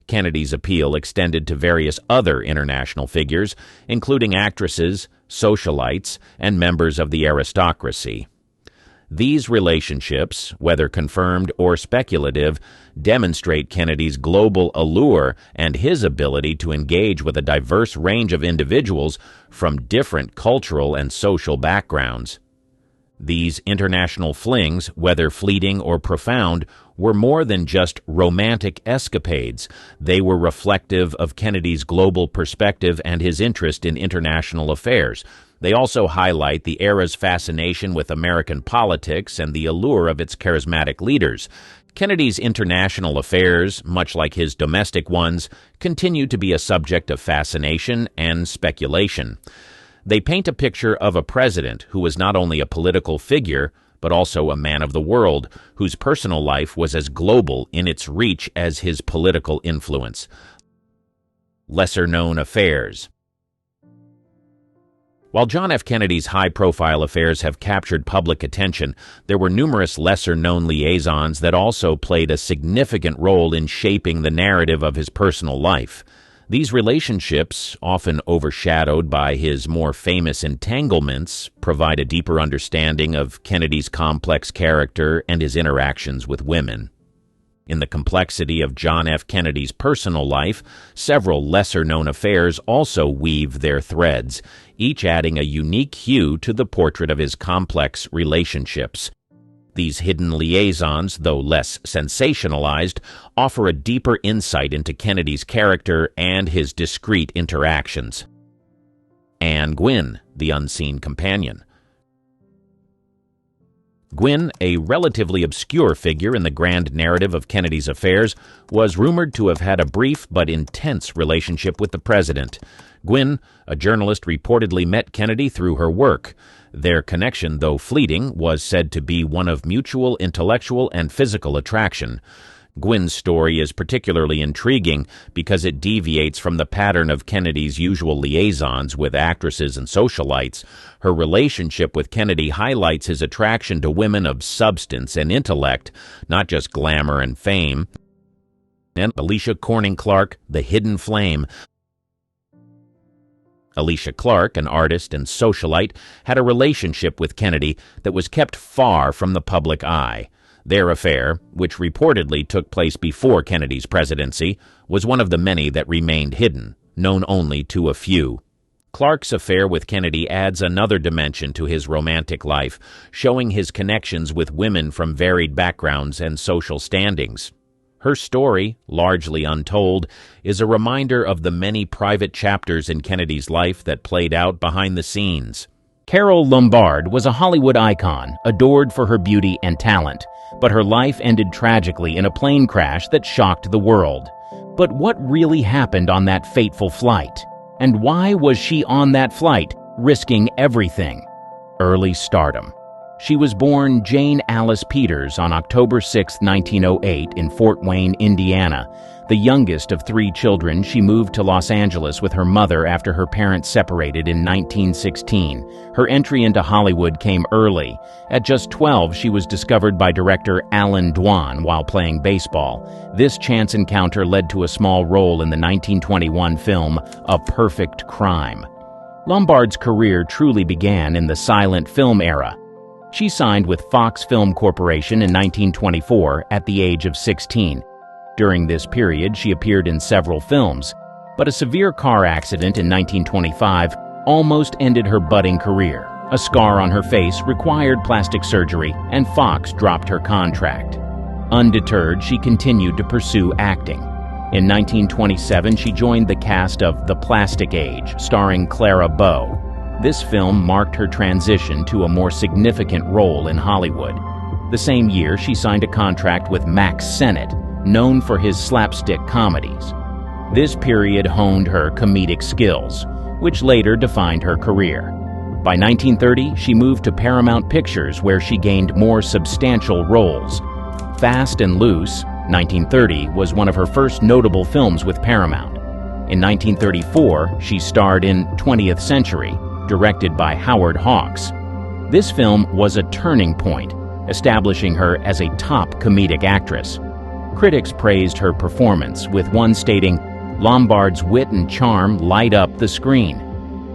Speaker 1: Kennedy's appeal extended to various other international figures, including actresses, socialites, and members of the aristocracy. These relationships, whether confirmed or speculative, demonstrate Kennedy's global allure and his ability to engage with a diverse range of individuals from different cultural and social backgrounds. These international flings, whether fleeting or profound, were more than just romantic escapades. They were reflective of Kennedy's global perspective and his interest in international affairs. They also highlight the era's fascination with American politics and the allure of its charismatic leaders. Kennedy's international affairs, much like his domestic ones, continue to be a subject of fascination and speculation. They paint a picture of a president who was not only a political figure, but also a man of the world, whose personal life was as global in its reach as his political influence. Lesser-known affairs. While John F. Kennedy's high-profile affairs have captured public attention, there were numerous lesser-known liaisons that also played a significant role in shaping the narrative of his personal life. These relationships, often overshadowed by his more famous entanglements, provide a deeper understanding of Kennedy's complex character and his interactions with women. In the complexity of John F. Kennedy's personal life, several lesser-known affairs also weave their threads, each adding a unique hue to the portrait of his complex relationships. These hidden liaisons, though less sensationalized, offer a deeper insight into Kennedy's character and his discreet interactions. Anne Gwynn, the unseen companion. Gwynne, a relatively obscure figure in the grand narrative of Kennedy's affairs, was rumored to have had a brief but intense relationship with the president. Gwynne, a journalist, reportedly met Kennedy through her work. Their connection, though fleeting, was said to be one of mutual intellectual and physical attraction. Gwynne's story is particularly intriguing because it deviates from the pattern of Kennedy's usual liaisons with actresses and socialites. Her relationship with Kennedy highlights his attraction to women of substance and intellect, not just glamour and fame. And Alicia Corning Clark, the hidden flame. Alicia Clark, an artist and socialite, had a relationship with Kennedy that was kept far from the public eye. Their affair, which reportedly took place before Kennedy's presidency, was one of the many that remained hidden, known only to a few. Clark's affair with Kennedy adds another dimension to his romantic life, showing his connections with women from varied backgrounds and social standings. Her story, largely untold, is a reminder of the many private chapters in Kennedy's life that played out behind the scenes. Carole Lombard was a Hollywood icon, adored for her beauty and talent, but her life ended tragically in a plane crash that shocked the world. But what really happened on that fateful flight? And why was she on that flight, risking everything? Early stardom. She was born Jane Alice Peters on October 6, 1908, in Fort Wayne, Indiana. The youngest of 3 children, she moved to Los Angeles with her mother after her parents separated in 1916. Her entry into Hollywood came early. At just 12, she was discovered by director Alan Dwan while playing baseball. This chance encounter led to a small role in the 1921 film A Perfect Crime. Lombard's career truly began in the silent film era. She signed with Fox Film Corporation in 1924 at the age of 16. During this period, she appeared in several films, but a severe car accident in 1925 almost ended her budding career. A scar on her face required plastic surgery, and Fox dropped her contract. Undeterred, she continued to pursue acting. In 1927, she joined the cast of The Plastic Age, starring Clara Bow. This film marked her transition to a more significant role in Hollywood. The same year, she signed a contract with Max Sennett, known for his slapstick comedies. This period honed her comedic skills, which later defined her career. By 1930, she moved to Paramount Pictures, where she gained more substantial roles. Fast and Loose, 1930, was one of her first notable films with Paramount. In 1934, she starred in 20th Century, directed by Howard Hawks. This film was a turning point, establishing her as a top comedic actress. Critics praised her performance, with one stating, "Lombard's wit and charm light up the screen."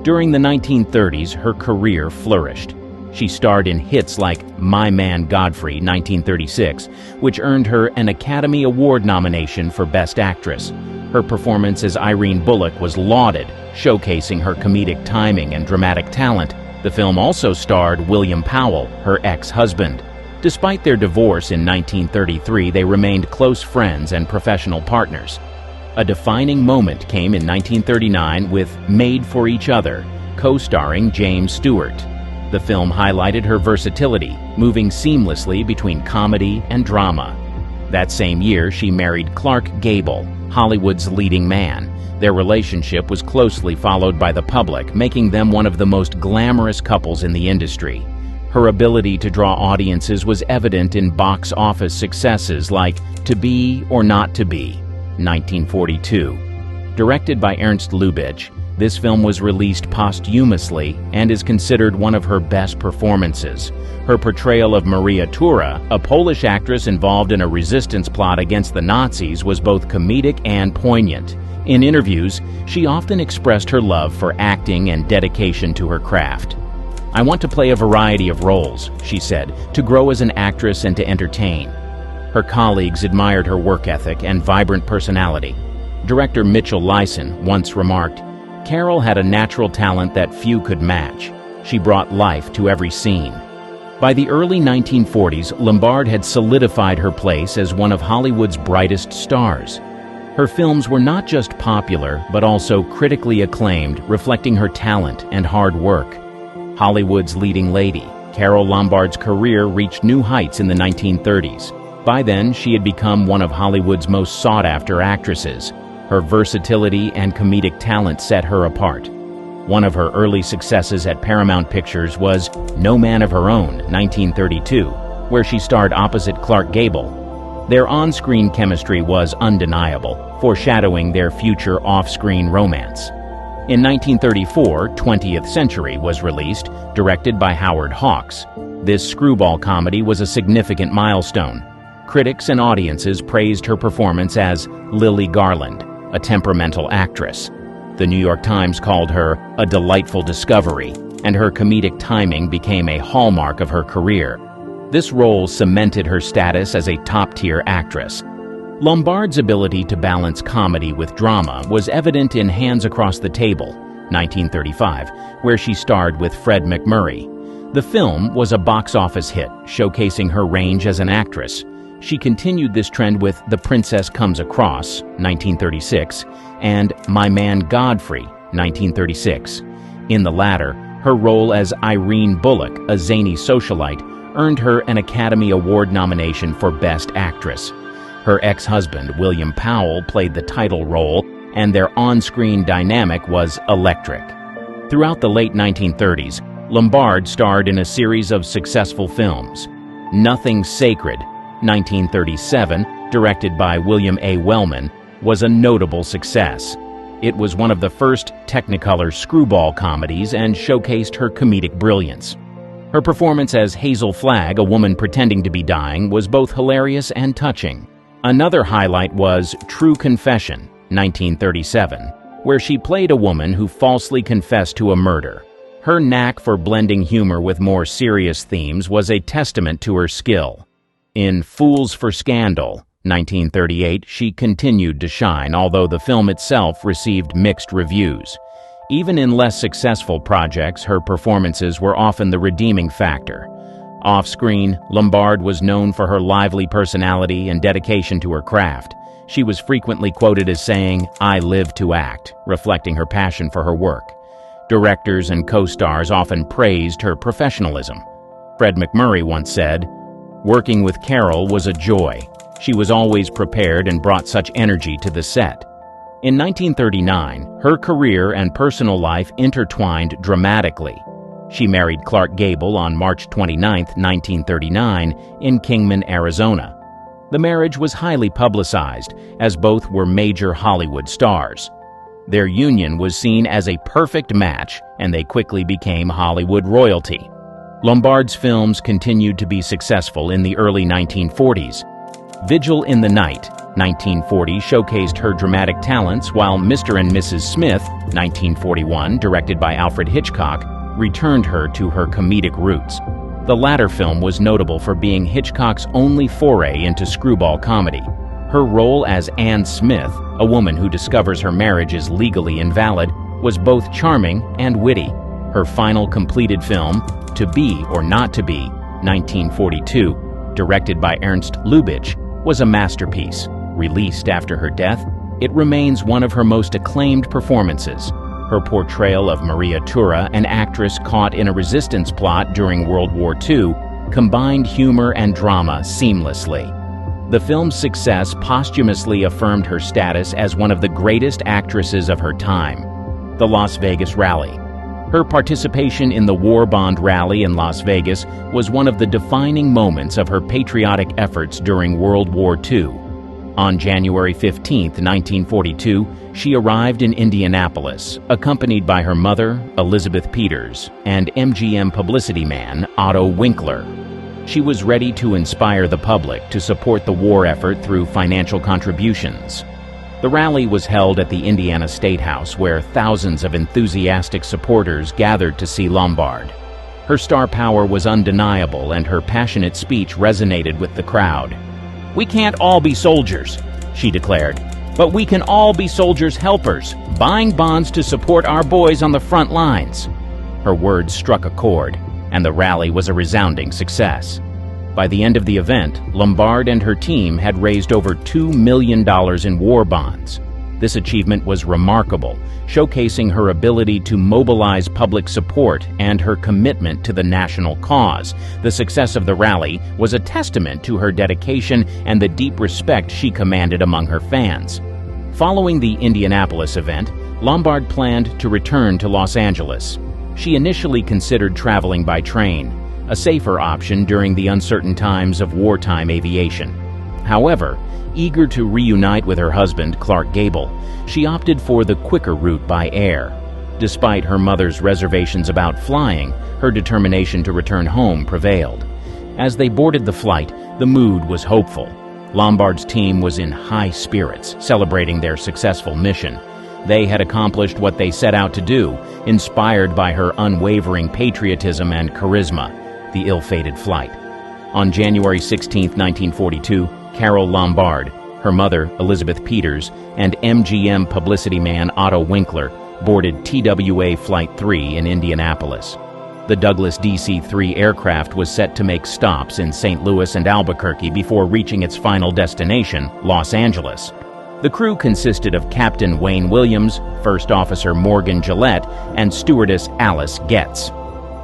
Speaker 1: During the 1930s, her career flourished. She starred in hits like My Man Godfrey, 1936, which earned her an Academy Award nomination for Best Actress. Her performance as Irene Bullock was lauded, showcasing her comedic timing and dramatic talent. The film also starred William Powell, her ex-husband. Despite their divorce in 1933, they remained close friends and professional partners. A defining moment came in 1939 with Made for Each Other, co-starring James Stewart. The film highlighted her versatility, moving seamlessly between comedy and drama. That same year, she married Clark Gable, Hollywood's leading man. Their relationship was closely followed by the public, making them one of the most glamorous couples in the industry. Her ability to draw audiences was evident in box office successes like To Be or Not to Be, 1942. Directed by Ernst Lubitsch, this film was released posthumously and is considered one of her best performances. Her portrayal of Maria Tura, a Polish actress involved in a resistance plot against the Nazis, was both comedic and poignant. In interviews, she often expressed her love for acting and dedication to her craft. "I want to play a variety of roles," she said, "to grow as an actress and to entertain." Her colleagues admired her work ethic and vibrant personality. Director Mitchell Lyson once remarked, "Carole had a natural talent that few could match. She brought life to every scene." By the early 1940s, Lombard had solidified her place as one of Hollywood's brightest stars. Her films were not just popular, but also critically acclaimed, reflecting her talent and hard work. Hollywood's Leading Lady, Carole Lombard's career reached new heights in the 1930s. By then, she had become one of Hollywood's most sought-after actresses. Her versatility and comedic talent set her apart. One of her early successes at Paramount Pictures was No Man of Her Own, 1932, where she starred opposite Clark Gable. Their on-screen chemistry was undeniable, foreshadowing their future off-screen romance. In 1934, 20th Century was released, directed by Howard Hawks. This screwball comedy was a significant milestone. Critics and audiences praised her performance as Lily Garland, a temperamental actress. The New York Times called her a delightful discovery, and her comedic timing became a hallmark of her career. This role cemented her status as a top-tier actress. Lombard's ability to balance comedy with drama was evident in Hands Across the Table, 1935, where she starred with Fred MacMurray. The film was a box office hit, showcasing her range as an actress. She continued this trend with The Princess Comes Across, 1936, and My Man Godfrey, 1936. In the latter, her role as Irene Bullock, a zany socialite, earned her an Academy Award nomination for Best Actress. Her ex-husband, William Powell, played the title role, and their on-screen dynamic was electric. Throughout the late 1930s, Lombard starred in a series of successful films. Nothing Sacred, 1937, directed by William A. Wellman, was a notable success. It was one of the first Technicolor screwball comedies and showcased her comedic brilliance. Her performance as Hazel Flagg, a woman pretending to be dying, was both hilarious and touching. Another highlight was True Confession, 1937, where she played a woman who falsely confessed to a murder. Her knack for blending humor with more serious themes was a testament to her skill. In Fools for Scandal, 1938, she continued to shine, although the film itself received mixed reviews. Even in less successful projects, her performances were often the redeeming factor. Off-screen, Lombard was known for her lively personality and dedication to her craft. She was frequently quoted as saying, "I live to act," reflecting her passion for her work. Directors and co-stars often praised her professionalism. Fred MacMurray once said, "Working with Carole was a joy. She was always prepared and brought such energy to the set." In 1939, her career and personal life intertwined dramatically. She married Clark Gable on March 29, 1939, in Kingman, Arizona. The marriage was highly publicized, as both were major Hollywood stars. Their union was seen as a perfect match, and they quickly became Hollywood royalty. Lombard's films continued to be successful in the early 1940s. Vigil in the Night, 1940, showcased her dramatic talents, while Mr. and Mrs. Smith, 1941, directed by Alfred Hitchcock, returned her to her comedic roots. The latter film was notable for being Hitchcock's only foray into screwball comedy. Her role as Anne Smith, a woman who discovers her marriage is legally invalid, was both charming and witty. Her final completed film, To Be or Not to Be, 1942, directed by Ernst Lubitsch, was a masterpiece. Released after her death, it remains one of her most acclaimed performances. Her portrayal of Maria Tura, an actress caught in a resistance plot during World War II, combined humor and drama seamlessly. The film's success posthumously affirmed her status as one of the greatest actresses of her time. The Las Vegas Rally. Her participation in the War Bond Rally in Las Vegas was one of the defining moments of her patriotic efforts during World War II. On January 15, 1942, she arrived in Indianapolis, accompanied by her mother, Elizabeth Peters, and MGM publicity man, Otto Winkler. She was ready to inspire the public to support the war effort through financial contributions. The rally was held at the Indiana State House, where thousands of enthusiastic supporters gathered to see Lombard. Her star power was undeniable, and her passionate speech resonated with the crowd. "We can't all be soldiers," she declared, "but we can all be soldiers' helpers, buying bonds to support our boys on the front lines." Her words struck a chord, and the rally was a resounding success. By the end of the event, Lombard and her team had raised over $2 million in war bonds. This achievement was remarkable, showcasing her ability to mobilize public support and her commitment to the national cause. The success of the rally was a testament to her dedication and the deep respect she commanded among her fans. Following the Indianapolis event, Lombard planned to return to Los Angeles. She initially considered traveling by train, a safer option during the uncertain times of wartime aviation. However, eager to reunite with her husband, Clark Gable, she opted for the quicker route by air. Despite her mother's reservations about flying, her determination to return home prevailed. As they boarded the flight, the mood was hopeful. Lombard's team was in high spirits, celebrating their successful mission. They had accomplished what they set out to do, inspired by her unwavering patriotism and charisma. The ill-fated flight. On January 16, 1942, Carol Lombard, her mother, Elizabeth Peters, and MGM publicity man Otto Winkler boarded TWA Flight 3 in Indianapolis. The Douglas DC-3 aircraft was set to make stops in St. Louis and Albuquerque before reaching its final destination, Los Angeles. The crew consisted of Captain Wayne Williams, First Officer Morgan Gillette, and Stewardess Alice Getz.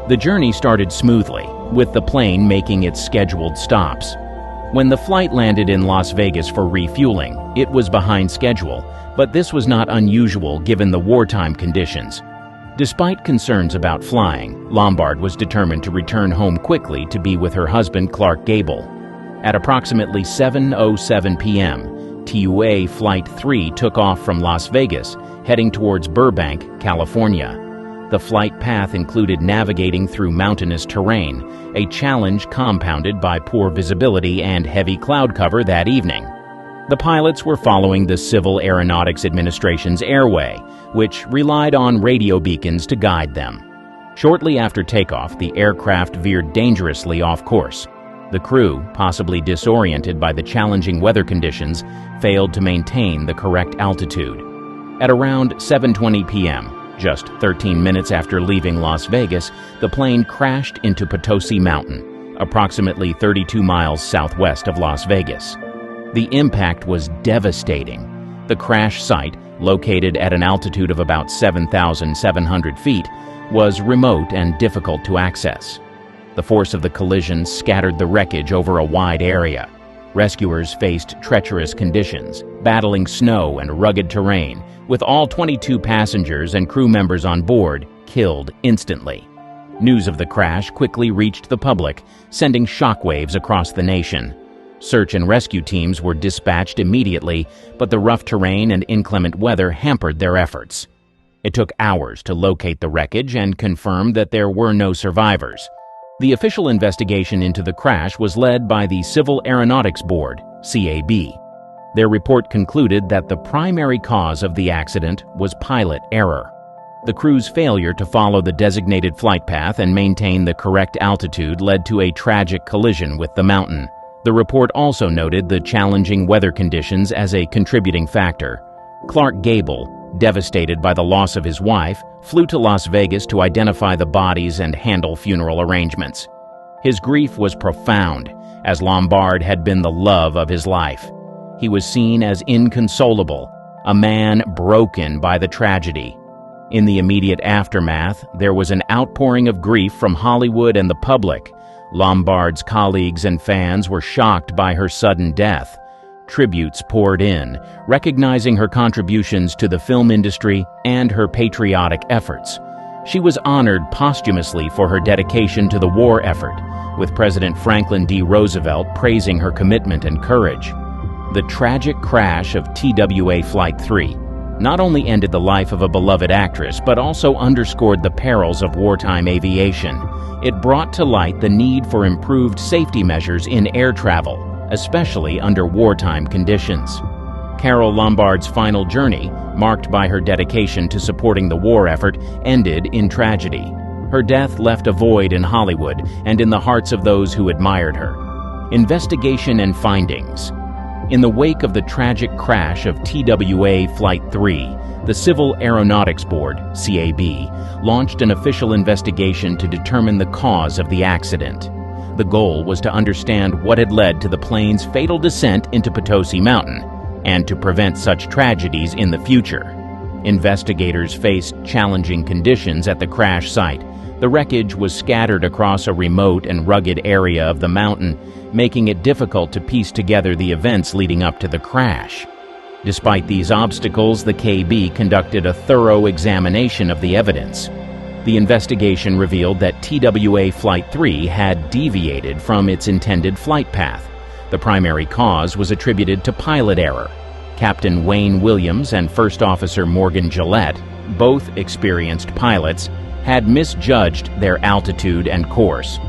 Speaker 1: The journey started smoothly, with the plane making its scheduled stops. When the flight landed in Las Vegas for refueling, it was behind schedule, but this was not unusual given the wartime conditions. Despite concerns about flying, Lombard was determined to return home quickly to be with her husband Clark Gable. At approximately 7:07 p.m., TUA Flight 3 took off from Las Vegas, heading towards Burbank, California. The flight path included navigating through mountainous terrain, a challenge compounded by poor visibility and heavy cloud cover that evening. The pilots were following the Civil Aeronautics Administration's airway, which relied on radio beacons to guide them. Shortly after takeoff, the aircraft veered dangerously off course. The crew, possibly disoriented by the challenging weather conditions, failed to maintain the correct altitude. At around 7:20 p.m., just 13 minutes after leaving Las Vegas, the plane crashed into Potosi Mountain, approximately 32 miles southwest of Las Vegas. The impact was devastating. The crash site, located at an altitude of about 7,700 feet, was remote and difficult to access. The force of the collision scattered the wreckage over a wide area. Rescuers faced treacherous conditions, battling snow and rugged terrain, with all 22 passengers and crew members on board killed instantly. News of the crash quickly reached the public, sending shockwaves across the nation. Search and rescue teams were dispatched immediately, but the rough terrain and inclement weather hampered their efforts. It took hours to locate the wreckage and confirm that there were no survivors. The official investigation into the crash was led by the Civil Aeronautics Board, CAB. Their report concluded that the primary cause of the accident was pilot error. The crew's failure to follow the designated flight path and maintain the correct altitude led to a tragic collision with the mountain. The report also noted the challenging weather conditions as a contributing factor. Clark Gable, devastated by the loss of his wife, flew to Las Vegas to identify the bodies and handle funeral arrangements. His grief was profound, as Lombard had been the love of his life. He was seen as inconsolable, a man broken by the tragedy. In the immediate aftermath, there was an outpouring of grief from Hollywood and the public. Lombard's colleagues and fans were shocked by her sudden death. Tributes poured in, recognizing her contributions to the film industry and her patriotic efforts. She was honored posthumously for her dedication to the war effort, with President Franklin D. Roosevelt praising her commitment and courage. The tragic crash of TWA Flight 3 not only ended the life of a beloved actress, but also underscored the perils of wartime aviation. It brought to light the need for improved safety measures in air travel, especially under wartime conditions. Carol Lombard's final journey, marked by her dedication to supporting the war effort, ended in tragedy. Her death left a void in Hollywood and in the hearts of those who admired her. Investigation and findings. In the wake of the tragic crash of TWA Flight 3, the Civil Aeronautics Board, CAB, launched an official investigation to determine the cause of the accident. The goal was to understand what had led to the plane's fatal descent into Potosi Mountain. and to prevent such tragedies in the future. Investigators faced challenging conditions at the crash site. The wreckage was scattered across a remote and rugged area of the mountain, making it difficult to piece together the events leading up to the crash. Despite these obstacles, the KB conducted a thorough examination of the evidence. The investigation revealed that TWA Flight 3 had deviated from its intended flight path. The primary cause was attributed to pilot error. Captain Wayne Williams and First Officer Morgan Gillette, both experienced pilots, had misjudged their altitude and course.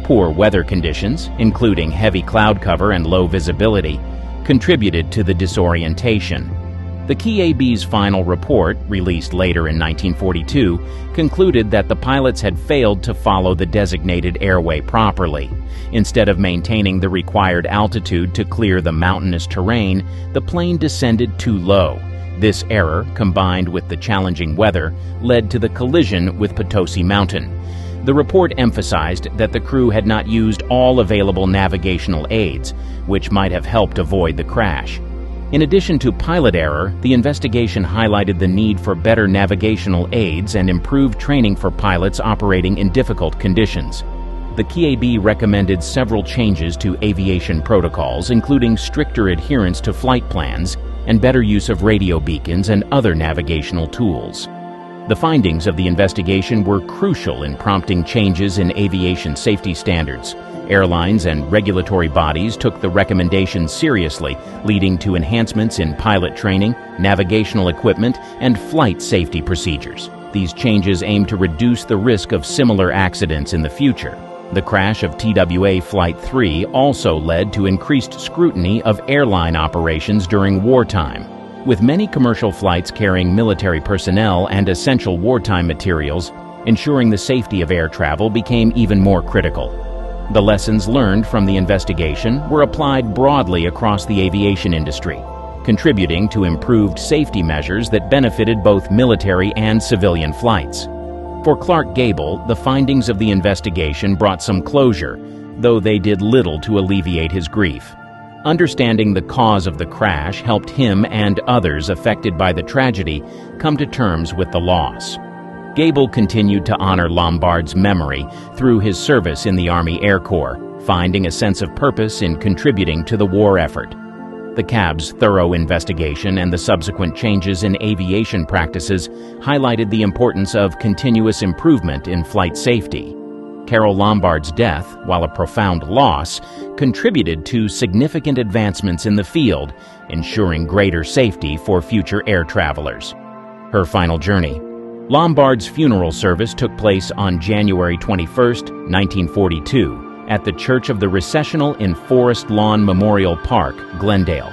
Speaker 1: Poor weather conditions, including heavy cloud cover and low visibility, contributed to the disorientation. The KAB's final report, released later in 1942, concluded that the pilots had failed to follow the designated airway properly. Instead of maintaining the required altitude to clear the mountainous terrain, the plane descended too low. This error, combined with the challenging weather, led to the collision with Potosi Mountain. The report emphasized that the crew had not used all available navigational aids, which might have helped avoid the crash. In addition to pilot error, the investigation highlighted the need for better navigational aids and improved training for pilots operating in difficult conditions. The KAB recommended several changes to aviation protocols, including stricter adherence to flight plans and better use of radio beacons and other navigational tools. The findings of the investigation were crucial in prompting changes in aviation safety standards. Airlines and regulatory bodies took the recommendations seriously, leading to enhancements in pilot training, navigational equipment, and flight safety procedures. These changes aim to reduce the risk of similar accidents in the future. The crash of TWA Flight 3 also led to increased scrutiny of airline operations during wartime. With many commercial flights carrying military personnel and essential wartime materials, ensuring the safety of air travel became even more critical. The lessons learned from the investigation were applied broadly across the aviation industry, contributing to improved safety measures that benefited both military and civilian flights. For Clark Gable, the findings of the investigation brought some closure, though they did little to alleviate his grief. Understanding the cause of the crash helped him and others affected by the tragedy come to terms with the loss. Gable continued to honor Lombard's memory through his service in the Army Air Corps, finding a sense of purpose in contributing to the war effort. The CAB's thorough investigation and the subsequent changes in aviation practices highlighted the importance of continuous improvement in flight safety. Carol Lombard's death, while a profound loss, contributed to significant advancements in the field, ensuring greater safety for future air travelers. Her final journey. Lombard's funeral service took place on January 21, 1942, at the Church of the Recessional in Forest Lawn Memorial Park, Glendale.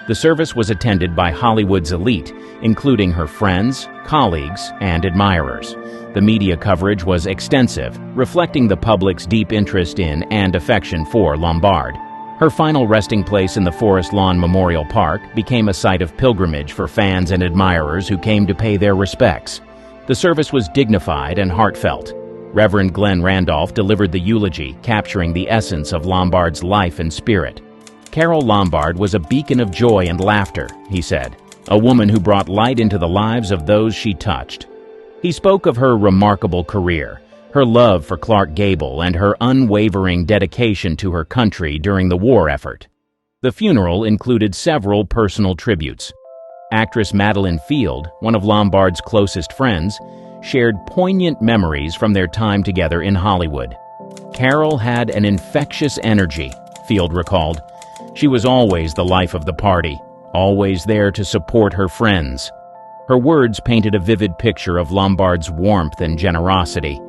Speaker 1: The service was attended by Hollywood's elite, including her friends, colleagues, and admirers. The media coverage was extensive, reflecting the public's deep interest in and affection for Lombard. Her final resting place in the Forest Lawn Memorial Park became a site of pilgrimage for fans and admirers who came to pay their respects. The service was dignified and heartfelt. Reverend Glenn Randolph delivered the eulogy, capturing the essence of Lombard's life and spirit. Carol Lombard was a beacon of joy and laughter, he said, a woman who brought light into the lives of those she touched. He spoke of her remarkable career, her love for Clark Gable, and her unwavering dedication to her country during the war effort. The funeral included several personal tributes. Actress Madeline Field, one of Lombard's closest friends, shared poignant memories from their time together in Hollywood. Carol had an infectious energy, Field recalled. She was always the life of the party, always there to support her friends. Her words painted a vivid picture of Lombard's warmth and generosity.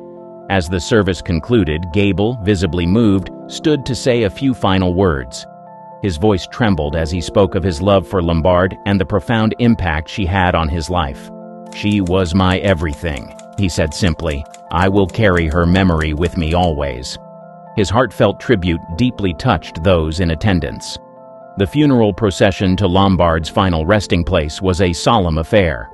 Speaker 1: As the service concluded, Gable, visibly moved, stood to say a few final words. His voice trembled as he spoke of his love for Lombard and the profound impact she had on his life. "She was my everything," he said simply. "I will carry her memory with me always." His heartfelt tribute deeply touched those in attendance. The funeral procession to Lombard's final resting place was a solemn affair.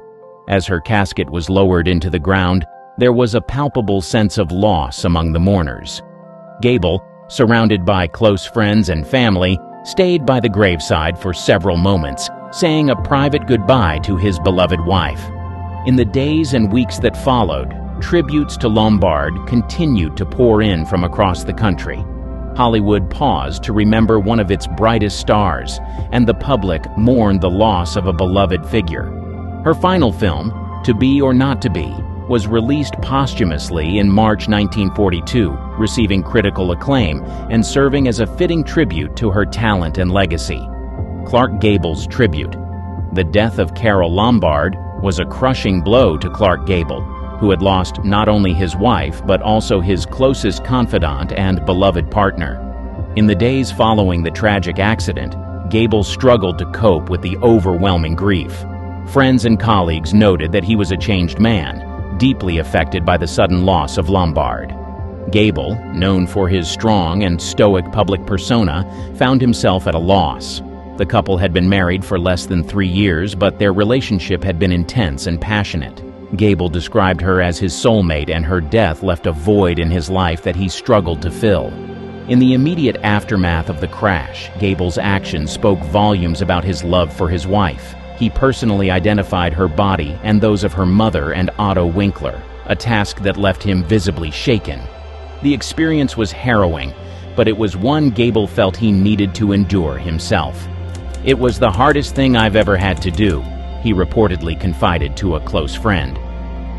Speaker 1: As her casket was lowered into the ground, there was a palpable sense of loss among the mourners. Gable, surrounded by close friends and family, stayed by the graveside for several moments, saying a private goodbye to his beloved wife. In the days and weeks that followed, tributes to Lombard continued to pour in from across the country. Hollywood paused to remember one of its brightest stars, and the public mourned the loss of a beloved figure. Her final film, To Be or Not to Be, was released posthumously in March 1942, receiving critical acclaim and serving as a fitting tribute to her talent and legacy. Clark Gable's tribute. The death of Carole Lombard was a crushing blow to Clark Gable, who had lost not only his wife but also his closest confidant and beloved partner. In the days following the tragic accident, Gable struggled to cope with the overwhelming grief. Friends and colleagues noted that he was a changed man, deeply affected by the sudden loss of Lombard. Gable, known for his strong and stoic public persona, found himself at a loss. The couple had been married for less than 3 years, but their relationship had been intense and passionate. Gable described her as his soulmate, and her death left a void in his life that he struggled to fill. In the immediate aftermath of the crash, Gable's actions spoke volumes about his love for his wife. He personally identified her body and those of her mother and Otto Winkler, a task that left him visibly shaken. The experience was harrowing, but it was one Gable felt he needed to endure himself. "It was the hardest thing I've ever had to do," he reportedly confided to a close friend.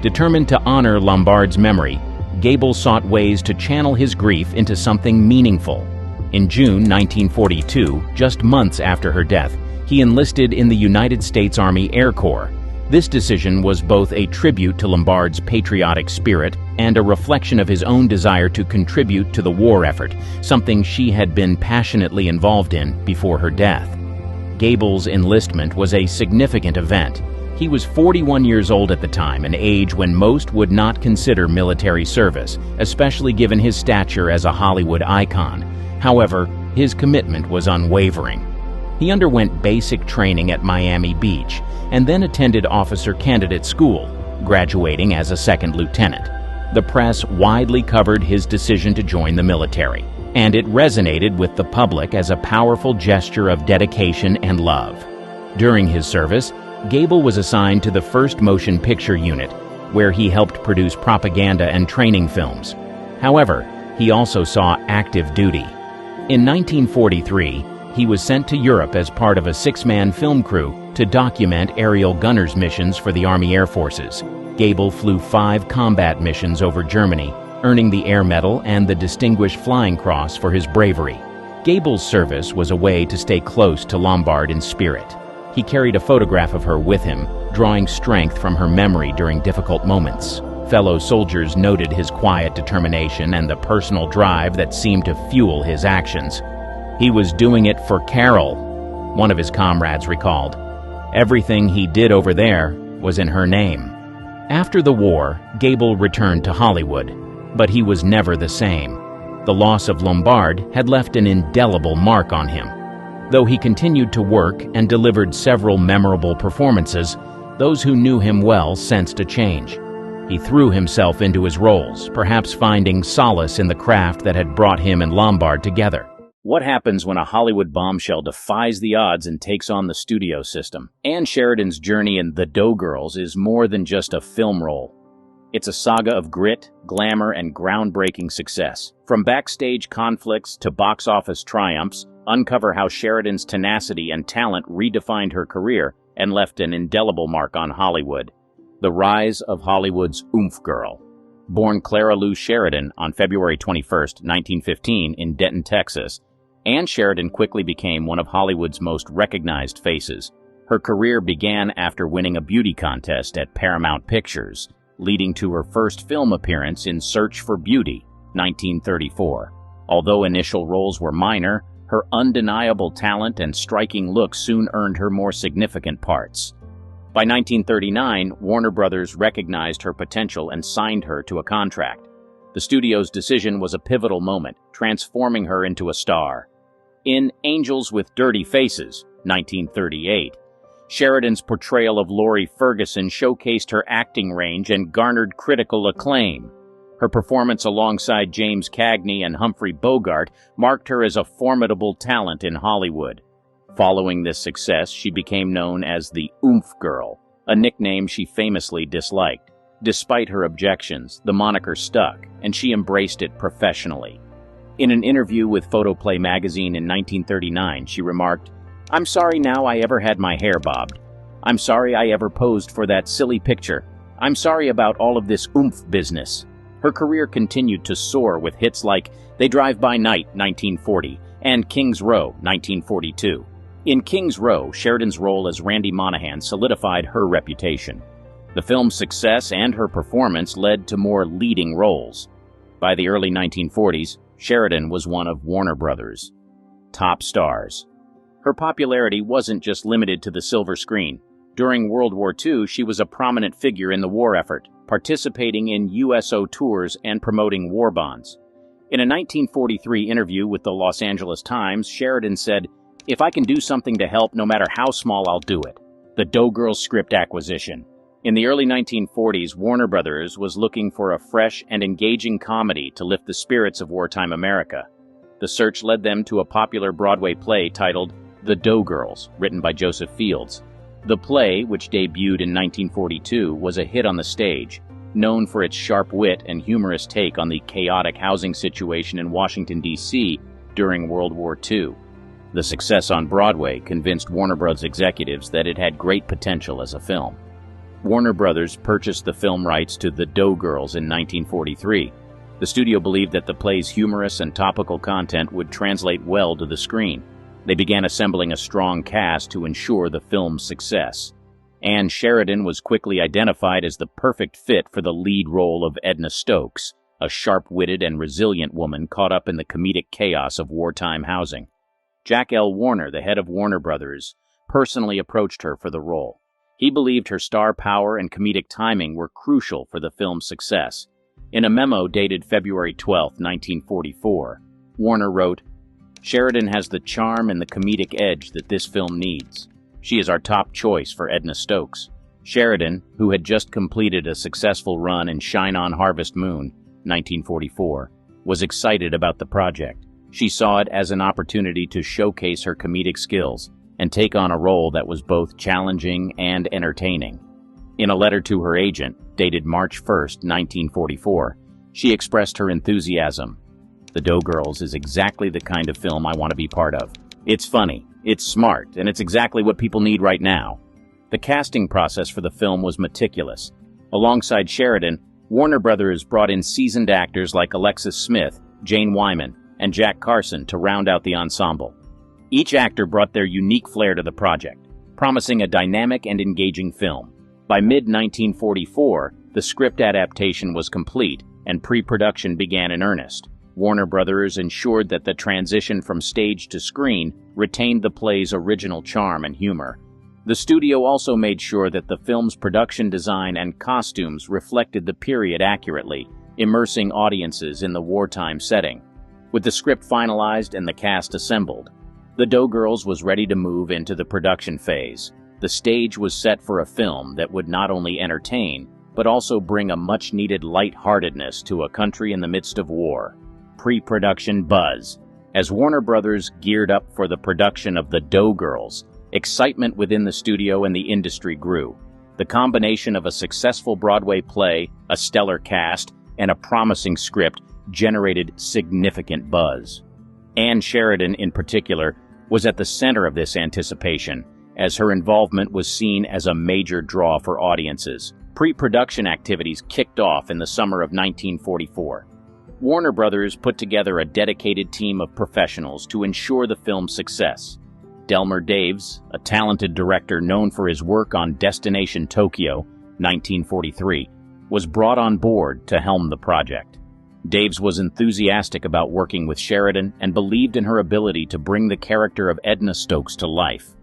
Speaker 1: Determined to honor Lombard's memory, Gable sought ways to channel his grief into something meaningful. In June 1942, just months after her death, he enlisted in the United States Army Air Corps. This decision was both a tribute to Lombard's patriotic spirit and a reflection of his own desire to contribute to the war effort, something she had been passionately involved in before her death. Gable's enlistment was a significant event. He was 41 years old at the time, an age when most would not consider military service, especially given his stature as a Hollywood icon. However, his commitment was unwavering. He underwent basic training at Miami Beach and then attended officer candidate school, graduating as a second lieutenant. The press widely covered his decision to join the military, and it resonated with the public as a powerful gesture of dedication and love. During his service, Gable was assigned to the 1st Motion Picture Unit, where he helped produce propaganda and training films. However, he also saw active duty. In 1943, he was sent to Europe as part of a 6-man film crew to document aerial gunners missions for the Army Air Forces. Gable flew 5 combat missions over Germany, earning the Air Medal and the Distinguished Flying Cross for his bravery. Gable's service was a way to stay close to Lombard in spirit. He carried a photograph of her with him, drawing strength from her memory during difficult moments. Fellow soldiers noted his quiet determination and the personal drive that seemed to fuel his actions. "He was doing it for Carole," one of his comrades recalled. "Everything he did over there was in her name." After the war, Gable returned to Hollywood, but he was never the same. The loss of Lombard had left an indelible mark on him. Though he continued to work and delivered several memorable performances, those who knew him well sensed a change. He threw himself into his roles, perhaps finding solace in the craft that had brought him and Lombard together. What happens when a Hollywood bombshell defies the odds and takes on the studio system? Ann Sheridan's journey in The Doughgirls is more than just a film role. It's a saga of grit, glamour, and groundbreaking success. From backstage conflicts to box office triumphs, uncover how Sheridan's tenacity and talent redefined her career and left an indelible mark on Hollywood. The rise of Hollywood's oomph girl. Born Clara Lou Sheridan on February 21, 1915 in Denton, Texas, Ann Sheridan quickly became one of Hollywood's most recognized faces. Her career began after winning a beauty contest at Paramount Pictures, leading to her first film appearance in Search for Beauty, 1934. Although initial roles were minor, her undeniable talent and striking look soon earned her more significant parts. By 1939, Warner Brothers recognized her potential and signed her to a contract. The studio's decision was a pivotal moment, transforming her into a star. In Angels with Dirty Faces, 1938, Sheridan's portrayal of Laurie Ferguson showcased her acting range and garnered critical acclaim. Her performance alongside James Cagney and Humphrey Bogart marked her as a formidable talent in Hollywood. Following this success, she became known as the Oomph Girl, a nickname she famously disliked. Despite her objections, the moniker stuck, and she embraced it professionally. In an interview with Photoplay magazine in 1939, she remarked, "I'm sorry now I ever had my hair bobbed. I'm sorry I ever posed for that silly picture. I'm sorry about all of this oomph business." Her career continued to soar with hits like They Drive By Night, 1940, and King's Row, 1942. In King's Row, Sheridan's role as Randy Monahan solidified her reputation. The film's success and her performance led to more leading roles. By the early 1940s, Sheridan was one of Warner Brothers' top stars. Her popularity wasn't just limited to the silver screen. During World War II, she was a prominent figure in the war effort, participating in USO tours and promoting war bonds. In a 1943 interview with the Los Angeles Times, Sheridan said, "If I can do something to help, no matter how small, I'll do it." The Doughgirls script acquisition. In the early 1940s, Warner Brothers was looking for a fresh and engaging comedy to lift the spirits of wartime America. The search led them to a popular Broadway play titled The Doughgirls, written by Joseph Fields. The play, which debuted in 1942, was a hit on the stage, known for its sharp wit and humorous take on the chaotic housing situation in Washington, D.C. during World War II. The success on Broadway convinced Warner Bros. Executives that it had great potential as a film. Warner Brothers purchased the film rights to The Doughgirls in 1943. The studio believed that the play's humorous and topical content would translate well to the screen. They began assembling a strong cast to ensure the film's success. Anne Sheridan was quickly identified as the perfect fit for the lead role of Edna Stokes, a sharp-witted and resilient woman caught up in the comedic chaos of wartime housing. Jack L. Warner, the head of Warner Brothers, personally approached her for the role. He believed her star power and comedic timing were crucial for the film's success. In a memo dated February 12, 1944, Warner wrote, "Sheridan has the charm and the comedic edge that this film needs. She is our top choice for Edna Stokes." Sheridan, who had just completed a successful run in Shine On Harvest Moon, 1944, was excited about the project. She saw it as an opportunity to showcase her comedic skills and take on a role that was both challenging and entertaining. In a letter to her agent, dated March 1, 1944, she expressed her enthusiasm. "The Doughgirls is exactly the kind of film I want to be part of. It's funny, it's smart, and it's exactly what people need right now." The casting process for the film was meticulous. Alongside Sheridan, Warner Brothers brought in seasoned actors like Alexis Smith, Jane Wyman, and Jack Carson to round out the ensemble. Each actor brought their unique flair to the project, promising a dynamic and engaging film. By mid-1944, the script adaptation was complete, and pre-production began in earnest. Warner Brothers ensured that the transition from stage to screen retained the play's original charm and humor. The studio also made sure that the film's production design and costumes reflected the period accurately, immersing audiences in the wartime setting. With the script finalized and the cast assembled, The Doughgirls was ready to move into the production phase. The stage was set for a film that would not only entertain, but also bring a much-needed lightheartedness to a country in the midst of war. Pre-production buzz. As Warner Brothers geared up for the production of The Doughgirls, excitement within the studio and the industry grew. The combination of a successful Broadway play, a stellar cast, and a promising script generated significant buzz. Anne Sheridan, in particular, was at the center of this anticipation, as her involvement was seen as a major draw for audiences. Pre-production activities kicked off in the summer of 1944. Warner Brothers put together a dedicated team of professionals to ensure the film's success. Delmer Daves, a talented director known for his work on Destination Tokyo, 1943, was brought on board to helm the project. Daves was enthusiastic about working with Sheridan and believed in her ability to bring the character of Edna Stokes to life.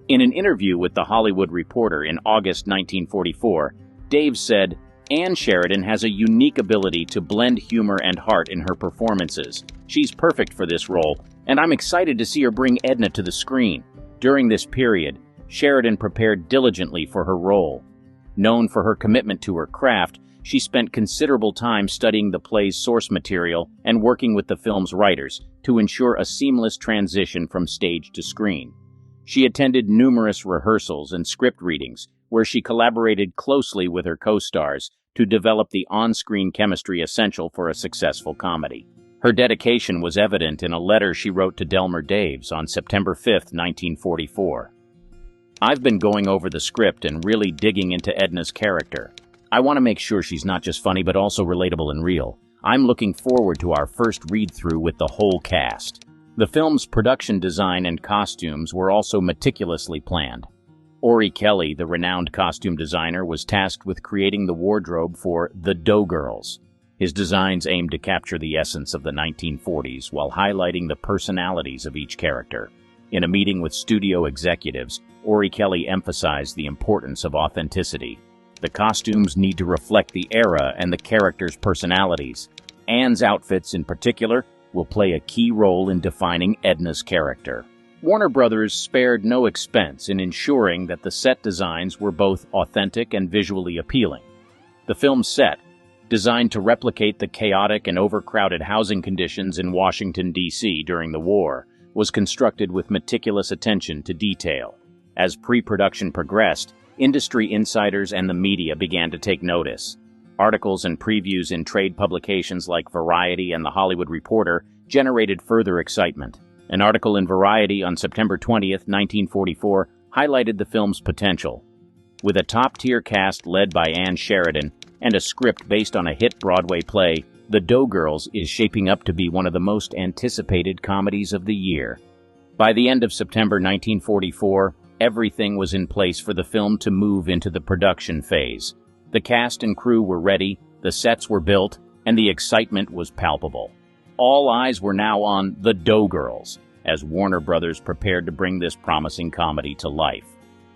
Speaker 1: In an interview with The Hollywood Reporter in August 1944, Daves said, "Anne Sheridan has a unique ability to blend humor and heart in her performances. She's perfect for this role, and I'm excited to see her bring Edna to the screen." During this period, Sheridan prepared diligently for her role. Known for her commitment to her craft, she spent considerable time studying the play's source material and working with the film's writers to ensure a seamless transition from stage to screen. She attended numerous rehearsals and script readings, where she collaborated closely with her co-stars to develop the on-screen chemistry essential for a successful comedy. Her dedication was evident in a letter she wrote to Delmer Daves on September 5, 1944. "I've been going over the script and really digging into Edna's character. I want to make sure she's not just funny but also relatable and real. I'm looking forward to our first read-through with the whole cast." The film's production design and costumes were also meticulously planned. Ori Kelly, the renowned costume designer, was tasked with creating the wardrobe for the Doughgirls. His designs aimed to capture the essence of the 1940s while highlighting the personalities of each character. In a meeting with studio executives, Ori Kelly emphasized the importance of authenticity. The costumes need to reflect the era and the characters' personalities. Anne's outfits, in particular, will play a key role in defining Edna's character. Warner Brothers spared no expense in ensuring that the set designs were both authentic and visually appealing. The film's set, designed to replicate the chaotic and overcrowded housing conditions in Washington, D.C. during the war, was constructed with meticulous attention to detail. As pre-production progressed, industry insiders and the media began to take notice. Articles and previews in trade publications like Variety and The Hollywood Reporter generated further excitement. An article in Variety on September 20, 1944, highlighted the film's potential. With a top-tier cast led by Ann Sheridan and a script based on a hit Broadway play, The Doughgirls is shaping up to be one of the most anticipated comedies of the year. By the end of September 1944, everything was in place for the film to move into the production phase. The cast and crew were ready, the sets were built, and the excitement was palpable. All eyes were now on The Doughgirls, as Warner Brothers prepared to bring this promising comedy to life.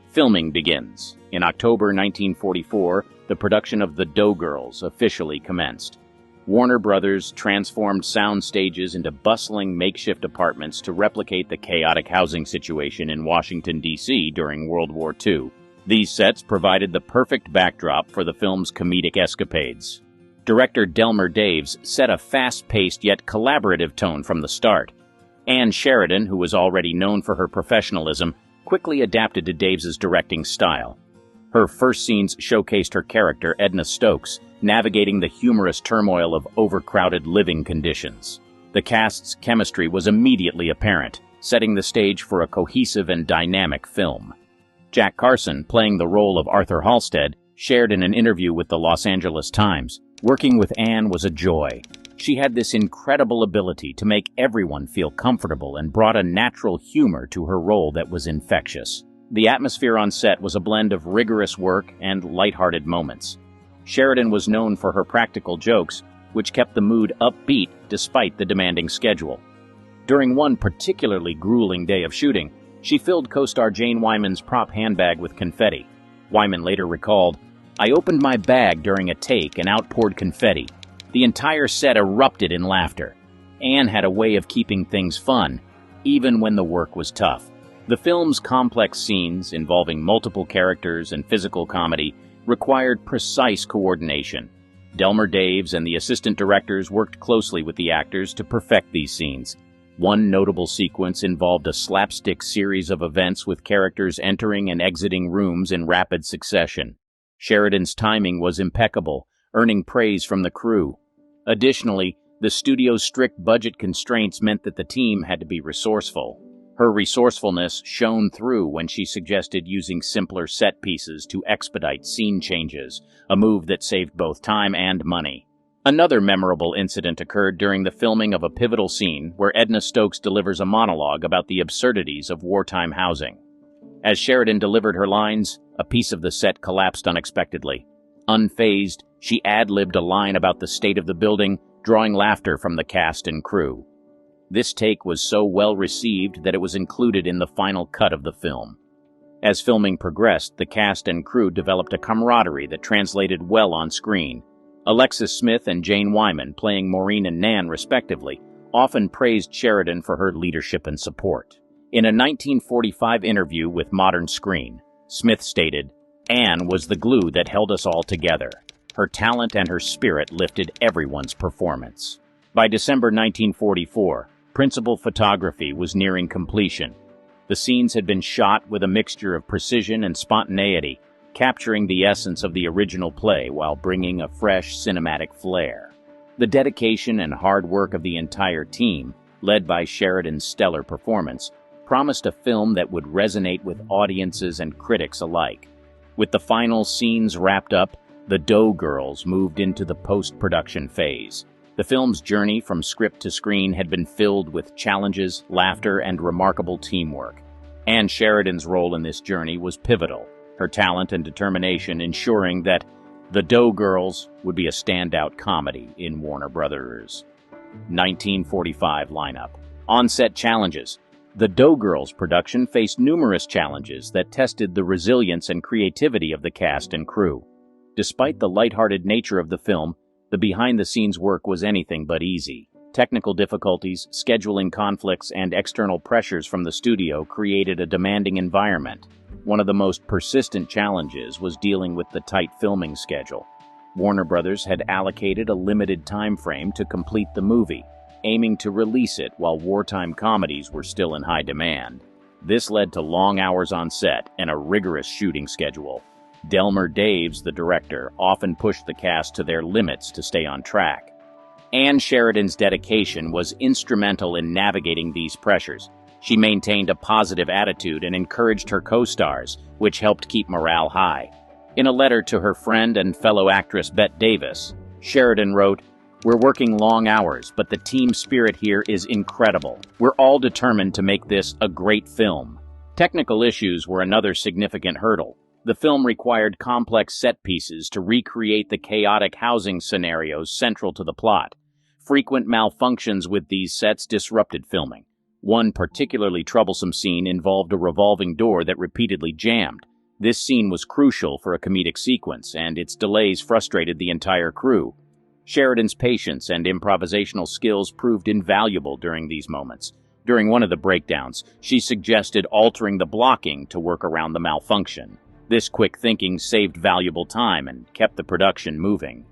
Speaker 1: Filming begins. In October 1944, the production of The Doughgirls officially commenced. Warner Brothers transformed sound stages into bustling makeshift apartments to replicate the chaotic housing situation in Washington, D.C. during World War II. These sets provided the perfect backdrop for the film's comedic escapades. Director Delmer Daves set a fast-paced yet collaborative tone from the start. Ann Sheridan, who was already known for her professionalism, quickly adapted to Daves's directing style. Her first scenes showcased her character, Edna Stokes, navigating the humorous turmoil of overcrowded living conditions. The cast's chemistry was immediately apparent, setting the stage for a cohesive and dynamic film. Jack Carson, playing the role of Arthur Halstead, shared in an interview with the Los Angeles Times, "Working with Ann was a joy. She had this incredible ability to make everyone feel comfortable and brought a natural humor to her role that was infectious." The atmosphere on set was a blend of rigorous work and lighthearted moments. Sheridan was known for her practical jokes, which kept the mood upbeat despite the demanding schedule. During one particularly grueling day of shooting, she filled co-star Jane Wyman's prop handbag with confetti. Wyman later recalled, "I opened my bag during a take and outpoured confetti. The entire set erupted in laughter." Ann had a way of keeping things fun, even when the work was tough. The film's complex scenes, involving multiple characters and physical comedy, required precise coordination. Delmer Daves and the assistant directors worked closely with the actors to perfect these scenes. One notable sequence involved a slapstick series of events with characters entering and exiting rooms in rapid succession. Sheridan's timing was impeccable, earning praise from the crew. Additionally, the studio's strict budget constraints meant that the team had to be resourceful. Her resourcefulness shone through when she suggested using simpler set pieces to expedite scene changes, a move that saved both time and money. Another memorable incident occurred during the filming of a pivotal scene where Edna Stokes delivers a monologue about the absurdities of wartime housing. As Sheridan delivered her lines, a piece of the set collapsed unexpectedly. Unfazed, she ad-libbed a line about the state of the building, drawing laughter from the cast and crew. This take was so well received that it was included in the final cut of the film. As filming progressed, the cast and crew developed a camaraderie that translated well on screen. Alexis Smith and Jane Wyman, playing Maureen and Nan respectively, often praised Sheridan for her leadership and support. In a 1945 interview with Modern Screen, Smith stated, "Ann was the glue that held us all together. Her talent and her spirit lifted everyone's performance." By December 1944, principal photography was nearing completion. The The scenes had been shot with a mixture of precision and spontaneity, capturing the essence of the original play while bringing a fresh cinematic flair. The dedication and hard work of the entire team, led by Sheridan's stellar performance, promised a film that would resonate with audiences and critics alike. With the final scenes wrapped up, the Doe Girls moved into the post-production phase. The film's journey from script to screen had been filled with challenges, laughter, and remarkable teamwork. Ann Sheridan's role in this journey was pivotal, her talent and determination ensuring that The Doe Girls would be a standout comedy in Warner Brothers' 1945 lineup. On-set challenges. The Doe Girls production faced numerous challenges that tested the resilience and creativity of the cast and crew. Despite the lighthearted nature of the film, the behind-the-scenes work was anything but easy. Technical difficulties, scheduling conflicts, and external pressures from the studio created a demanding environment. One of the most persistent challenges was dealing with the tight filming schedule. Warner Brothers had allocated a limited time frame to complete the movie, aiming to release it while wartime comedies were still in high demand. This led to long hours on set and a rigorous shooting schedule. Delmer Daves, the director, often pushed the cast to their limits to stay on track. Ann Sheridan's dedication was instrumental in navigating these pressures. She maintained a positive attitude and encouraged her co-stars, which helped keep morale high. In a letter to her friend and fellow actress Bette Davis, Sheridan wrote, "We're working long hours, but the team spirit here is incredible. We're all determined to make this a great film." Technical issues were another significant hurdle. The film required complex set pieces to recreate the chaotic housing scenarios central to the plot. Frequent malfunctions with these sets disrupted filming. One particularly troublesome scene involved a revolving door that repeatedly jammed. This scene was crucial for a comedic sequence, and its delays frustrated the entire crew. Sheridan's patience and improvisational skills proved invaluable during these moments. During one of the breakdowns, she suggested altering the blocking to work around the malfunction. This quick thinking saved valuable time and kept the production moving.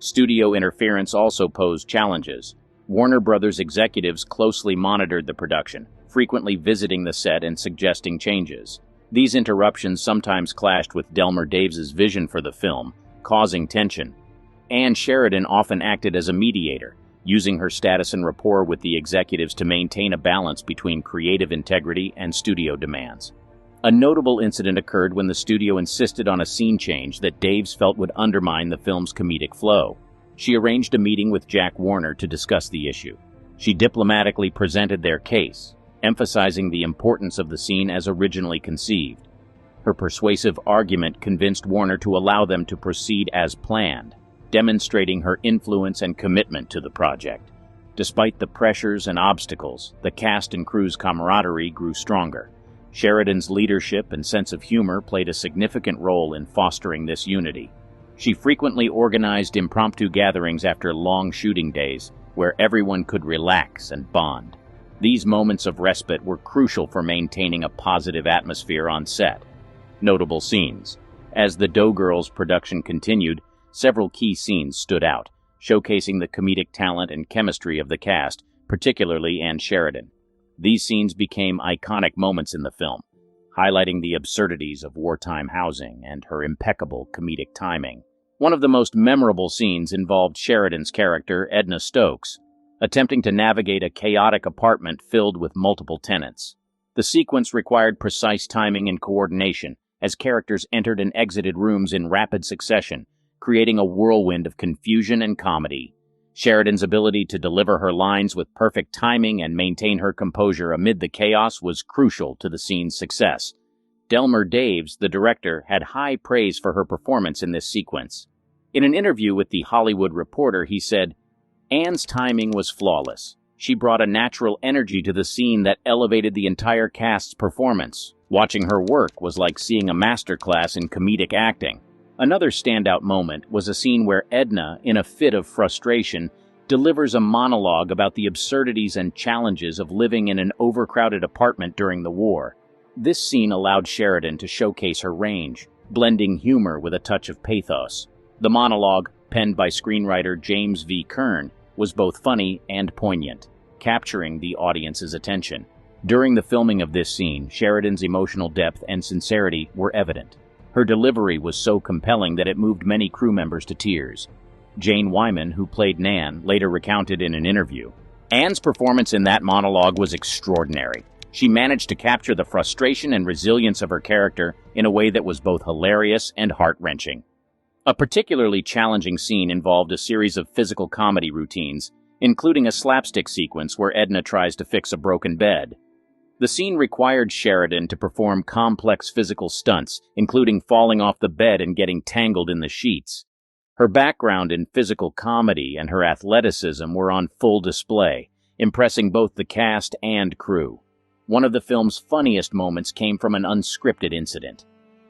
Speaker 1: Studio interference also posed challenges. Warner Brothers executives closely monitored the production, frequently visiting the set and suggesting changes. These interruptions sometimes clashed with Delmer Daves' vision for the film, causing tension. Ann Sheridan often acted as a mediator, using her status and rapport with the executives to maintain a balance between creative integrity and studio demands. A notable incident occurred when the studio insisted on a scene change that Daves felt would undermine the film's comedic flow. She arranged a meeting with Jack Warner to discuss the issue. She diplomatically presented their case, emphasizing the importance of the scene as originally conceived. Her persuasive argument convinced Warner to allow them to proceed as planned, demonstrating her influence and commitment to the project. Despite the pressures and obstacles, the cast and crew's camaraderie grew stronger. Sheridan's leadership and sense of humor played a significant role in fostering this unity. She frequently organized impromptu gatherings after long shooting days, where everyone could relax and bond. These moments of respite were crucial for maintaining a positive atmosphere on set. Notable scenes. As the Doe Girls production continued, several key scenes stood out, showcasing the comedic talent and chemistry of the cast, particularly Ann Sheridan. These scenes became iconic moments in the film, highlighting the absurdities of wartime housing and her impeccable comedic timing. One of the most memorable scenes involved Sheridan's character, Edna Stokes, attempting to navigate a chaotic apartment filled with multiple tenants. The sequence required precise timing and coordination as characters entered and exited rooms in rapid succession, creating a whirlwind of confusion and comedy. Sheridan's ability to deliver her lines with perfect timing and maintain her composure amid the chaos was crucial to the scene's success. Delmer Daves, the director, had high praise for her performance in this sequence. In an interview with The Hollywood Reporter, he said, "Ann's timing was flawless. She brought a natural energy to the scene that elevated the entire cast's performance. Watching her work was like seeing a masterclass in comedic acting." Another standout moment was a scene where Edna, in a fit of frustration, delivers a monologue about the absurdities and challenges of living in an overcrowded apartment during the war. This scene allowed Sheridan to showcase her range, blending humor with a touch of pathos. The monologue, penned by screenwriter James V. Kern, was both funny and poignant, capturing the audience's attention. During the filming of this scene, Sheridan's emotional depth and sincerity were evident. Her delivery was so compelling that it moved many crew members to tears. Jane Wyman, who played Nan, later recounted in an interview, "Ann's performance in that monologue was extraordinary. She managed to capture the frustration and resilience of her character in a way that was both hilarious and heart-wrenching." A particularly challenging scene involved a series of physical comedy routines, including a slapstick sequence where Edna tries to fix a broken bed. The scene required Sheridan to perform complex physical stunts, including falling off the bed and getting tangled in the sheets. Her background in physical comedy and her athleticism were on full display, impressing both the cast and crew. One of the film's funniest moments came from an unscripted incident.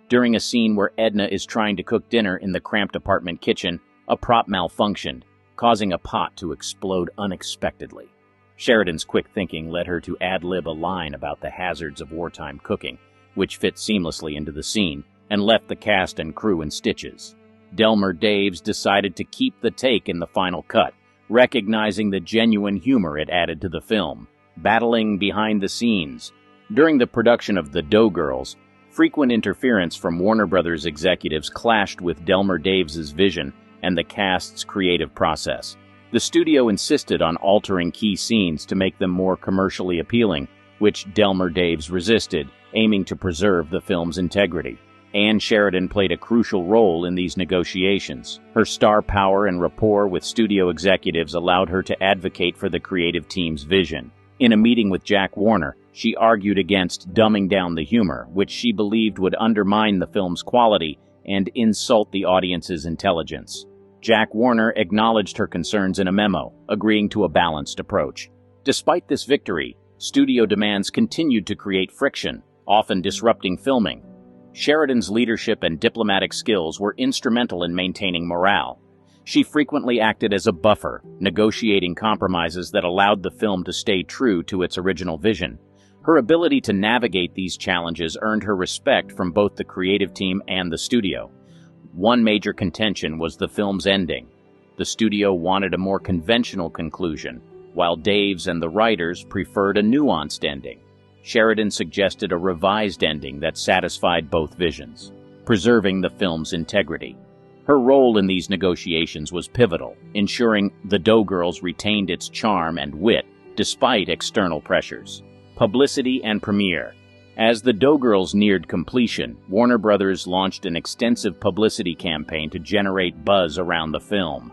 Speaker 1: During a scene where Edna is trying to cook dinner in the cramped apartment kitchen, a prop malfunctioned, causing a pot to explode unexpectedly. Sheridan's quick thinking led her to ad-lib a line about the hazards of wartime cooking, which fit seamlessly into the scene, and left the cast and crew in stitches. Delmer Daves decided to keep the take in the final cut, recognizing the genuine humor it added to the film. Battling behind the scenes. During the production of The Dough Girls, frequent interference from Warner Brothers executives clashed with Delmer Daves' vision and the cast's creative process. The studio insisted on altering key scenes to make them more commercially appealing, which Delmer Daves resisted, aiming to preserve the film's integrity. Ann Sheridan played a crucial role in these negotiations. Her star power and rapport with studio executives allowed her to advocate for the creative team's vision. In a meeting with Jack Warner, she argued against dumbing down the humor, which she believed would undermine the film's quality and insult the audience's intelligence. Jack Warner acknowledged her concerns in a memo, agreeing to a balanced approach. Despite this victory, studio demands continued to create friction, often disrupting filming. Sheridan's leadership and diplomatic skills were instrumental in maintaining morale. She frequently acted as a buffer, negotiating compromises that allowed the film to stay true to its original vision. Her ability to navigate these challenges earned her respect from both the creative team and the studio. One major contention was the film's ending. The studio wanted a more conventional conclusion, while Daves and the writers preferred a nuanced ending. Sheridan suggested a revised ending that satisfied both visions, preserving the film's integrity. Her role in these negotiations was pivotal, ensuring The Dough Girls retained its charm and wit despite external pressures. Publicity and premiere. As The Dough Girls neared completion, Warner Brothers launched an extensive publicity campaign to generate buzz around the film.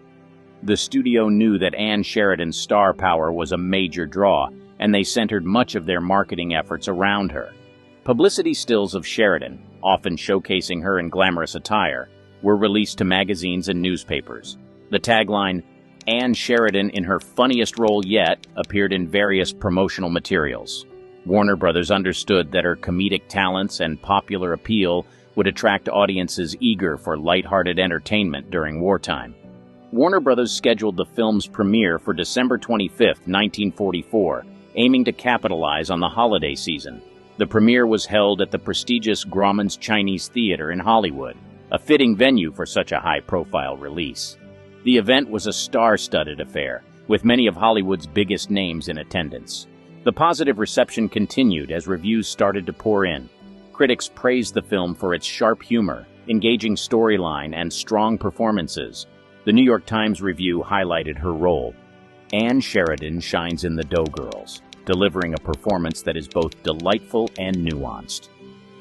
Speaker 1: The studio knew that Ann Sheridan's star power was a major draw, and they centered much of their marketing efforts around her. Publicity stills of Sheridan, often showcasing her in glamorous attire, were released to magazines and newspapers. The tagline, "Ann Sheridan in her funniest role yet," appeared in various promotional materials. Warner Brothers understood that her comedic talents and popular appeal would attract audiences eager for lighthearted entertainment during wartime. Warner Brothers scheduled the film's premiere for December 25, 1944, aiming to capitalize on the holiday season. The premiere was held at the prestigious Grauman's Chinese Theater in Hollywood, a fitting venue for such a high-profile release. The event was a star-studded affair, with many of Hollywood's biggest names in attendance. The positive reception continued as reviews started to pour in. Critics praised the film for its sharp humor, engaging storyline, and strong performances. The New York Times review highlighted her role. Ann Sheridan shines in The Dough Girls, delivering a performance that is both delightful and nuanced.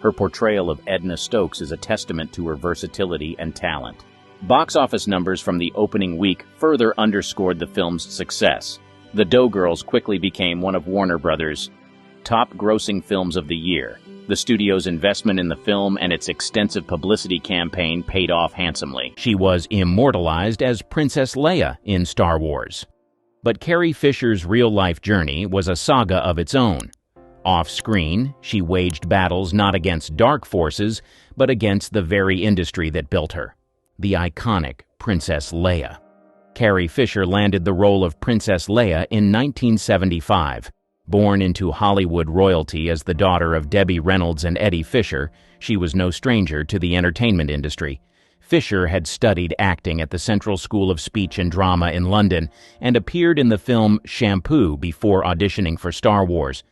Speaker 1: Her portrayal of Edna Stokes is a testament to her versatility and talent. Box office numbers from the opening week further underscored the film's success. The Dough Girls quickly became one of Warner Brothers' top-grossing films of the year. The studio's investment in the film and its extensive publicity campaign paid off handsomely. She was immortalized as Princess Leia in Star Wars. But Carrie Fisher's real-life journey was a saga of its own. Off-screen, she waged battles not against dark forces, but against the very industry that built her, the iconic Princess Leia. Carrie Fisher landed the role of Princess Leia in 1975. Born into Hollywood royalty as the daughter of Debbie Reynolds and Eddie Fisher, she was no stranger to the entertainment industry. Fisher had studied acting at the Central School of Speech and Drama in London and appeared in the film Shampoo before auditioning for Star Wars.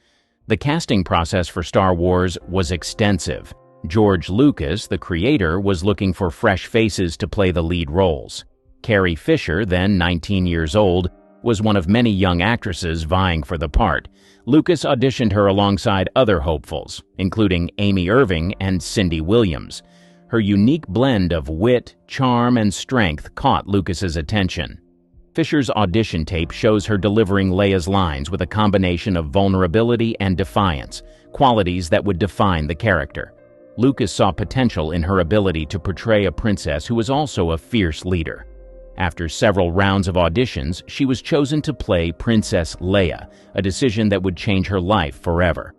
Speaker 1: The casting process for Star Wars was extensive. George Lucas, the creator, was looking for fresh faces to play the lead roles. Carrie Fisher, then 19 years old, was one of many young actresses vying for the part. Lucas auditioned her alongside other hopefuls, including Amy Irving and Cindy Williams. Her unique blend of wit, charm, and strength caught Lucas's attention. Fisher's audition tape shows her delivering Leia's lines with a combination of vulnerability and defiance, qualities that would define the character. Lucas saw potential in her ability to portray a princess who was also a fierce leader. After several rounds of auditions, she was chosen to play Princess Leia, a decision that would change her life forever.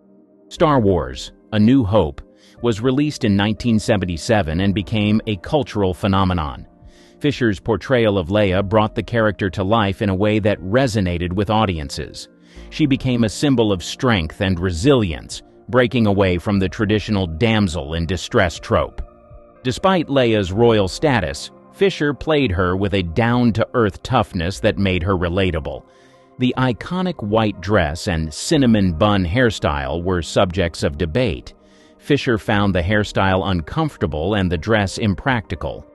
Speaker 1: Star Wars: A New Hope was released in 1977 and became a cultural phenomenon. Fisher's portrayal of Leia brought the character to life in a way that resonated with audiences. She became a symbol of strength and resilience, breaking away from the traditional damsel in distress trope. Despite Leia's royal status, Fisher played her with a down-to-earth toughness that made her relatable. The iconic white dress and cinnamon bun hairstyle were subjects of debate. Fisher found the hairstyle uncomfortable and the dress impractical.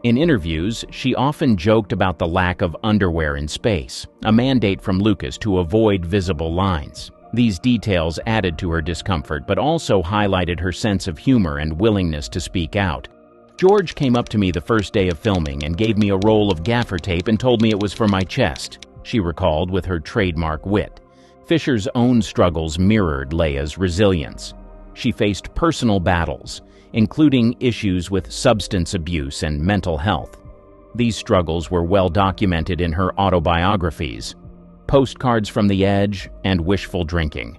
Speaker 1: In interviews, she often joked about the lack of underwear in space, a mandate from Lucas to avoid visible lines. These details added to her discomfort, but also highlighted her sense of humor and willingness to speak out. George came up to me the first day of filming and gave me a roll of gaffer tape and told me it was for my chest, she recalled with her trademark wit. Fisher's own struggles mirrored Leia's resilience. She faced personal battles, including issues with substance abuse and mental health. These struggles were well documented in her autobiographies, Postcards from the Edge and Wishful Drinking.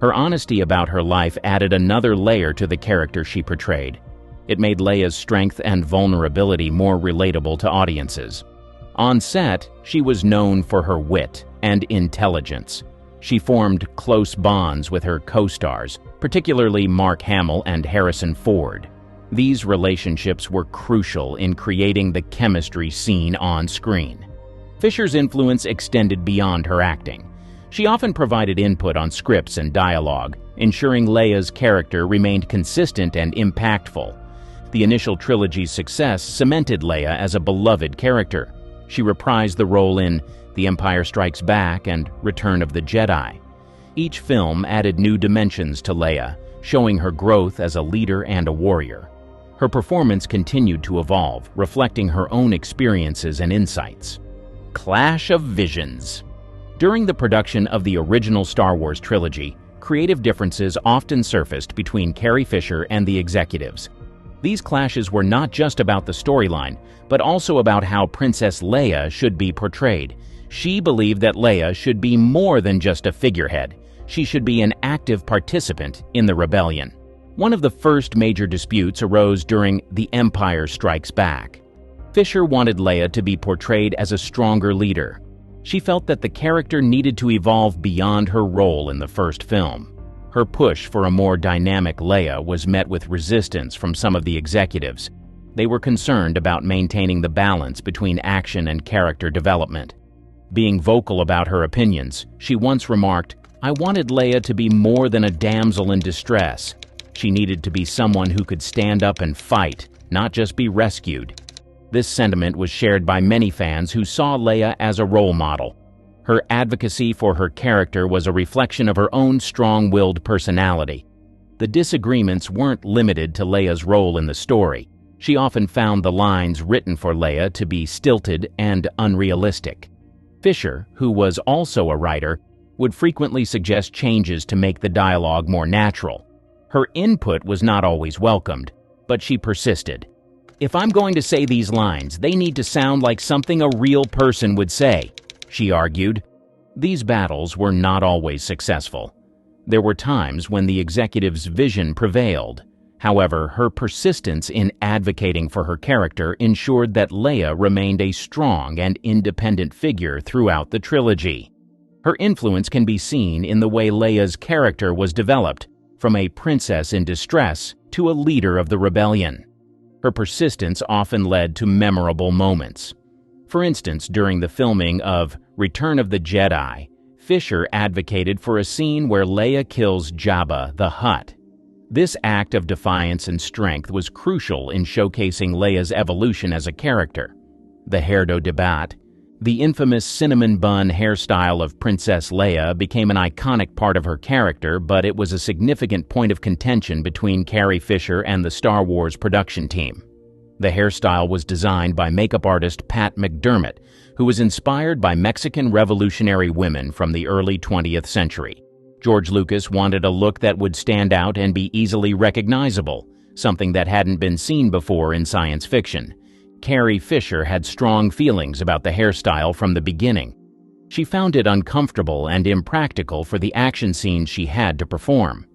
Speaker 1: Her honesty about her life added another layer to the character she portrayed. It made Leia's strength and vulnerability more relatable to audiences. On set, she was known for her wit and intelligence. She formed close bonds with her co-stars, particularly Mark Hamill and Harrison Ford. These relationships were crucial in creating the chemistry seen on screen. Fisher's influence extended beyond her acting. She often provided input on scripts and dialogue, ensuring Leia's character remained consistent and impactful. The initial trilogy's success cemented Leia as a beloved character. She reprised the role in The Empire Strikes Back and Return of the Jedi. Each film added new dimensions to Leia, showing her growth as a leader and a warrior. Her performance continued to evolve, reflecting her own experiences and insights. Clash of Visions. During the production of the original Star Wars trilogy, creative differences often surfaced between Carrie Fisher and the executives. These clashes were not just about the storyline, but also about how Princess Leia should be portrayed. She believed that Leia should be more than just a figurehead. She should be an active participant in the rebellion. One of the first major disputes arose during The Empire Strikes Back. Fisher wanted Leia to be portrayed as a stronger leader. She felt that the character needed to evolve beyond her role in the first film. Her push for a more dynamic Leia was met with resistance from some of the executives. They were concerned about maintaining the balance between action and character development. Being vocal about her opinions, she once remarked, "I wanted Leia to be more than a damsel in distress. She needed to be someone who could stand up and fight, not just be rescued." This sentiment was shared by many fans who saw Leia as a role model. Her advocacy for her character was a reflection of her own strong-willed personality. The disagreements weren't limited to Leia's role in the story. She often found the lines written for Leia to be stilted and unrealistic. Fisher, who was also a writer, would frequently suggest changes to make the dialogue more natural. Her input was not always welcomed, but she persisted. "If I'm going to say these lines, they need to sound like something a real person would say," she argued. These battles were not always successful. There were times when the executive's vision prevailed. However, her persistence in advocating for her character ensured that Leia remained a strong and independent figure throughout the trilogy. Her influence can be seen in the way Leia's character was developed, from a princess in distress to a leader of the rebellion. Her persistence often led to memorable moments. For instance, during the filming of Return of the Jedi, Fisher advocated for a scene where Leia kills Jabba the Hutt. This act of defiance and strength was crucial in showcasing Leia's evolution as a character. The hairdo debate, the infamous cinnamon bun hairstyle of Princess Leia, became an iconic part of her character, but it was a significant point of contention between Carrie Fisher and the Star Wars production team. The hairstyle was designed by makeup artist Pat McDermott, who was inspired by Mexican revolutionary women from the early 20th century. George Lucas wanted a look that would stand out and be easily recognizable, something that hadn't been seen before in science fiction. Carrie Fisher had strong feelings about the hairstyle from the beginning. She found it uncomfortable and impractical for the action scenes she had to perform.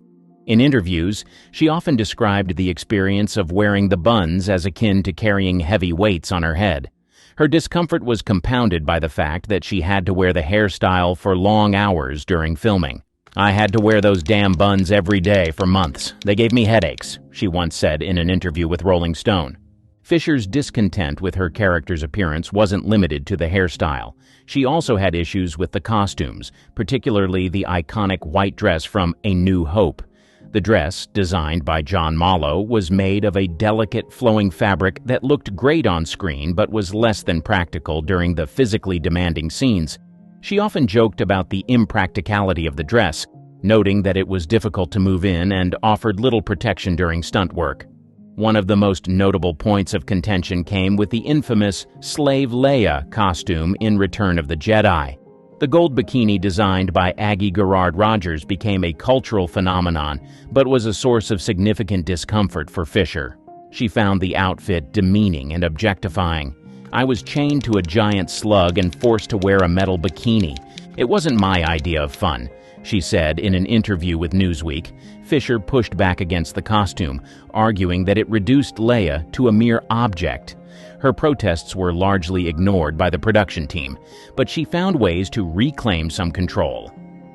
Speaker 1: In interviews, she often described the experience of wearing the buns as akin to carrying heavy weights on her head. Her discomfort was compounded by the fact that she had to wear the hairstyle for long hours during filming. "I had to wear those damn buns every day for months. They gave me headaches," she once said in an interview with Rolling Stone. Fisher's discontent with her character's appearance wasn't limited to the hairstyle. She also had issues with the costumes, particularly the iconic white dress from A New Hope. The dress, designed by John Mallow, was made of a delicate, flowing fabric that looked great on screen but was less than practical during the physically demanding scenes. She often joked about the impracticality of the dress, noting that it was difficult to move in and offered little protection during stunt work. One of the most notable points of contention came with the infamous Slave Leia costume in Return of the Jedi. The gold bikini designed by Aggie Garrard Rogers became a cultural phenomenon, but was a source of significant discomfort for Fisher. She found the outfit demeaning and objectifying. "I was chained to a giant slug and forced to wear a metal bikini. It wasn't my idea of fun," she said in an interview with Newsweek. Fisher pushed back against the costume, arguing that it reduced Leia to a mere object. Her protests were largely ignored by the production team, but she found ways to reclaim some control.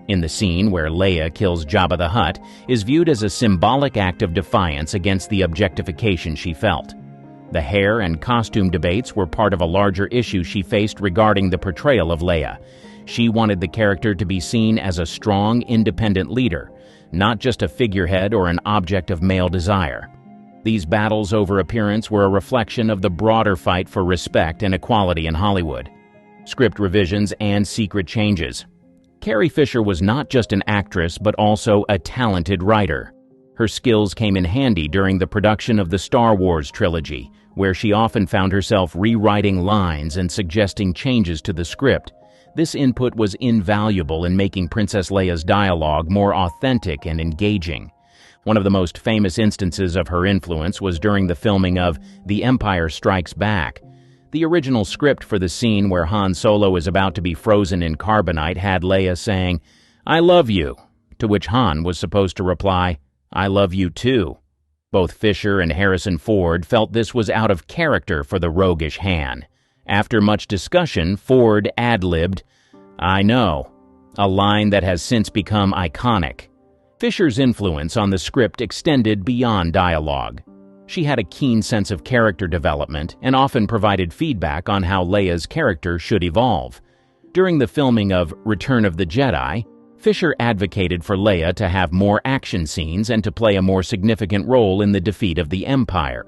Speaker 1: In the scene where Leia kills Jabba the Hutt is viewed as a symbolic act of defiance against the objectification she felt. The hair and costume debates were part of a larger issue she faced regarding the portrayal of Leia. She wanted the character to be seen as a strong, independent leader, not just a figurehead or an object of male desire. These battles over appearance were a reflection of the broader fight for respect and equality in Hollywood. Script revisions and secret changes. Carrie Fisher was not just an actress but also a talented writer. Her skills came in handy during the production of the Star Wars trilogy, where she often found herself rewriting lines and suggesting changes to the script. This input was invaluable in making Princess Leia's dialogue more authentic and engaging. One of the most famous instances of her influence was during the filming of The Empire Strikes Back. The original script for the scene where Han Solo is about to be frozen in carbonite had Leia saying, "I love you," to which Han was supposed to reply, "I love you too." Both Fisher and Harrison Ford felt this was out of character for the roguish Han. After much discussion, Ford ad-libbed, "I know," a line that has since become iconic. Fisher's influence on the script extended beyond dialogue. She had a keen sense of character development and often provided feedback on how Leia's character should evolve. During the filming of Return of the Jedi, Fisher advocated for Leia to have more action scenes and to play a more significant role in the defeat of the Empire.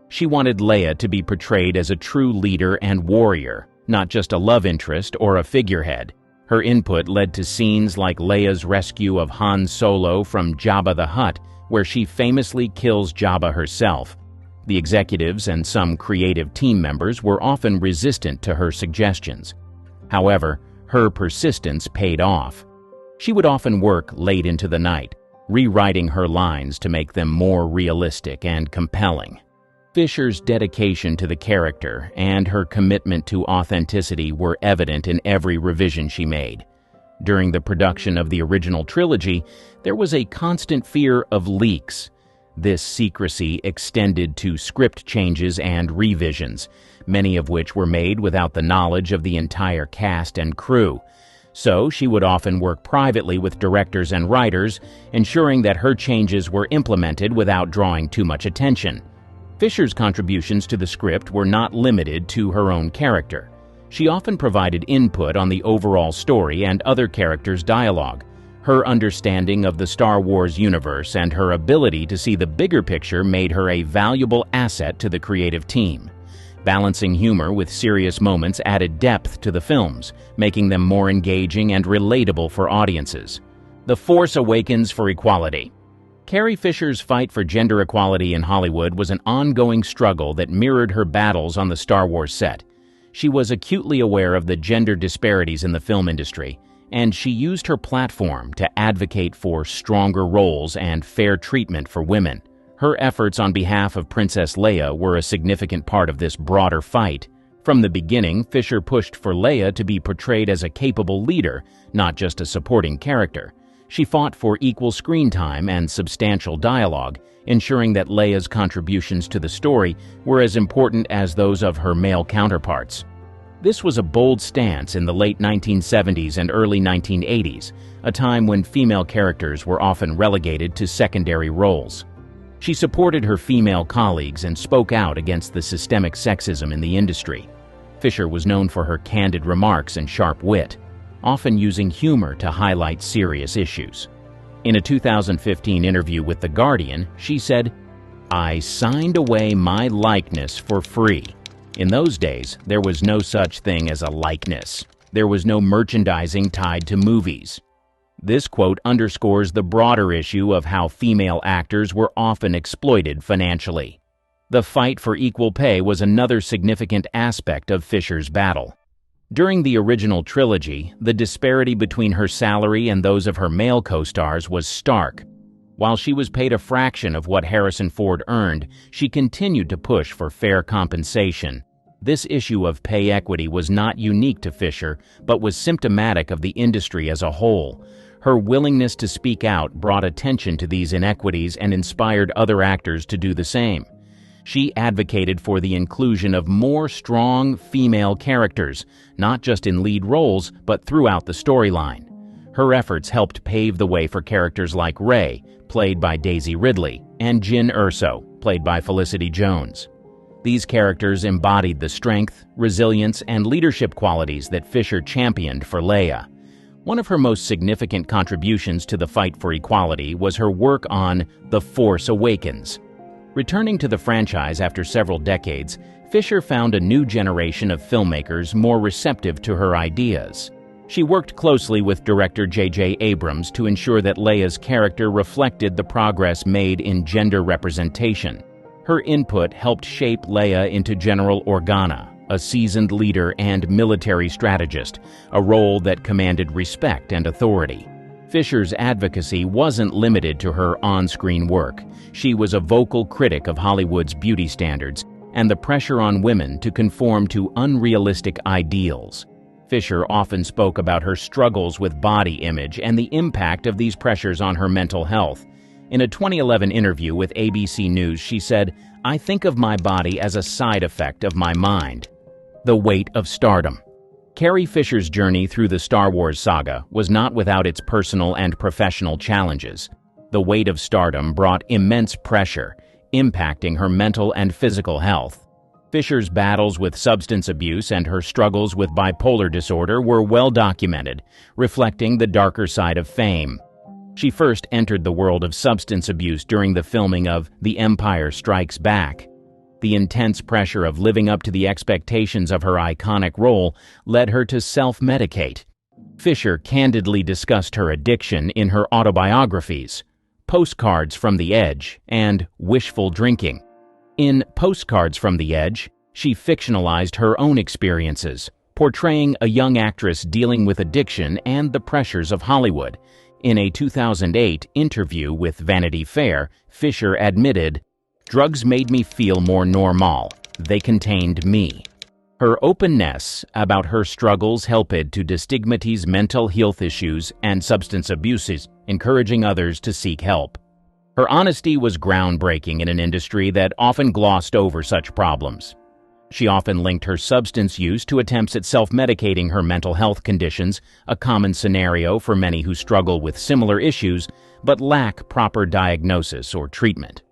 Speaker 1: She wanted Leia to be portrayed as a true leader and warrior, not just a love interest or a figurehead. Her input led to scenes like Leia's rescue of Han Solo from Jabba the Hutt, where she famously kills Jabba herself. The executives and some creative team members were often resistant to her suggestions. However, her persistence paid off. She would often work late into the night, rewriting her lines to make them more realistic and compelling. Fisher's dedication to the character and her commitment to authenticity were evident in every revision she made. During the production of the original trilogy, there was a constant fear of leaks. This secrecy extended to script changes and revisions, many of which were made without the knowledge of the entire cast and crew. So she would often work privately with directors and writers, ensuring that her changes were implemented without drawing too much attention. Fisher's contributions to the script were not limited to her own character. She often provided input on the overall story and other characters' dialogue. Her understanding of the Star Wars universe and her ability to see the bigger picture made her a valuable asset to the creative team. Balancing humor with serious moments added depth to the films, making them more engaging and relatable for audiences. The Force Awakens for equality. Carrie Fisher's fight for gender equality in Hollywood was an ongoing struggle that mirrored her battles on the Star Wars set. She was acutely aware of the gender disparities in the film industry, and she used her platform to advocate for stronger roles and fair treatment for women. Her efforts on behalf of Princess Leia were a significant part of this broader fight. From the beginning, Fisher pushed for Leia to be portrayed as a capable leader, not just a supporting character. She fought for equal screen time and substantial dialogue, ensuring that Leia's contributions to the story were as important as those of her male counterparts. This was a bold stance in the late 1970s and early 1980s, a time when female characters were often relegated to secondary roles. She supported her female colleagues and spoke out against the systemic sexism in the industry. Fisher was known for her candid remarks and sharp wit, often using humor to highlight serious issues. In a 2015 interview with The Guardian, she said, "I signed away my likeness for free. In those days, there was no such thing as a likeness. There was no merchandising tied to movies." This quote underscores the broader issue of how female actors were often exploited financially. The fight for equal pay was another significant aspect of Fisher's battle. During the original trilogy, the disparity between her salary and those of her male co-stars was stark. While she was paid a fraction of what Harrison Ford earned, she continued to push for fair compensation. This issue of pay equity was not unique to Fisher, but was symptomatic of the industry as a whole. Her willingness to speak out brought attention to these inequities and inspired other actors to do the same. She advocated for the inclusion of more strong female characters, not just in lead roles, but throughout the storyline. Her efforts helped pave the way for characters like Rey, played by Daisy Ridley, and Jyn Erso, played by Felicity Jones. These characters embodied the strength, resilience, and leadership qualities that Fisher championed for Leia. One of her most significant contributions to the fight for equality was her work on The Force Awakens. Returning to the franchise after several decades, Fisher found a new generation of filmmakers more receptive to her ideas. She worked closely with director J.J. Abrams to ensure that Leia's character reflected the progress made in gender representation. Her input helped shape Leia into General Organa, a seasoned leader and military strategist, a role that commanded respect and authority. Fisher's advocacy wasn't limited to her on-screen work. She was a vocal critic of Hollywood's beauty standards and the pressure on women to conform to unrealistic ideals. Fisher often spoke about her struggles with body image and the impact of these pressures on her mental health. In a 2011 interview with ABC News, she said, "I think of my body as a side effect of my mind." The weight of stardom. Carrie Fisher's journey through the Star Wars saga was not without its personal and professional challenges. The weight of stardom brought immense pressure, impacting her mental and physical health. Fisher's battles with substance abuse and her struggles with bipolar disorder were well documented, reflecting the darker side of fame. She first entered the world of substance abuse during the filming of The Empire Strikes Back. The intense pressure of living up to the expectations of her iconic role led her to self-medicate. Fisher candidly discussed her addiction in her autobiographies, Postcards from the Edge and Wishful Drinking. In Postcards from the Edge, she fictionalized her own experiences, portraying a young actress dealing with addiction and the pressures of Hollywood. In a 2008 interview with Vanity Fair, Fisher admitted, "Drugs made me feel more normal. They contained me." Her openness about her struggles helped to destigmatize mental health issues and substance abuses, encouraging others to seek help. Her honesty was groundbreaking in an industry that often glossed over such problems. She often linked her substance use to attempts at self-medicating her mental health conditions, a common scenario for many who struggle with similar issues but lack proper diagnosis or treatment.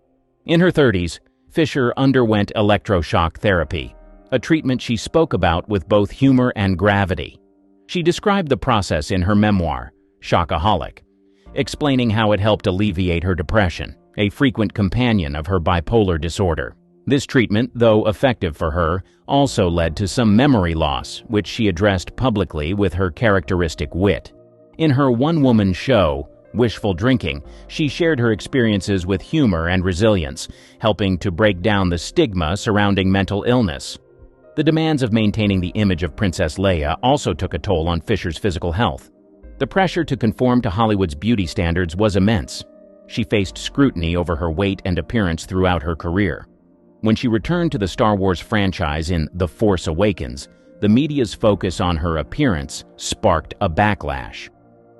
Speaker 1: In her 30s, Fisher underwent electroshock therapy, a treatment she spoke about with both humor and gravity. She described the process in her memoir, Shockaholic, explaining how it helped alleviate her depression, a frequent companion of her bipolar disorder. This treatment, though effective for her, also led to some memory loss, which she addressed publicly with her characteristic wit. In her one-woman show, Wishful Drinking, she shared her experiences with humor and resilience, helping to break down the stigma surrounding mental illness. The demands of maintaining the image of Princess Leia also took a toll on Fisher's physical health. The pressure to conform to Hollywood's beauty standards was immense. She faced scrutiny over her weight and appearance throughout her career. When she returned to the Star Wars franchise in The Force Awakens, the media's focus on her appearance sparked a backlash.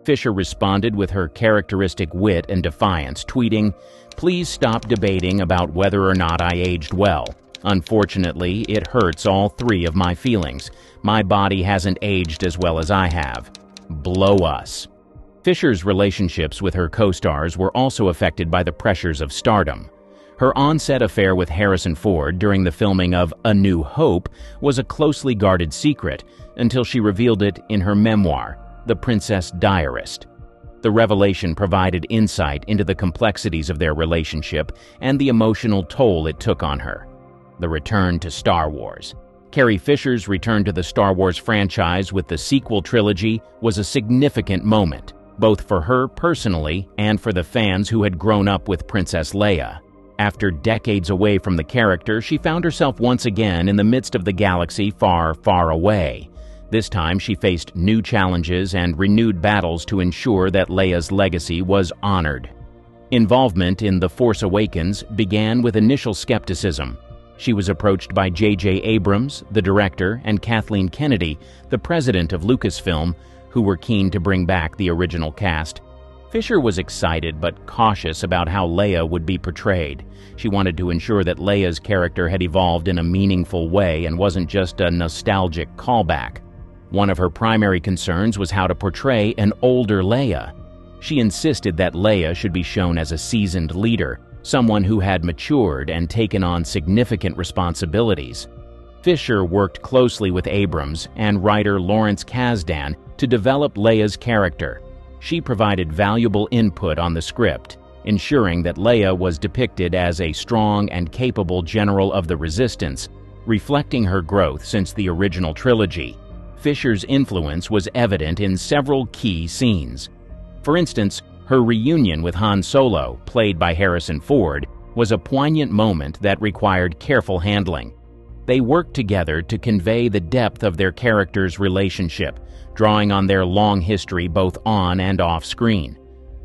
Speaker 1: Fisher responded with her characteristic wit and defiance, tweeting, "Please stop debating about whether or not I aged well. Unfortunately, it hurts all three of my feelings. My body hasn't aged as well as I have. Blow us." Fisher's relationships with her co-stars were also affected by the pressures of stardom. Her on-set affair with Harrison Ford during the filming of A New Hope was a closely guarded secret until she revealed it in her memoir, The Princess Diarist. The revelation provided insight into the complexities of their relationship and the emotional toll it took on her. The return to Star Wars. Carrie Fisher's return to the Star Wars franchise with the sequel trilogy was a significant moment, both for her personally and for the fans who had grown up with Princess Leia. After decades away from the character, she found herself once again in the midst of the galaxy far, far away. This time, she faced new challenges and renewed battles to ensure that Leia's legacy was honored. Involvement in The Force Awakens began with initial skepticism. She was approached by J.J. Abrams, the director, and Kathleen Kennedy, the president of Lucasfilm, who were keen to bring back the original cast. Fisher was excited but cautious about how Leia would be portrayed. She wanted to ensure that Leia's character had evolved in a meaningful way and wasn't just a nostalgic callback. One of her primary concerns was how to portray an older Leia. She insisted that Leia should be shown as a seasoned leader, someone who had matured and taken on significant responsibilities. Fisher worked closely with Abrams and writer Lawrence Kasdan to develop Leia's character. She provided valuable input on the script, ensuring that Leia was depicted as a strong and capable general of the Resistance, reflecting her growth since the original trilogy. Fisher's influence was evident in several key scenes. For instance, her reunion with Han Solo, played by Harrison Ford, was a poignant moment that required careful handling. They worked together to convey the depth of their characters' relationship, drawing on their long history both on and off screen.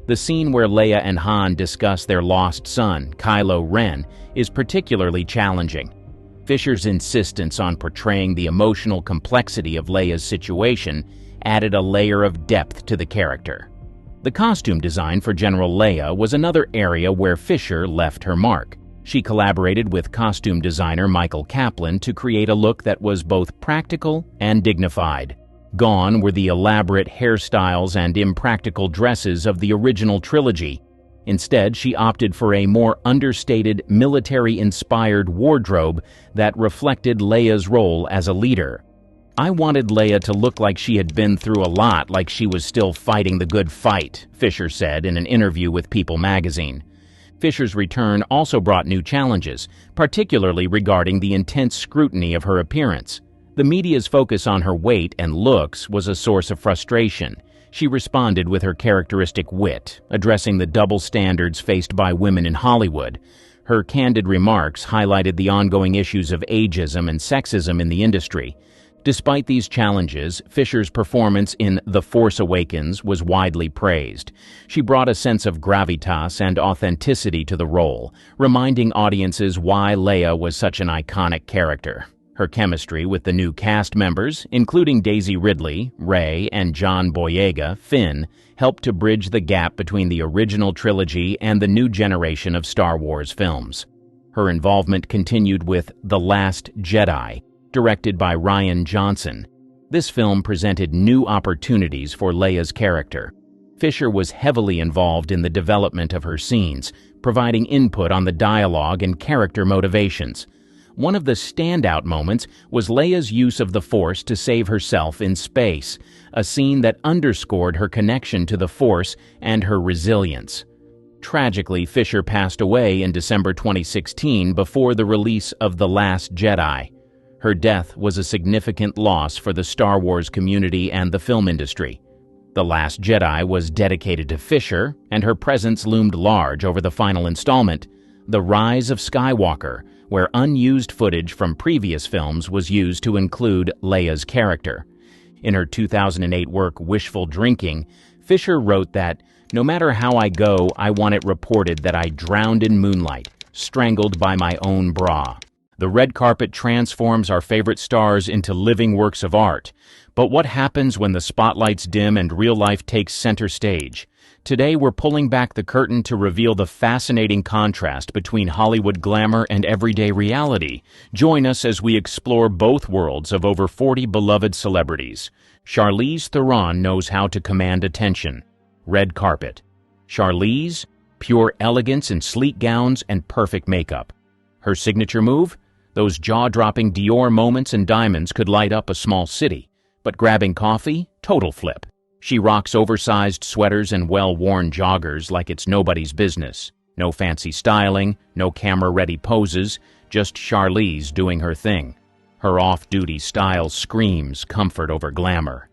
Speaker 1: The scene where Leia and Han discuss their lost son, Kylo Ren, is particularly challenging. Fisher's insistence on portraying the emotional complexity of Leia's situation added a layer of depth to the character. The costume design for General Leia was another area where Fisher left her mark. She collaborated with costume designer Michael Kaplan to create a look that was both practical and dignified. Gone were the elaborate hairstyles and impractical dresses of the original trilogy. Instead, she opted for a more understated, military-inspired wardrobe that reflected Leia's role as a leader. "I wanted Leia to look like she had been through a lot, like she was still fighting the good fight," Fisher said in an interview with People magazine. Fisher's return also brought new challenges, particularly regarding the intense scrutiny of her appearance. The media's focus on her weight and looks was a source of frustration. She responded with her characteristic wit, addressing the double standards faced by women in Hollywood. Her candid remarks highlighted the ongoing issues of ageism and sexism in the industry. Despite these challenges, Fisher's performance in The Force Awakens was widely praised. She brought a sense of gravitas and authenticity to the role, reminding audiences why Leia was such an iconic character. Her chemistry with the new cast members, including Daisy Ridley, Rey, and John Boyega, Finn, helped to bridge the gap between the original trilogy and the new generation of Star Wars films. Her involvement continued with The Last Jedi, directed by Rian Johnson. This film presented new opportunities for Leia's character. Fisher was heavily involved in the development of her scenes, providing input on the dialogue and character motivations. One of the standout moments was Leia's use of the Force to save herself in space, a scene that underscored her connection to the Force and her resilience. Tragically, Fisher passed away in December 2016 before the release of The Last Jedi. Her death was a significant loss for the Star Wars community and the film industry. The Last Jedi was dedicated to Fisher, and her presence loomed large over the final installment, The Rise of Skywalker, where unused footage from previous films was used to include Leia's character. In her 2008 work Wishful Drinking, Fisher wrote that, "No matter how I go, I want it reported that I drowned in moonlight, strangled by my own bra." The red carpet transforms our favorite stars into living works of art. But what happens when the spotlights dim and real life takes center stage? Today we're pulling back the curtain to reveal the fascinating contrast between Hollywood glamour and everyday reality. Join us as we explore both worlds of over 40 beloved celebrities. Charlize Theron knows how to command attention. Red carpet. Charlize, pure elegance in sleek gowns and perfect makeup. Her signature move? Those jaw-dropping Dior moments and diamonds could light up a small city. But grabbing coffee? Total flip. She rocks oversized sweaters and well-worn joggers like it's nobody's business. No fancy styling, no camera-ready poses, just Charlize doing her thing. Her off-duty style screams comfort over glamour.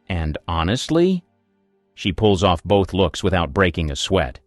Speaker 1: And honestly, she pulls off both looks without breaking a sweat.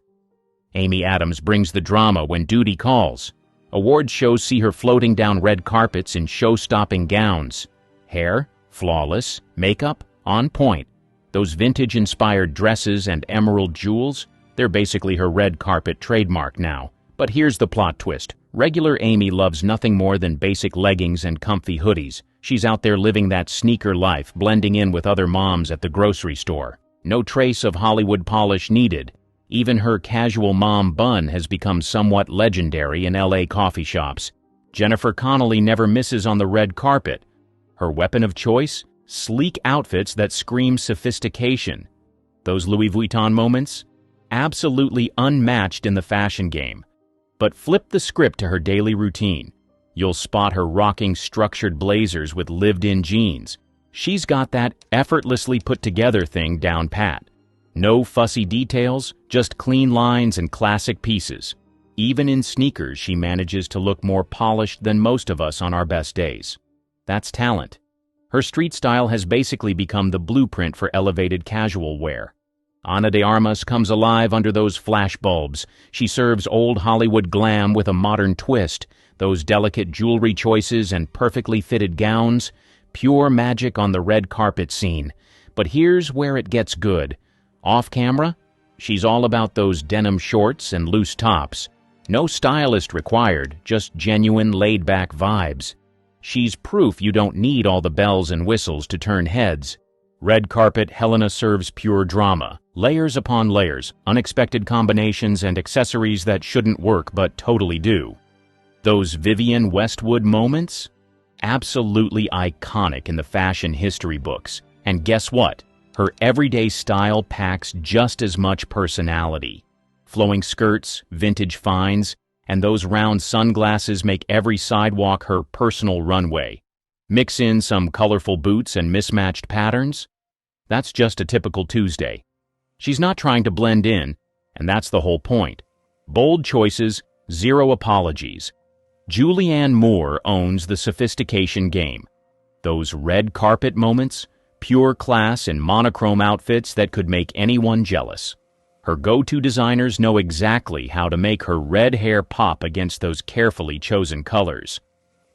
Speaker 1: Amy Adams brings the drama when duty calls. Award shows see her floating down red carpets in show-stopping gowns. Hair? Flawless. Makeup? On point. Those vintage-inspired dresses and emerald jewels? They're basically her red carpet trademark now. But here's the plot twist. Regular Amy loves nothing more than basic leggings and comfy hoodies. She's out there living that sneaker life, blending in with other moms at the grocery store. No trace of Hollywood polish needed. Even her casual mom bun has become somewhat legendary in LA coffee shops. Jennifer Connelly never misses on the red carpet. Her weapon of choice? Sleek outfits that scream sophistication. Those Louis Vuitton moments? Absolutely unmatched in the fashion game. But flip the script to her daily routine. You'll spot her rocking structured blazers with lived-in jeans. She's got that effortlessly put-together thing down pat. No fussy details, just clean lines and classic pieces. Even in sneakers, she manages to look more polished than most of us on our best days. That's talent. Her street style has basically become the blueprint for elevated casual wear. Ana de Armas comes alive under those flash bulbs. She serves old Hollywood glam with a modern twist. Those delicate jewelry choices and perfectly fitted gowns. Pure magic on the red carpet scene. But here's where it gets good. Off camera, she's all about those denim shorts and loose tops. No stylist required, just genuine laid-back vibes. She's proof you don't need all the bells and whistles to turn heads. Red carpet Helena serves pure drama, layers upon layers, unexpected combinations and accessories that shouldn't work but totally do. Those Vivienne Westwood moments? Absolutely iconic in the fashion history books. And guess what? Her everyday style packs just as much personality. Flowing skirts, vintage finds, and those round sunglasses make every sidewalk her personal runway. Mix in some colorful boots and mismatched patterns. That's just a typical Tuesday. She's not trying to blend in, and that's the whole point. Bold choices, zero apologies. Julianne Moore owns the sophistication game. Those red carpet moments, pure class in monochrome outfits that could make anyone jealous. Her go-to designers know exactly how to make her red hair pop against those carefully chosen colors.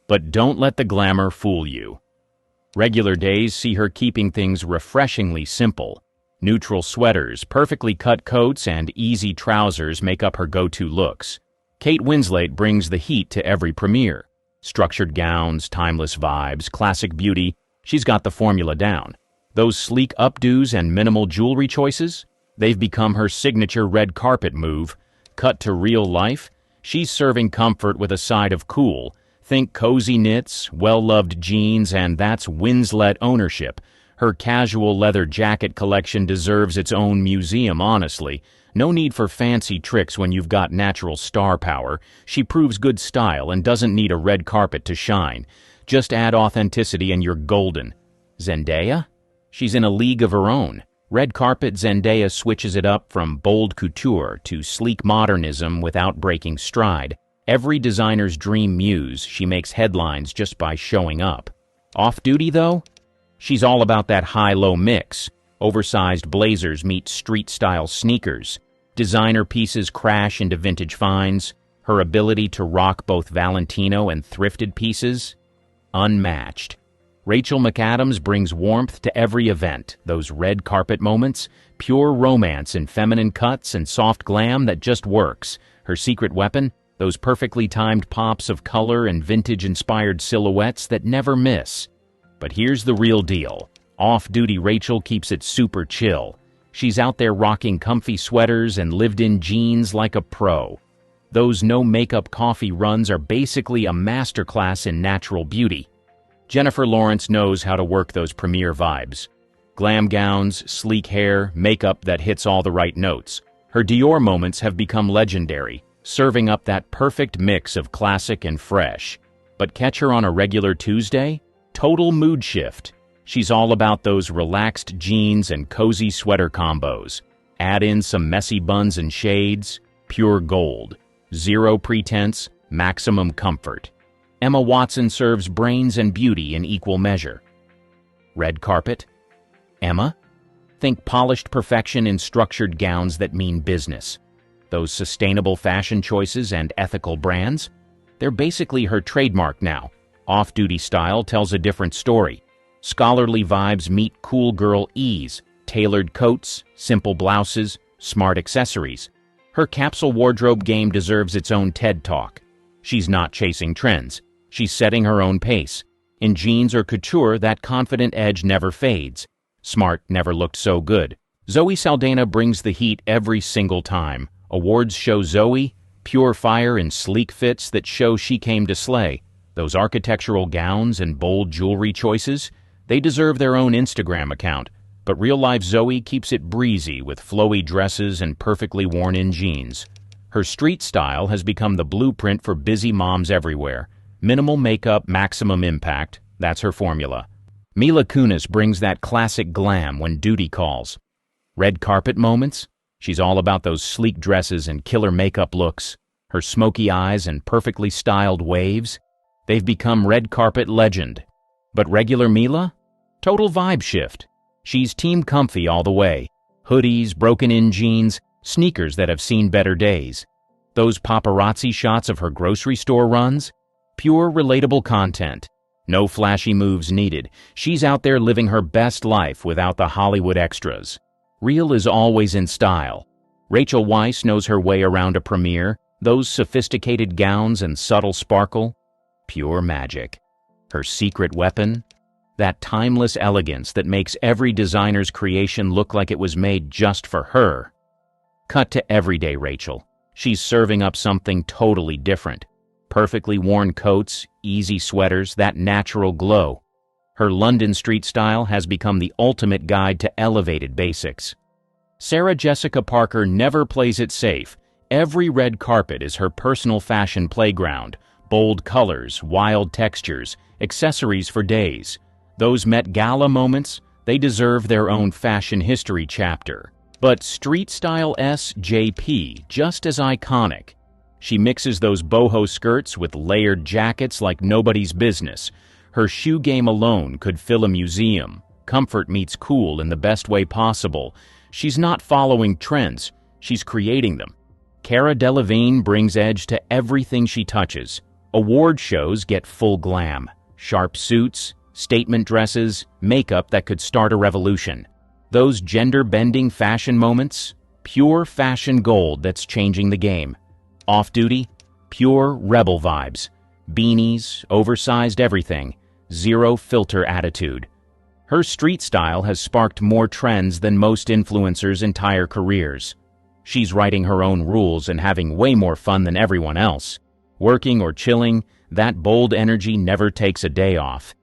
Speaker 1: But don't let the glamour fool you. Regular days see her keeping things refreshingly simple. Neutral sweaters, perfectly cut coats, and easy trousers make up her go-to looks. Kate Winslet brings the heat to every premiere. Structured gowns, timeless vibes, classic beauty, she's got the formula down. Those sleek updos and minimal jewelry choices? They've become her signature red carpet move. Cut to real life, she's serving comfort with a side of cool. Think cozy knits, well-loved jeans, and that's Winslet ownership. Her casual leather jacket collection deserves its own museum, honestly. No need for fancy tricks when you've got natural star power. She proves good style and doesn't need a red carpet to shine. Just add authenticity and you're golden. Zendaya? She's in a league of her own. Red carpet Zendaya switches it up from bold couture to sleek modernism without breaking stride. Every designer's dream muse, she makes headlines just by showing up. Off-duty, though? She's all about that high-low mix. Oversized blazers meet street-style sneakers. Designer pieces crash into vintage finds. Her ability to rock both Valentino and thrifted pieces? Unmatched. Rachel McAdams brings warmth to every event. Those red carpet moments, pure romance in feminine cuts and soft glam that just works. Her secret weapon? Those perfectly timed pops of color and vintage-inspired silhouettes that never miss. But here's the real deal. Off-duty Rachel keeps it super chill. She's out there rocking comfy sweaters and lived-in jeans like a pro. Those no-makeup coffee runs are basically a masterclass in natural beauty. Jennifer Lawrence knows how to work those premiere vibes. Glam gowns, sleek hair, makeup that hits all the right notes. Her Dior moments have become legendary, serving up that perfect mix of classic and fresh. But catch her on a regular Tuesday? Total mood shift. She's all about those relaxed jeans and cozy sweater combos. Add in some messy buns and shades, pure gold. Zero pretense, maximum comfort. Emma Watson serves brains and beauty in equal measure. Red carpet? Emma? Think polished perfection in structured gowns that mean business. Those sustainable fashion choices and ethical brands? They're basically her trademark now. Off-duty style tells a different story. Scholarly vibes meet cool girl ease, tailored coats, simple blouses, smart accessories. Her capsule wardrobe game deserves its own TED Talk. She's not chasing trends. She's setting her own pace. In jeans or couture, that confident edge never fades. Smart never looked so good. Zoe Saldana brings the heat every single time. Awards show Zoe, pure fire in sleek fits that show she came to slay. Those architectural gowns and bold jewelry choices, they deserve their own Instagram account. But real-life Zoe keeps it breezy with flowy dresses and perfectly worn-in jeans. Her street style has become the blueprint for busy moms everywhere. Minimal makeup, maximum impact, that's her formula. Mila Kunis brings that classic glam when duty calls. Red carpet moments? She's all about those sleek dresses and killer makeup looks. Her smoky eyes and perfectly styled waves? They've become red carpet legend. But regular Mila? Total vibe shift. She's team comfy all the way. Hoodies, broken-in jeans, sneakers that have seen better days. Those paparazzi shots of her grocery store runs? Pure, relatable content. No flashy moves needed. She's out there living her best life without the Hollywood extras. Real is always in style. Rachel Weisz knows her way around a premiere. Those sophisticated gowns and subtle sparkle? Pure magic. Her secret weapon? That timeless elegance that makes every designer's creation look like it was made just for her. Cut to everyday Rachel. She's serving up something totally different. Perfectly worn coats, easy sweaters, that natural glow. Her London street style has become the ultimate guide to elevated basics. Sarah Jessica Parker never plays it safe. Every red carpet is her personal fashion playground. Bold colors, wild textures, accessories for days. Those Met Gala moments, they deserve their own fashion history chapter. But street style SJP, just as iconic. She mixes those boho skirts with layered jackets like nobody's business. Her shoe game alone could fill a museum. Comfort meets cool in the best way possible. She's not following trends, she's creating them. Cara Delevingne brings edge to everything she touches. Award shows get full glam. Sharp suits, statement dresses, makeup that could start a revolution. Those gender-bending fashion moments? Pure fashion gold that's changing the game. Off-duty? Pure rebel vibes. Beanies, oversized everything. Zero filter attitude. Her street style has sparked more trends than most influencers' entire careers. She's writing her own rules and having way more fun than everyone else. Working or chilling, that bold energy never takes a day off.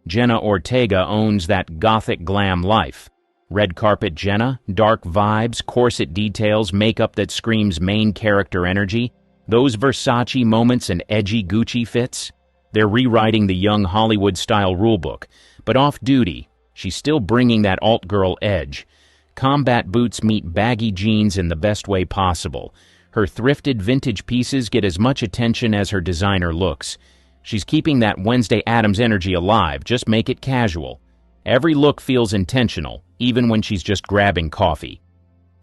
Speaker 1: Jenna Ortega owns that gothic glam life. Red carpet Jenna, dark vibes, corset details, makeup that screams main character energy. Those Versace moments and edgy Gucci fits. They're rewriting the young Hollywood-style rulebook. But off-duty, she's still bringing that alt-girl edge. Combat boots meet baggy jeans in the best way possible. Her thrifted vintage pieces get as much attention as her designer looks. She's keeping that Wednesday Addams energy alive, just make it casual. Every look feels intentional, even when she's just grabbing coffee.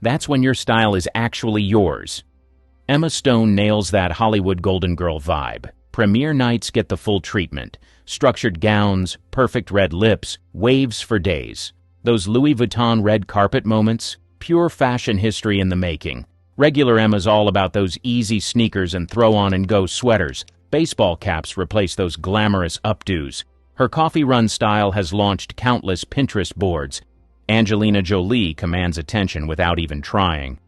Speaker 1: That's when your style is actually yours. Emma Stone nails that Hollywood Golden Girl vibe. Premiere nights get the full treatment. Structured gowns, perfect red lips, waves for days. Those Louis Vuitton red carpet moments, pure fashion history in the making. Regular Emma's all about those easy sneakers and throw-on-and-go sweaters. Baseball caps replace those glamorous updos. Her coffee run style has launched countless Pinterest boards. Angelina Jolie commands attention without even trying.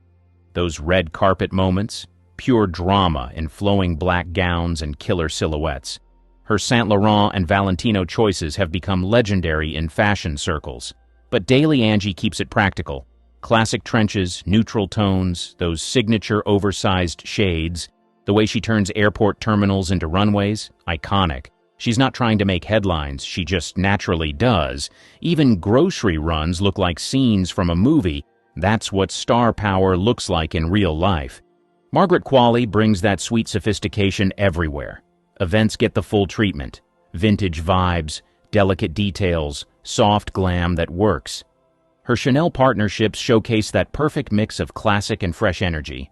Speaker 1: Those red carpet moments, pure drama in flowing black gowns and killer silhouettes. Her Saint Laurent and Valentino choices have become legendary in fashion circles. But Daily Angie keeps it practical. Classic trenches, neutral tones, those signature oversized shades. The way she turns airport terminals into runways, iconic. She's not trying to make headlines, she just naturally does. Even grocery runs look like scenes from a movie. That's what star power looks like in real life. Margaret Qualley brings that sweet sophistication everywhere. Events get the full treatment. Vintage vibes, delicate details, soft glam that works. Her Chanel partnerships showcase that perfect mix of classic and fresh energy.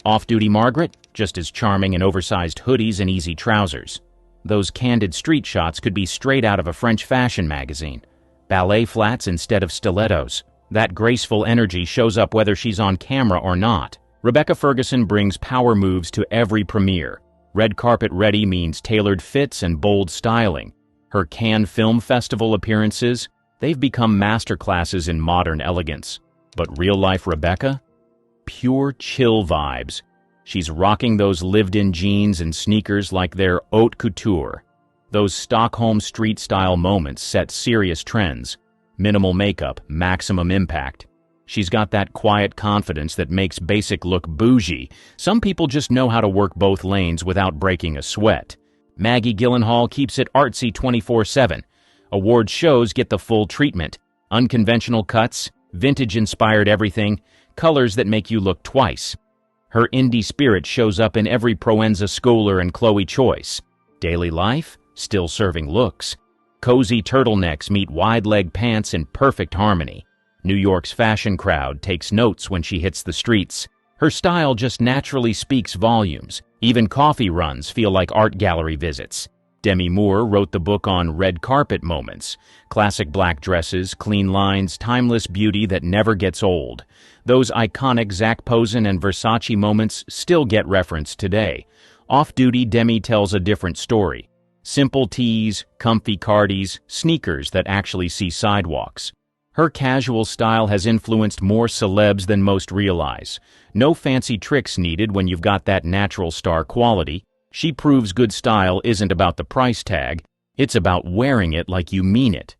Speaker 1: Off-duty Margaret, just as charming in oversized hoodies and easy trousers. Those candid street shots could be straight out of a French fashion magazine. Ballet flats instead of stilettos. That graceful energy shows up whether she's on camera or not. Rebecca Ferguson brings power moves to every premiere. Red carpet ready means tailored fits and bold styling. Her Cannes Film Festival appearances, they've become masterclasses in modern elegance. But real-life Rebecca? Pure chill vibes. She's rocking those lived-in jeans and sneakers like they're haute couture. Those Stockholm street-style moments set serious trends. Minimal makeup, maximum impact. She's got that quiet confidence that makes basic look bougie. Some people just know how to work both lanes without breaking a sweat. Maggie Gyllenhaal keeps it artsy 24/7. Award shows get the full treatment. Unconventional cuts, vintage-inspired everything, colors that make you look twice. Her indie spirit shows up in every Proenza Scholar and Chloe choice. Daily life, still serving looks. Cozy turtlenecks meet wide-leg pants in perfect harmony. New York's fashion crowd takes notes when she hits the streets. Her style just naturally speaks volumes. Even coffee runs feel like art gallery visits. Demi Moore wrote the book on red carpet moments. Classic black dresses, clean lines, timeless beauty that never gets old. Those iconic Zac Posen and Versace moments still get referenced today. Off-duty, Demi tells a different story. Simple tees, comfy cardies, sneakers that actually see sidewalks. Her casual style has influenced more celebs than most realize. No fancy tricks needed when you've got that natural star quality. She proves good style isn't about the price tag, it's about wearing it like you mean it.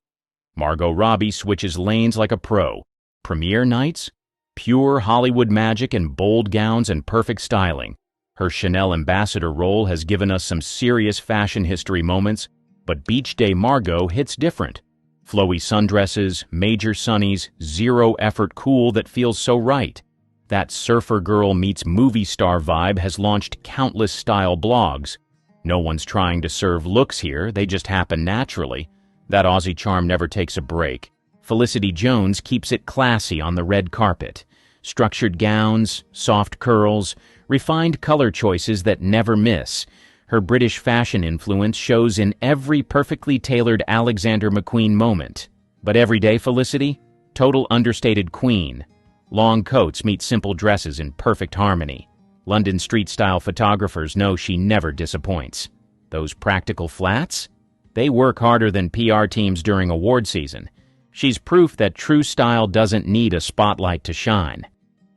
Speaker 1: Margot Robbie switches lanes like a pro. Premiere nights? Pure Hollywood magic and bold gowns and perfect styling. Her Chanel ambassador role has given us some serious fashion history moments, but Beach Day Margot hits different. Flowy sundresses, major sunnies, zero-effort cool that feels so right. That surfer girl meets movie star vibe has launched countless style blogs. No one's trying to serve looks here, they just happen naturally. That Aussie charm never takes a break. Felicity Jones keeps it classy on the red carpet. Structured gowns, soft curls, refined color choices that never miss. Her British fashion influence shows in every perfectly tailored Alexander McQueen moment. But everyday Felicity? Total understated queen. Long coats meet simple dresses in perfect harmony. London street-style photographers know she never disappoints. Those practical flats? They work harder than PR teams during award season. She's proof that true style doesn't need a spotlight to shine.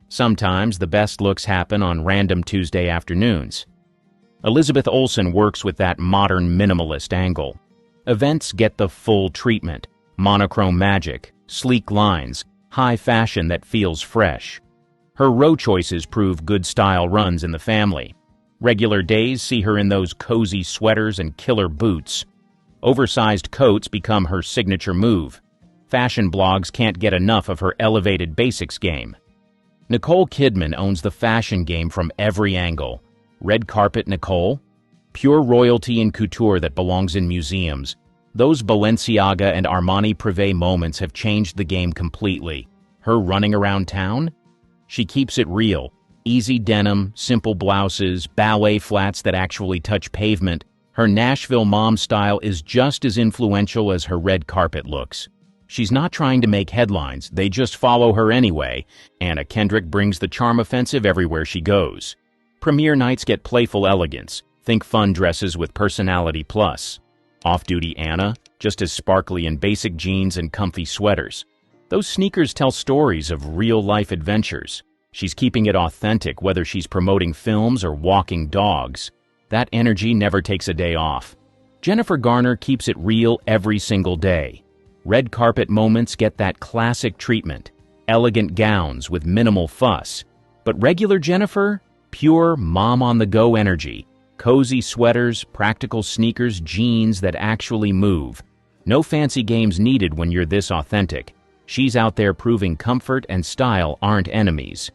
Speaker 1: Sometimes the best looks happen on random Tuesday afternoons. Elizabeth Olsen works with that modern minimalist angle. Events get the full treatment. Monochrome magic, sleek lines, high fashion that feels fresh. Her row choices prove good style runs in the family. Regular days see her in those cozy sweaters and killer boots. Oversized coats become her signature move. Fashion blogs can't get enough of her elevated basics game. Nicole Kidman owns the fashion game from every angle. Red carpet Nicole? Pure royalty and couture that belongs in museums. Those Balenciaga and Armani Privé moments have changed the game completely. Her running around town? She keeps it real. Easy denim, simple blouses, ballet flats that actually touch pavement. Her Nashville mom style is just as influential as her red carpet looks. She's not trying to make headlines, they just follow her anyway. Anna Kendrick brings the charm offensive everywhere she goes. Premiere nights get playful elegance. Think fun dresses with personality plus. Off-duty Anna, just as sparkly in basic jeans and comfy sweaters. Those sneakers tell stories of real-life adventures. She's keeping it authentic whether she's promoting films or walking dogs. That energy never takes a day off. Jennifer Garner keeps it real every single day. Red carpet moments get that classic treatment. Elegant gowns with minimal fuss. But regular Jennifer? Pure mom-on-the-go energy. Cozy sweaters, practical sneakers, jeans that actually move. No fancy games needed when you're this authentic. She's out there proving comfort and style aren't enemies.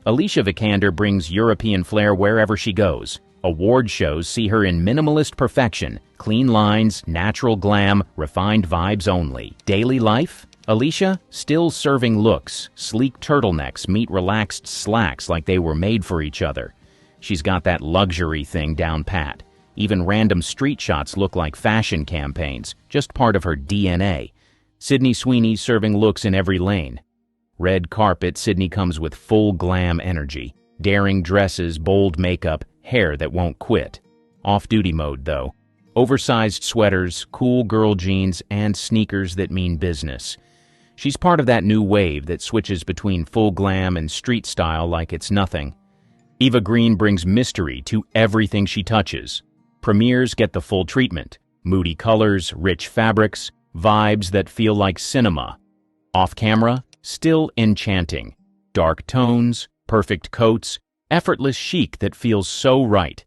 Speaker 1: Alicia Vikander brings European flair wherever she goes. Award shows see her in minimalist perfection, clean lines, natural glam, refined vibes only. Daily life? Alicia, still serving looks. Sleek turtlenecks meet relaxed slacks like they were made for each other. She's got that luxury thing down pat. Even random street shots look like fashion campaigns, just part of her DNA. Sydney Sweeney serving looks in every lane. Red carpet, Sydney comes with full glam energy. Daring dresses, bold makeup, hair that won't quit. Off-duty mode, though. Oversized sweaters, cool girl jeans, and sneakers that mean business. She's part of that new wave that switches between full glam and street style like it's nothing. Eva Green brings mystery to everything she touches. Premieres get the full treatment. Moody colors, rich fabrics, vibes that feel like cinema. Off-camera, still enchanting. Dark tones, perfect coats, effortless chic that feels so right.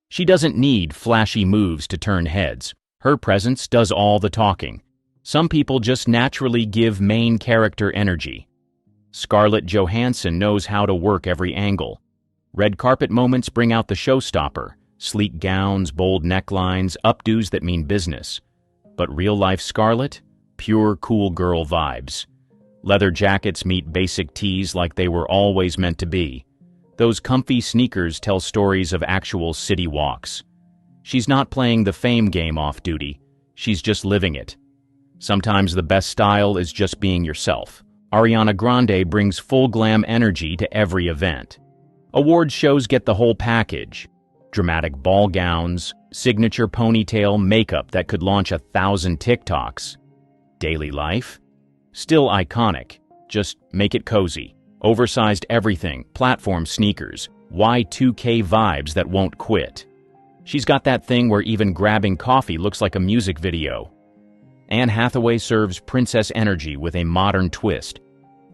Speaker 1: She doesn't need flashy moves to turn heads. Her presence does all the talking. Some people just naturally give main character energy. Scarlett Johansson knows how to work every angle. Red carpet moments bring out the showstopper. Sleek gowns, bold necklines, updos that mean business. But real-life Scarlett? Pure cool girl vibes. Leather jackets meet basic tees like they were always meant to be. Those comfy sneakers tell stories of actual city walks. She's not playing the fame game off-duty. She's just living it. Sometimes the best style is just being yourself. Ariana Grande brings full glam energy to every event. Award shows get the whole package. Dramatic ball gowns, signature ponytail makeup that could launch 1,000 TikToks. Daily life? Still iconic, just make it cozy. Oversized everything, platform sneakers, Y2K vibes that won't quit. She's got that thing where even grabbing coffee looks like a music video. Anne Hathaway serves princess energy with a modern twist.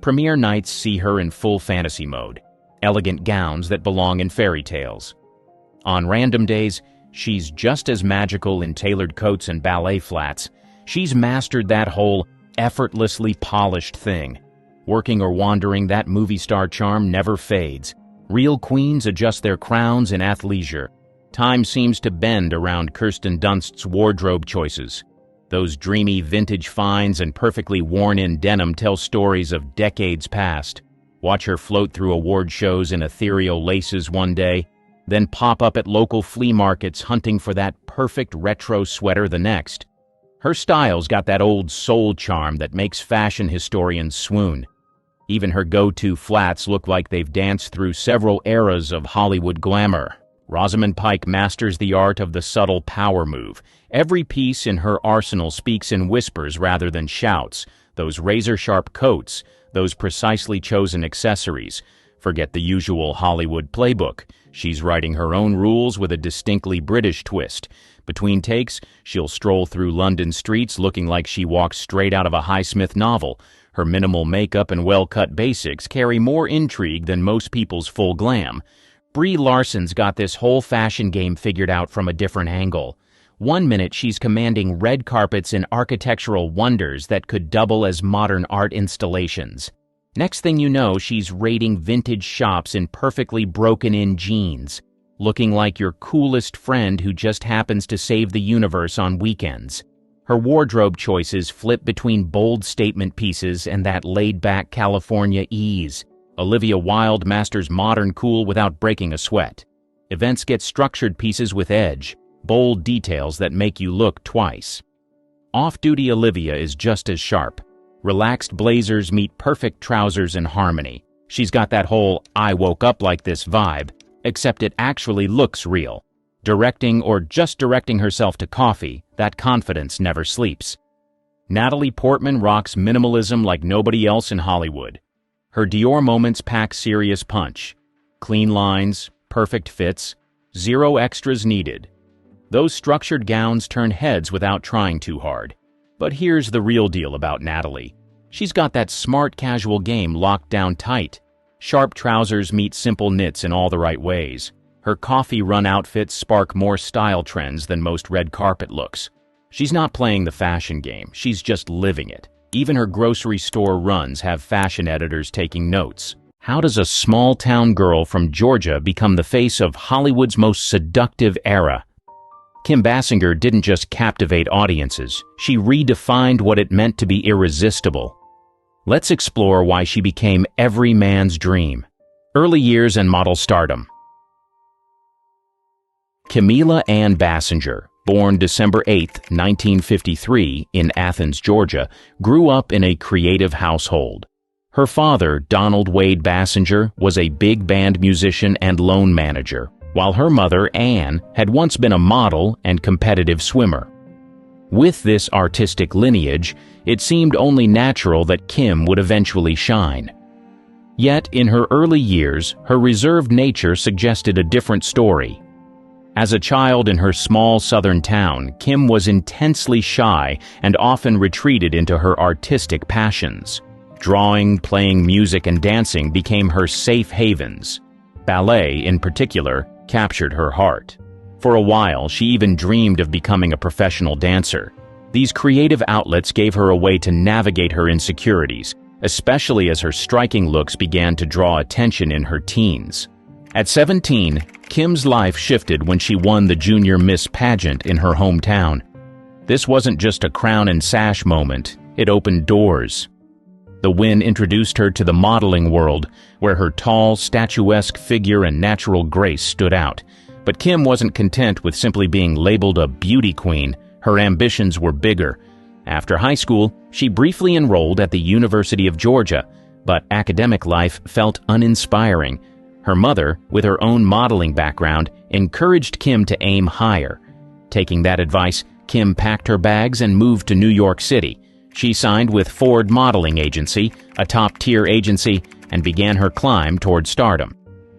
Speaker 1: Premiere nights see her in full fantasy mode. Elegant gowns that belong in fairy tales. On random days, she's just as magical in tailored coats and ballet flats. She's mastered that whole effortlessly polished thing. Working or wandering, that movie star charm never fades. Real queens adjust their crowns in athleisure. Time seems to bend around Kirsten Dunst's wardrobe choices. Those dreamy vintage finds and perfectly worn-in denim tell stories of decades past. Watch her float through award shows in ethereal laces one day, then pop up at local flea markets hunting for that perfect retro sweater the next. Her style's got that old soul charm that makes fashion historians swoon. Even her go-to flats look like they've danced through several eras of Hollywood glamour. Rosamund Pike masters the art of the subtle power move. Every piece in her arsenal speaks in whispers rather than shouts. Those razor-sharp coats, those precisely chosen accessories. Forget the usual Hollywood playbook. She's writing her own rules with a distinctly British twist. Between takes, she'll stroll through London streets looking like she walked straight out of a Highsmith novel. Her minimal makeup and well-cut basics carry more intrigue than most people's full glam. Brie Larson's got this whole fashion game figured out from a different angle. One minute she's commanding red carpets in architectural wonders that could double as modern art installations. Next thing you know, she's raiding vintage shops in perfectly broken-in jeans, looking like your coolest friend who just happens to save the universe on weekends. Her wardrobe choices flip between bold statement pieces and that laid-back California ease. Olivia Wilde masters modern cool without breaking a sweat. Events get structured pieces with edge, bold details that make you look twice. Off-duty Olivia is just as sharp. Relaxed blazers meet perfect trousers in harmony. She's got that whole "I woke up like this" vibe, except it actually looks real. Directing or just directing herself to coffee, that confidence never sleeps. Natalie Portman rocks minimalism like nobody else in Hollywood. Her Dior moments pack serious punch. Clean lines, perfect fits, zero extras needed. Those structured gowns turn heads without trying too hard. But here's the real deal about Natalie. She's got that smart casual game locked down tight. Sharp trousers meet simple knits in all the right ways. Her coffee run outfits spark more style trends than most red carpet looks. She's not playing the fashion game, she's just living it. Even her grocery store runs have fashion editors taking notes. How does a small-town girl from Georgia become the face of Hollywood's most seductive era? Kim Basinger didn't just captivate audiences, she redefined what it meant to be irresistible. Let's explore why she became every man's dream. Early years and model stardom. Camila Ann Basinger, born December 8, 1953, in Athens, Georgia, grew up in a creative household. Her father, Donald Wade Basinger, was a big band musician and loan manager, while her mother, Ann, had once been a model and competitive swimmer. With this artistic lineage, it seemed only natural that Kim would eventually shine. Yet, in her early years, her reserved nature suggested a different story. As a child in her small southern town, Kim was intensely shy and often retreated into her artistic passions. Drawing, playing music, and dancing became her safe havens. Ballet, in particular, captured her heart. For a while, she even dreamed of becoming a professional dancer. These creative outlets gave her a way to navigate her insecurities, especially as her striking looks began to draw attention in her teens. At 17, Kim's life shifted when she won the Junior Miss pageant in her hometown. This wasn't just a crown and sash moment, it opened doors. The win introduced her to the modeling world, where her tall, statuesque figure and natural grace stood out. But Kim wasn't content with simply being labeled a beauty queen. Her ambitions were bigger. After high school, she briefly enrolled at the University of Georgia, but academic life felt uninspiring. Her mother, with her own modeling background, encouraged Kim to aim higher. Taking that advice, Kim packed her bags and moved to New York City. She signed with Ford Modeling Agency, a top-tier agency, and began her climb toward stardom.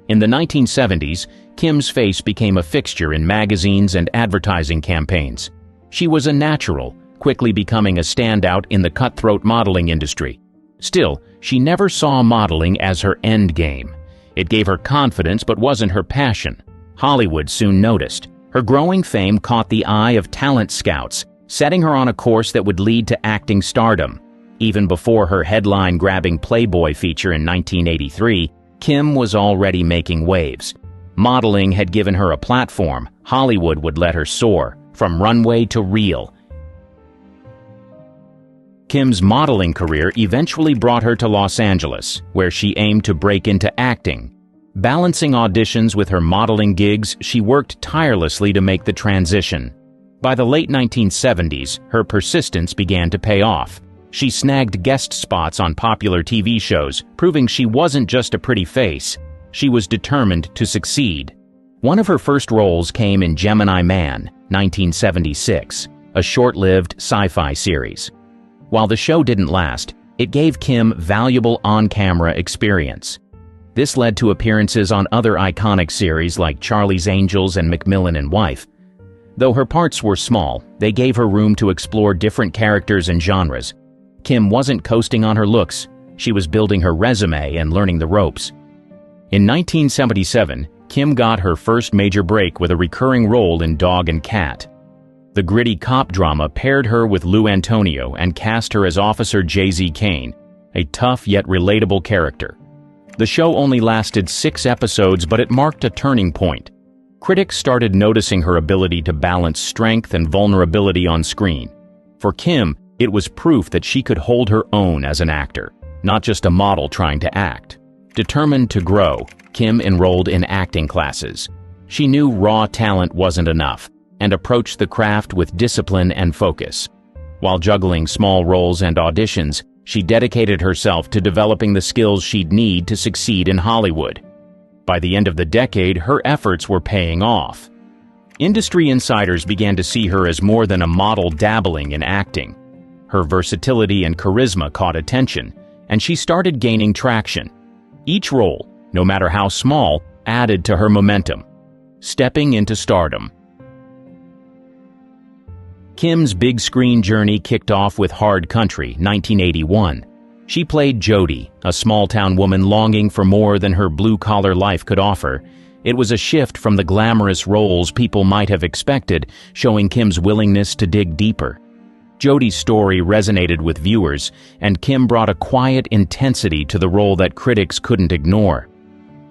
Speaker 1: In the 1970s, Kim's face became a fixture in magazines and advertising campaigns. She was a natural, quickly becoming a standout in the cutthroat modeling industry. Still, she never saw modeling as her end game. It gave her confidence but wasn't her passion. Hollywood soon noticed. Her growing fame caught the eye of talent scouts, setting her on a course that would lead to acting stardom. Even before her headline-grabbing Playboy feature in 1983, Kim was already making waves. Modeling had given her a platform. Hollywood would let her soar, from runway to reel. Kim's modeling career eventually brought her to Los Angeles, where she aimed to break into acting. Balancing auditions with her modeling gigs, she worked tirelessly to make the transition. By the late 1970s, her persistence began to pay off. She snagged guest spots on popular TV shows, proving she wasn't just a pretty face. She was determined to succeed. One of her first roles came in Gemini Man, 1976, a short-lived sci-fi series. While the show didn't last, it gave Kim valuable on-camera experience. This led to appearances on other iconic series like Charlie's Angels and Macmillan and Wife. Though her parts were small, they gave her room to explore different characters and genres. Kim wasn't coasting on her looks. She was building her resume and learning the ropes. In 1977, Kim got her first major break with a recurring role in Dog and Cat. The gritty cop drama paired her with Lou Antonio and cast her as Officer J.Z. Kane, a tough yet relatable character. The show only lasted 6 episodes, but it marked a turning point. Critics started noticing her ability to balance strength and vulnerability on screen. For Kim, it was proof that she could hold her own as an actor, not just a model trying to act. Determined to grow, Kim enrolled in acting classes. She knew raw talent wasn't enough and approached the craft with discipline and focus. While juggling small roles and auditions, she dedicated herself to developing the skills she'd need to succeed in Hollywood. By the end of the decade, her efforts were paying off. Industry insiders began to see her as more than a model dabbling in acting. Her versatility and charisma caught attention, and she started gaining traction. Each role, no matter how small, added to her momentum. Stepping into stardom. Kim's big screen journey kicked off with Hard Country, 1981. She played Jody, a small-town woman longing for more than her blue-collar life could offer. It was a shift from the glamorous roles people might have expected, showing Kim's willingness to dig deeper. Jody's story resonated with viewers, and Kim brought a quiet intensity to the role that critics couldn't ignore.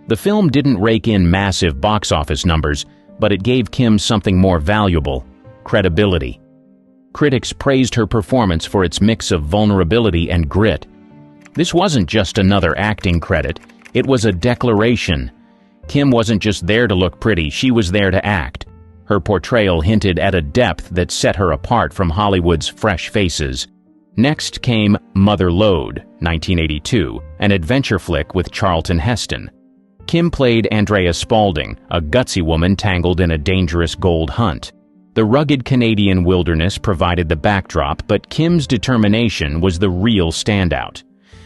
Speaker 1: The film didn't rake in massive box office numbers, but it gave Kim something more valuable: credibility. Critics praised her performance for its mix of vulnerability and grit. This wasn't just another acting credit, it was a declaration. Kim wasn't just there to look pretty, she was there to act. Her portrayal hinted at a depth that set her apart from Hollywood's fresh faces. Next came Mother Lode, 1982, an adventure flick with Charlton Heston. Kim played Andrea Spaulding, a gutsy woman tangled in a dangerous gold hunt. The rugged Canadian wilderness provided the backdrop, but Kim's determination was the real standout.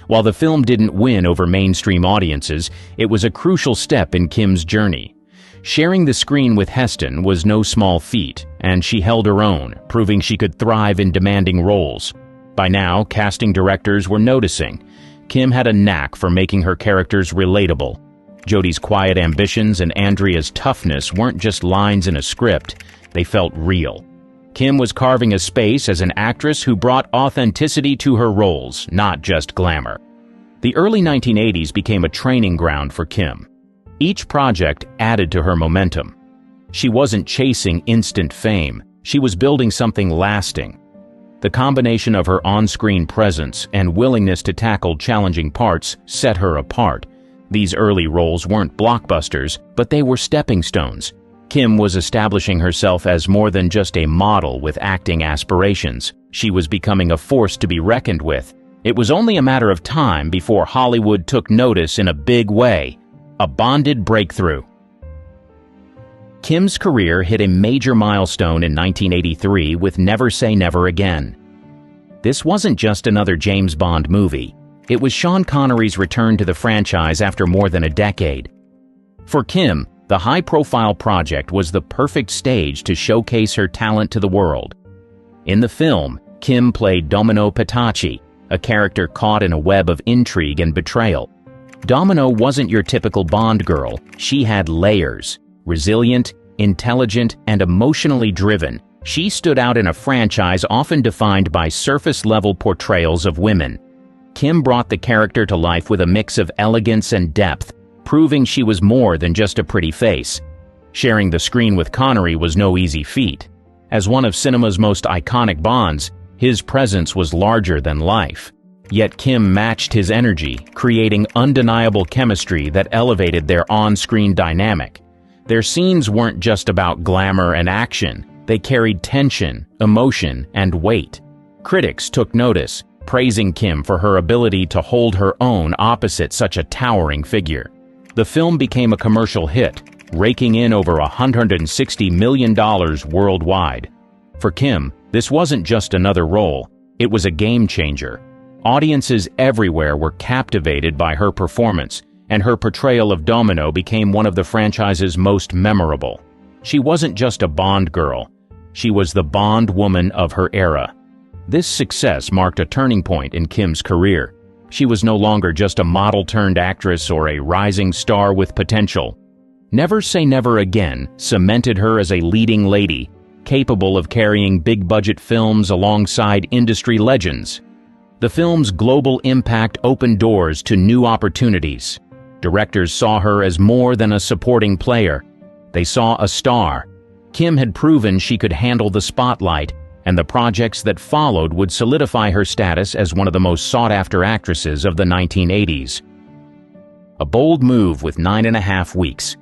Speaker 1: While the film didn't win over mainstream audiences, it was a crucial step in Kim's journey. Sharing the screen with Heston was no small feat, and she held her own, proving she could thrive in demanding roles. By now, casting directors were noticing. Kim had a knack for making her characters relatable. Jody's quiet ambitions and Andrea's toughness weren't just lines in a script. They felt real. Kim was carving a space as an actress who brought authenticity to her roles, not just glamour. The early 1980s became a training ground for Kim. Each project added to her momentum. She wasn't chasing instant fame, she was building something lasting. The combination of her on-screen presence and willingness to tackle challenging parts set her apart. These early roles weren't blockbusters, but they were stepping stones. Kim was establishing herself as more than just a model with acting aspirations. She was becoming a force to be reckoned with. It was only a matter of time before Hollywood took notice in a big way. A bonded breakthrough. Kim's career hit a major milestone in 1983 with Never Say Never Again. This wasn't just another James Bond movie. It was Sean Connery's return to the franchise after more than a decade. For Kim, the high-profile project was the perfect stage to showcase her talent to the world. In the film, Kim played Domino Petacci, a character caught in a web of intrigue and betrayal. Domino wasn't your typical Bond girl. She had layers. Resilient, intelligent, and emotionally driven, she stood out in a franchise often defined by surface-level portrayals of women. Kim brought the character to life with a mix of elegance and depth, proving she was more than just a pretty face. Sharing the screen with Connery was no easy feat. As one of cinema's most iconic Bonds, his presence was larger than life. Yet Kim matched his energy, creating undeniable chemistry that elevated their on-screen dynamic. Their scenes weren't just about glamour and action, they carried tension, emotion, and weight. Critics took notice, praising Kim for her ability to hold her own opposite such a towering figure. The film became a commercial hit, raking in over $160 million worldwide. For Kim, this wasn't just another role, it was a game changer. Audiences everywhere were captivated by her performance, and her portrayal of Domino became one of the franchise's most memorable. She wasn't just a Bond girl. She was the Bond woman of her era. This success marked a turning point in Kim's career. She was no longer just a model-turned-actress or a rising star with potential. Never Say Never Again cemented her as a leading lady, capable of carrying big-budget films alongside industry legends. The film's global impact opened doors to new opportunities. Directors saw her as more than a supporting player. They saw a star. Kim had proven she could handle the spotlight, and the projects that followed would solidify her status as one of the most sought-after actresses of the 1980s. A bold move with 9.5 weeks.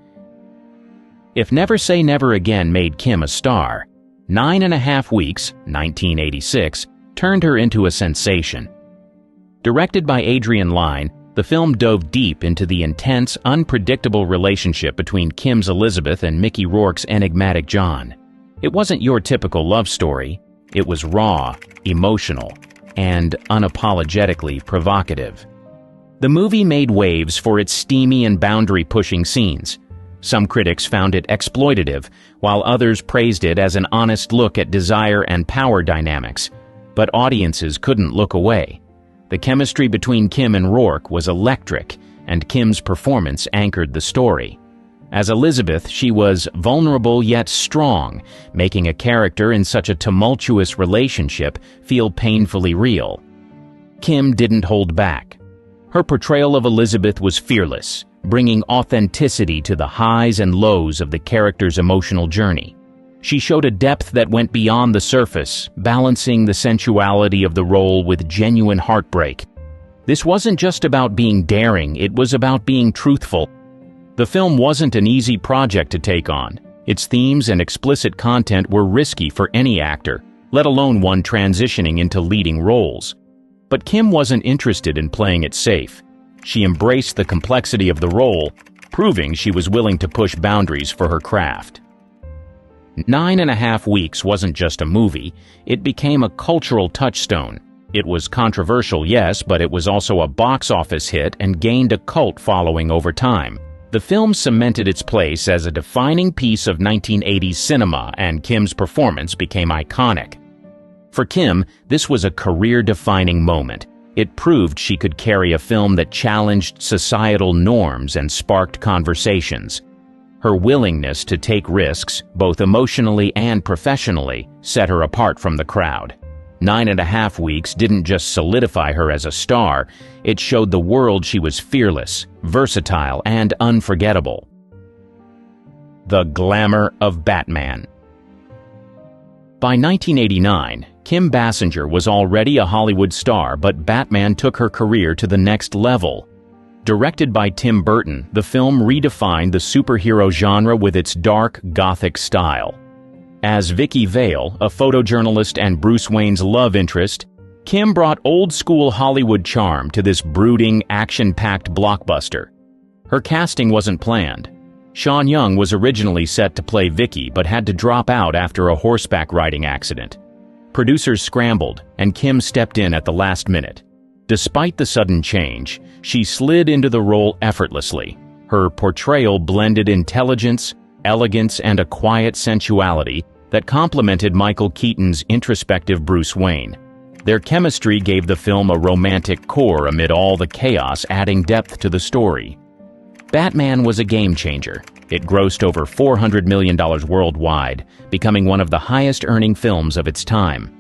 Speaker 1: If Never Say Never Again made Kim a star, 9.5 weeks, 1986, turned her into a sensation. Directed by Adrian Lyne, the film dove deep into the intense, unpredictable relationship between Kim's Elizabeth and Mickey Rourke's enigmatic John. It wasn't your typical love story. It was raw, emotional, and unapologetically provocative. The movie made waves for its steamy and boundary-pushing scenes. Some critics found it exploitative, while others praised it as an honest look at desire and power dynamics. But audiences couldn't look away. The chemistry between Kim and Rourke was electric, and Kim's performance anchored the story. As Elizabeth, she was vulnerable yet strong, making a character in such a tumultuous relationship feel painfully real. Kim didn't hold back. Her portrayal of Elizabeth was fearless, bringing authenticity to the highs and lows of the character's emotional journey. She showed a depth that went beyond the surface, balancing the sensuality of the role with genuine heartbreak. This wasn't just about being daring, it was about being truthful. The film wasn't an easy project to take on. Its themes and explicit content were risky for any actor, let alone one transitioning into leading roles. But Kim wasn't interested in playing it safe. She embraced the complexity of the role, proving she was willing to push boundaries for her craft. 9.5 weeks wasn't just a movie, it became a cultural touchstone. It was controversial, yes, but it was also a box office hit and gained a cult following over time. The film cemented its place as a defining piece of 1980s cinema, and Kim's performance became iconic. For Kim, this was a career-defining moment. It proved she could carry a film that challenged societal norms and sparked conversations. Her willingness to take risks, both emotionally and professionally, set her apart from the crowd. 9.5 weeks didn't just solidify her as a star, it showed the world she was fearless, versatile, and unforgettable. The glamour of Batman. By 1989, Kim Basinger was already a Hollywood star, but Batman took her career to the next level. Directed by Tim Burton, the film redefined the superhero genre with its dark, gothic style. As Vicky Vale, a photojournalist and Bruce Wayne's love interest, Kim brought old-school Hollywood charm to this brooding, action-packed blockbuster. Her casting wasn't planned. Sean Young was originally set to play Vicky but had to drop out after a horseback riding accident. Producers scrambled, and Kim stepped in at the last minute. Despite the sudden change, she slid into the role effortlessly. Her portrayal blended intelligence, elegance, and a quiet sensuality that complemented Michael Keaton's introspective Bruce Wayne. Their chemistry gave the film a romantic core amid all the chaos, adding depth to the story. Batman was a game-changer. It grossed over $400 million worldwide, becoming one of the highest-earning films of its time.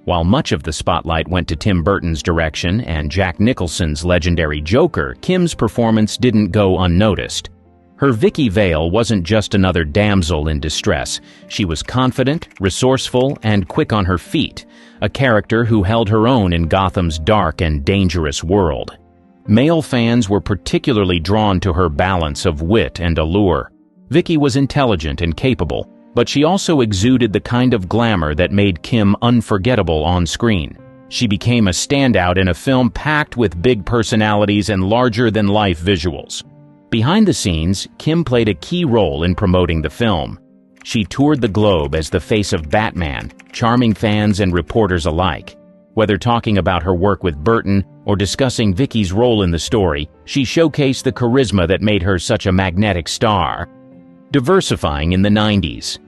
Speaker 1: While much of the spotlight went to Tim Burton's direction and Jack Nicholson's legendary Joker, Kim's performance didn't go unnoticed. Her Vicky Vale wasn't just another damsel in distress. She was confident, resourceful, and quick on her feet, a character who held her own in Gotham's dark and dangerous world. Male fans were particularly drawn to her balance of wit and allure. Vicky was intelligent and capable, but she also exuded the kind of glamour that made Kim unforgettable on screen. She became a standout in a film packed with big personalities and larger-than-life visuals. Behind the scenes, Kim played a key role in promoting the film. She toured the globe as the face of Batman, charming fans and reporters alike. Whether talking about her work with Burton or discussing Vicky's role in the story, she showcased the charisma that made her such a magnetic star. Diversifying in the 90s.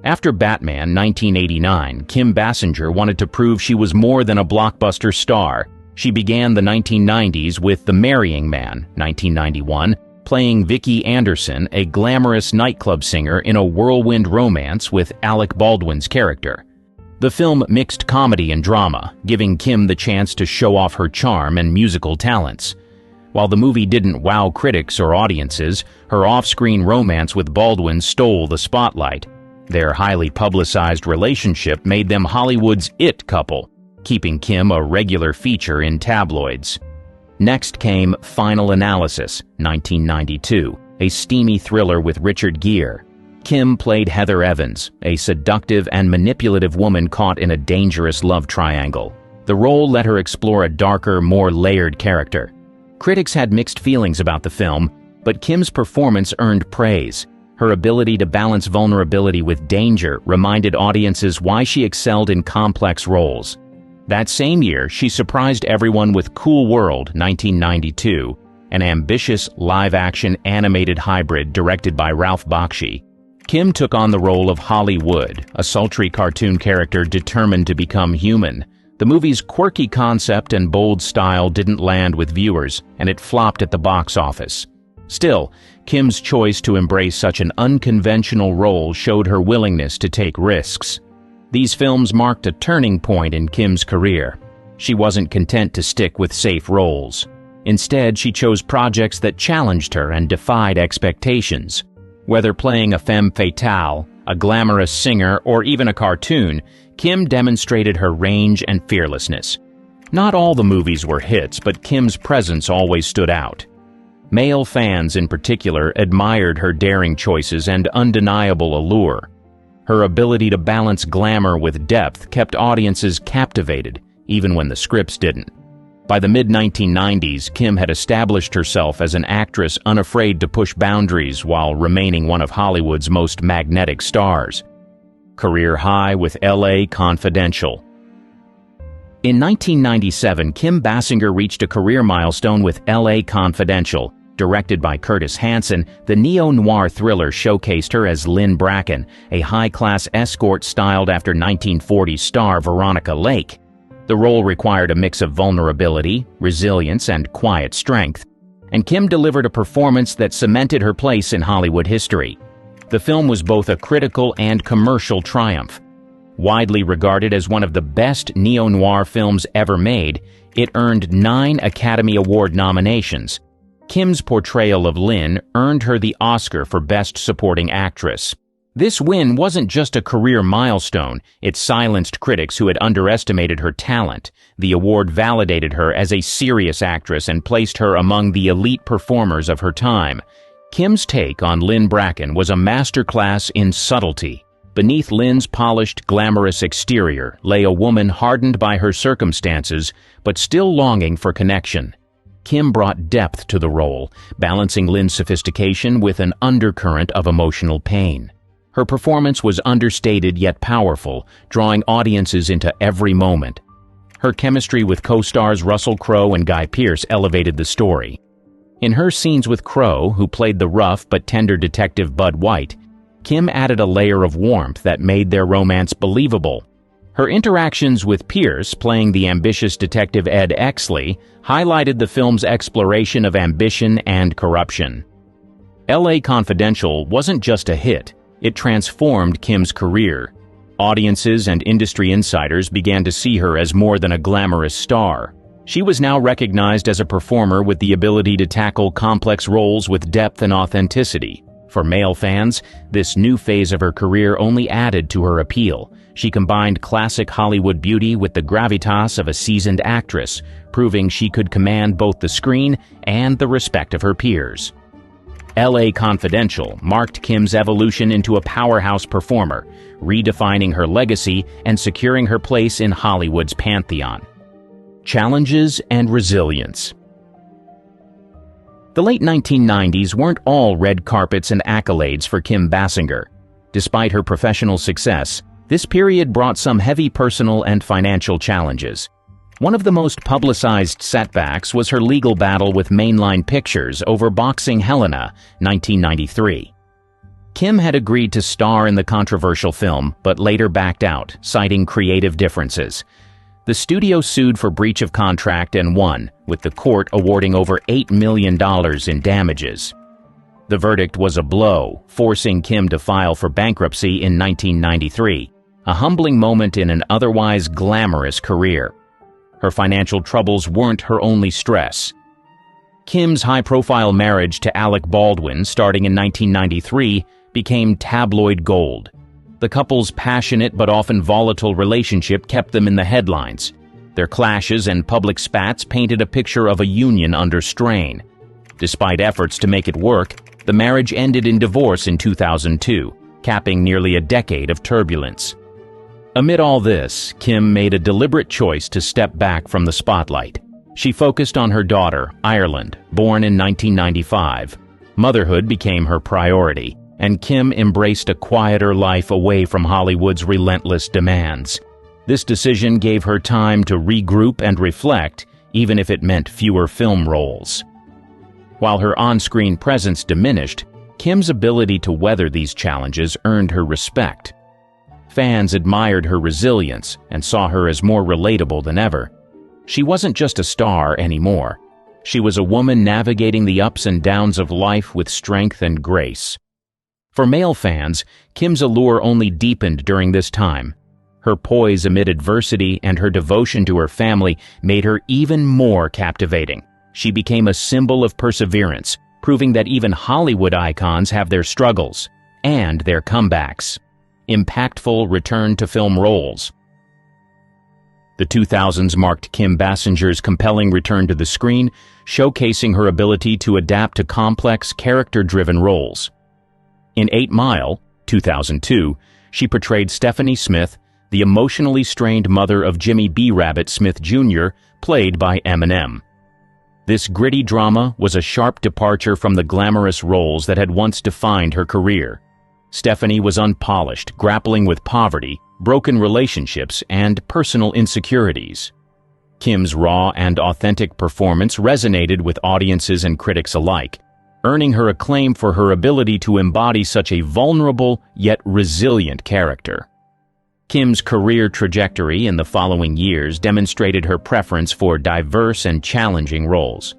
Speaker 1: After Batman 1989, Kim Basinger wanted to prove she was more than a blockbuster star. She began the 1990s with The Marrying Man, 1991, playing Vicki Anderson, a glamorous nightclub singer in a whirlwind romance with Alec Baldwin's character. The film mixed comedy and drama, giving Kim the chance to show off her charm and musical talents. While the movie didn't wow critics or audiences, her off-screen romance with Baldwin stole the spotlight. Their highly publicized relationship made them Hollywood's it couple, keeping Kim a regular feature in tabloids. Next came Final Analysis, 1992, a steamy thriller with Richard Gere. Kim played Heather Evans, a seductive and manipulative woman caught in a dangerous love triangle. The role let her explore a darker, more layered character. Critics had mixed feelings about the film, but Kim's performance earned praise. Her ability to balance vulnerability with danger reminded audiences why she excelled in complex roles. That same year, she surprised everyone with Cool World, 1992, an ambitious live-action animated hybrid directed by Ralph Bakshi. Kim took on the role of Holly Wood, a sultry cartoon character determined to become human. The movie's quirky concept and bold style didn't land with viewers, and it flopped at the box office. Still, Kim's choice to embrace such an unconventional role showed her willingness to take risks. These films marked a turning point in Kim's career. She wasn't content to stick with safe roles. Instead, she chose projects that challenged her and defied expectations. Whether playing a femme fatale, a glamorous singer, or even a cartoon, Kim demonstrated her range and fearlessness. Not all the movies were hits, but Kim's presence always stood out. Male fans in particular admired her daring choices and undeniable allure. Her ability to balance glamour with depth kept audiences captivated, even when the scripts didn't. By the mid-1990s, Kim had established herself as an actress unafraid to push boundaries while remaining one of Hollywood's most magnetic stars. Career high with LA Confidential. In 1997, Kim Basinger reached a career milestone with LA Confidential. Directed by Curtis Hanson, the neo-noir thriller showcased her as Lynn Bracken, a high-class escort styled after 1940s star Veronica Lake. The role required a mix of vulnerability, resilience, and quiet strength, and Kim delivered a performance that cemented her place in Hollywood history. The film was both a critical and commercial triumph. Widely regarded as one of the best neo-noir films ever made, it earned 9 Academy Award nominations. Kim's portrayal of Lynn earned her the Oscar for Best Supporting Actress. This win wasn't just a career milestone, it silenced critics who had underestimated her talent. The award validated her as a serious actress and placed her among the elite performers of her time. Kim's take on Lynn Bracken was a masterclass in subtlety. Beneath Lynn's polished, glamorous exterior lay a woman hardened by her circumstances, but still longing for connection. Kim brought depth to the role, balancing Lynn's sophistication with an undercurrent of emotional pain. Her performance was understated yet powerful, drawing audiences into every moment. Her chemistry with co-stars Russell Crowe and Guy Pearce elevated the story. In her scenes with Crowe, who played the rough but tender detective Bud White, Kim added a layer of warmth that made their romance believable. Her interactions with Pearce, playing the ambitious detective Ed Exley, highlighted the film's exploration of ambition and corruption. LA Confidential wasn't just a hit, it transformed Kim's career. Audiences and industry insiders began to see her as more than a glamorous star. She was now recognized as a performer with the ability to tackle complex roles with depth and authenticity. For male fans, this new phase of her career only added to her appeal. She combined classic Hollywood beauty with the gravitas of a seasoned actress, proving she could command both the screen and the respect of her peers. LA Confidential marked Kim's evolution into a powerhouse performer, redefining her legacy and securing her place in Hollywood's pantheon. Challenges and resilience. The late 1990s weren't all red carpets and accolades for Kim Basinger. Despite her professional success, this period brought some heavy personal and financial challenges. One of the most publicized setbacks was her legal battle with Mainline Pictures over Boxing Helena, 1993. Kim had agreed to star in the controversial film, but later backed out, citing creative differences. The studio sued for breach of contract and won, with the court awarding over $8 million in damages. The verdict was a blow, forcing Kim to file for bankruptcy in 1993, a humbling moment in an otherwise glamorous career. Her financial troubles weren't her only stress. Kim's high-profile marriage to Alec Baldwin, starting in 1993, became tabloid gold. The couple's passionate but often volatile relationship kept them in the headlines. Their clashes and public spats painted a picture of a union under strain. Despite efforts to make it work, the marriage ended in divorce in 2002, capping nearly a decade of turbulence. Amid all this, Kim made a deliberate choice to step back from the spotlight. She focused on her daughter, Ireland, born in 1995. Motherhood became her priority, and Kim embraced a quieter life away from Hollywood's relentless demands. This decision gave her time to regroup and reflect, even if it meant fewer film roles. While her on-screen presence diminished, Kim's ability to weather these challenges earned her respect. Fans admired her resilience and saw her as more relatable than ever. She wasn't just a star anymore. She was a woman navigating the ups and downs of life with strength and grace. For male fans, Kim's allure only deepened during this time. Her poise amid adversity and her devotion to her family made her even more captivating. She became a symbol of perseverance, proving that even Hollywood icons have their struggles and their comebacks. Impactful return-to-film roles. The 2000s marked Kim Basinger's compelling return to the screen, showcasing her ability to adapt to complex, character-driven roles. In 8 Mile, 2002, she portrayed Stephanie Smith, the emotionally strained mother of Jimmy B. Rabbit Smith Jr., played by Eminem. This gritty drama was a sharp departure from the glamorous roles that had once defined her career. Stephanie was unpolished, grappling with poverty, broken relationships, and personal insecurities. Kim's raw and authentic performance resonated with audiences and critics alike, earning her acclaim for her ability to embody such a vulnerable yet resilient character. Kim's career trajectory in the following years demonstrated her preference for diverse and challenging roles.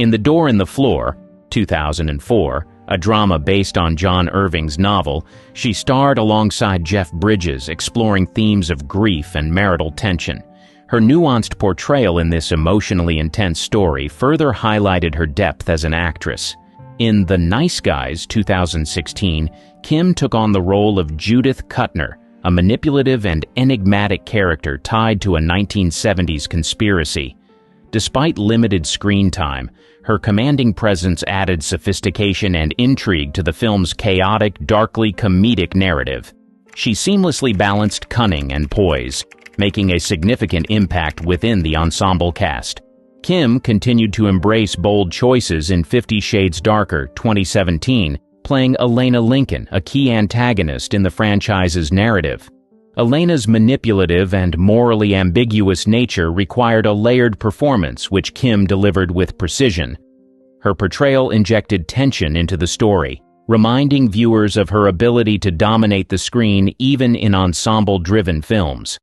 Speaker 1: In The Door in the Floor, 2004, a drama based on John Irving's novel, she starred alongside Jeff Bridges, exploring themes of grief and marital tension. Her nuanced portrayal in this emotionally intense story further highlighted her depth as an actress. In The Nice Guys, 2016, Kim took on the role of Judith Kuttner, a manipulative and enigmatic character tied to a 1970s conspiracy. Despite limited screen time, her commanding presence added sophistication and intrigue to the film's chaotic, darkly comedic narrative. She seamlessly balanced cunning and poise, making a significant impact within the ensemble cast. Kim continued to embrace bold choices in 50 Shades Darker, 2017, playing Elena Lincoln, a key antagonist in the franchise's narrative. Elena's manipulative and morally ambiguous nature required a layered performance, which Kim delivered with precision. Her portrayal injected tension into the story, reminding viewers of her ability to dominate the screen even in ensemble-driven films.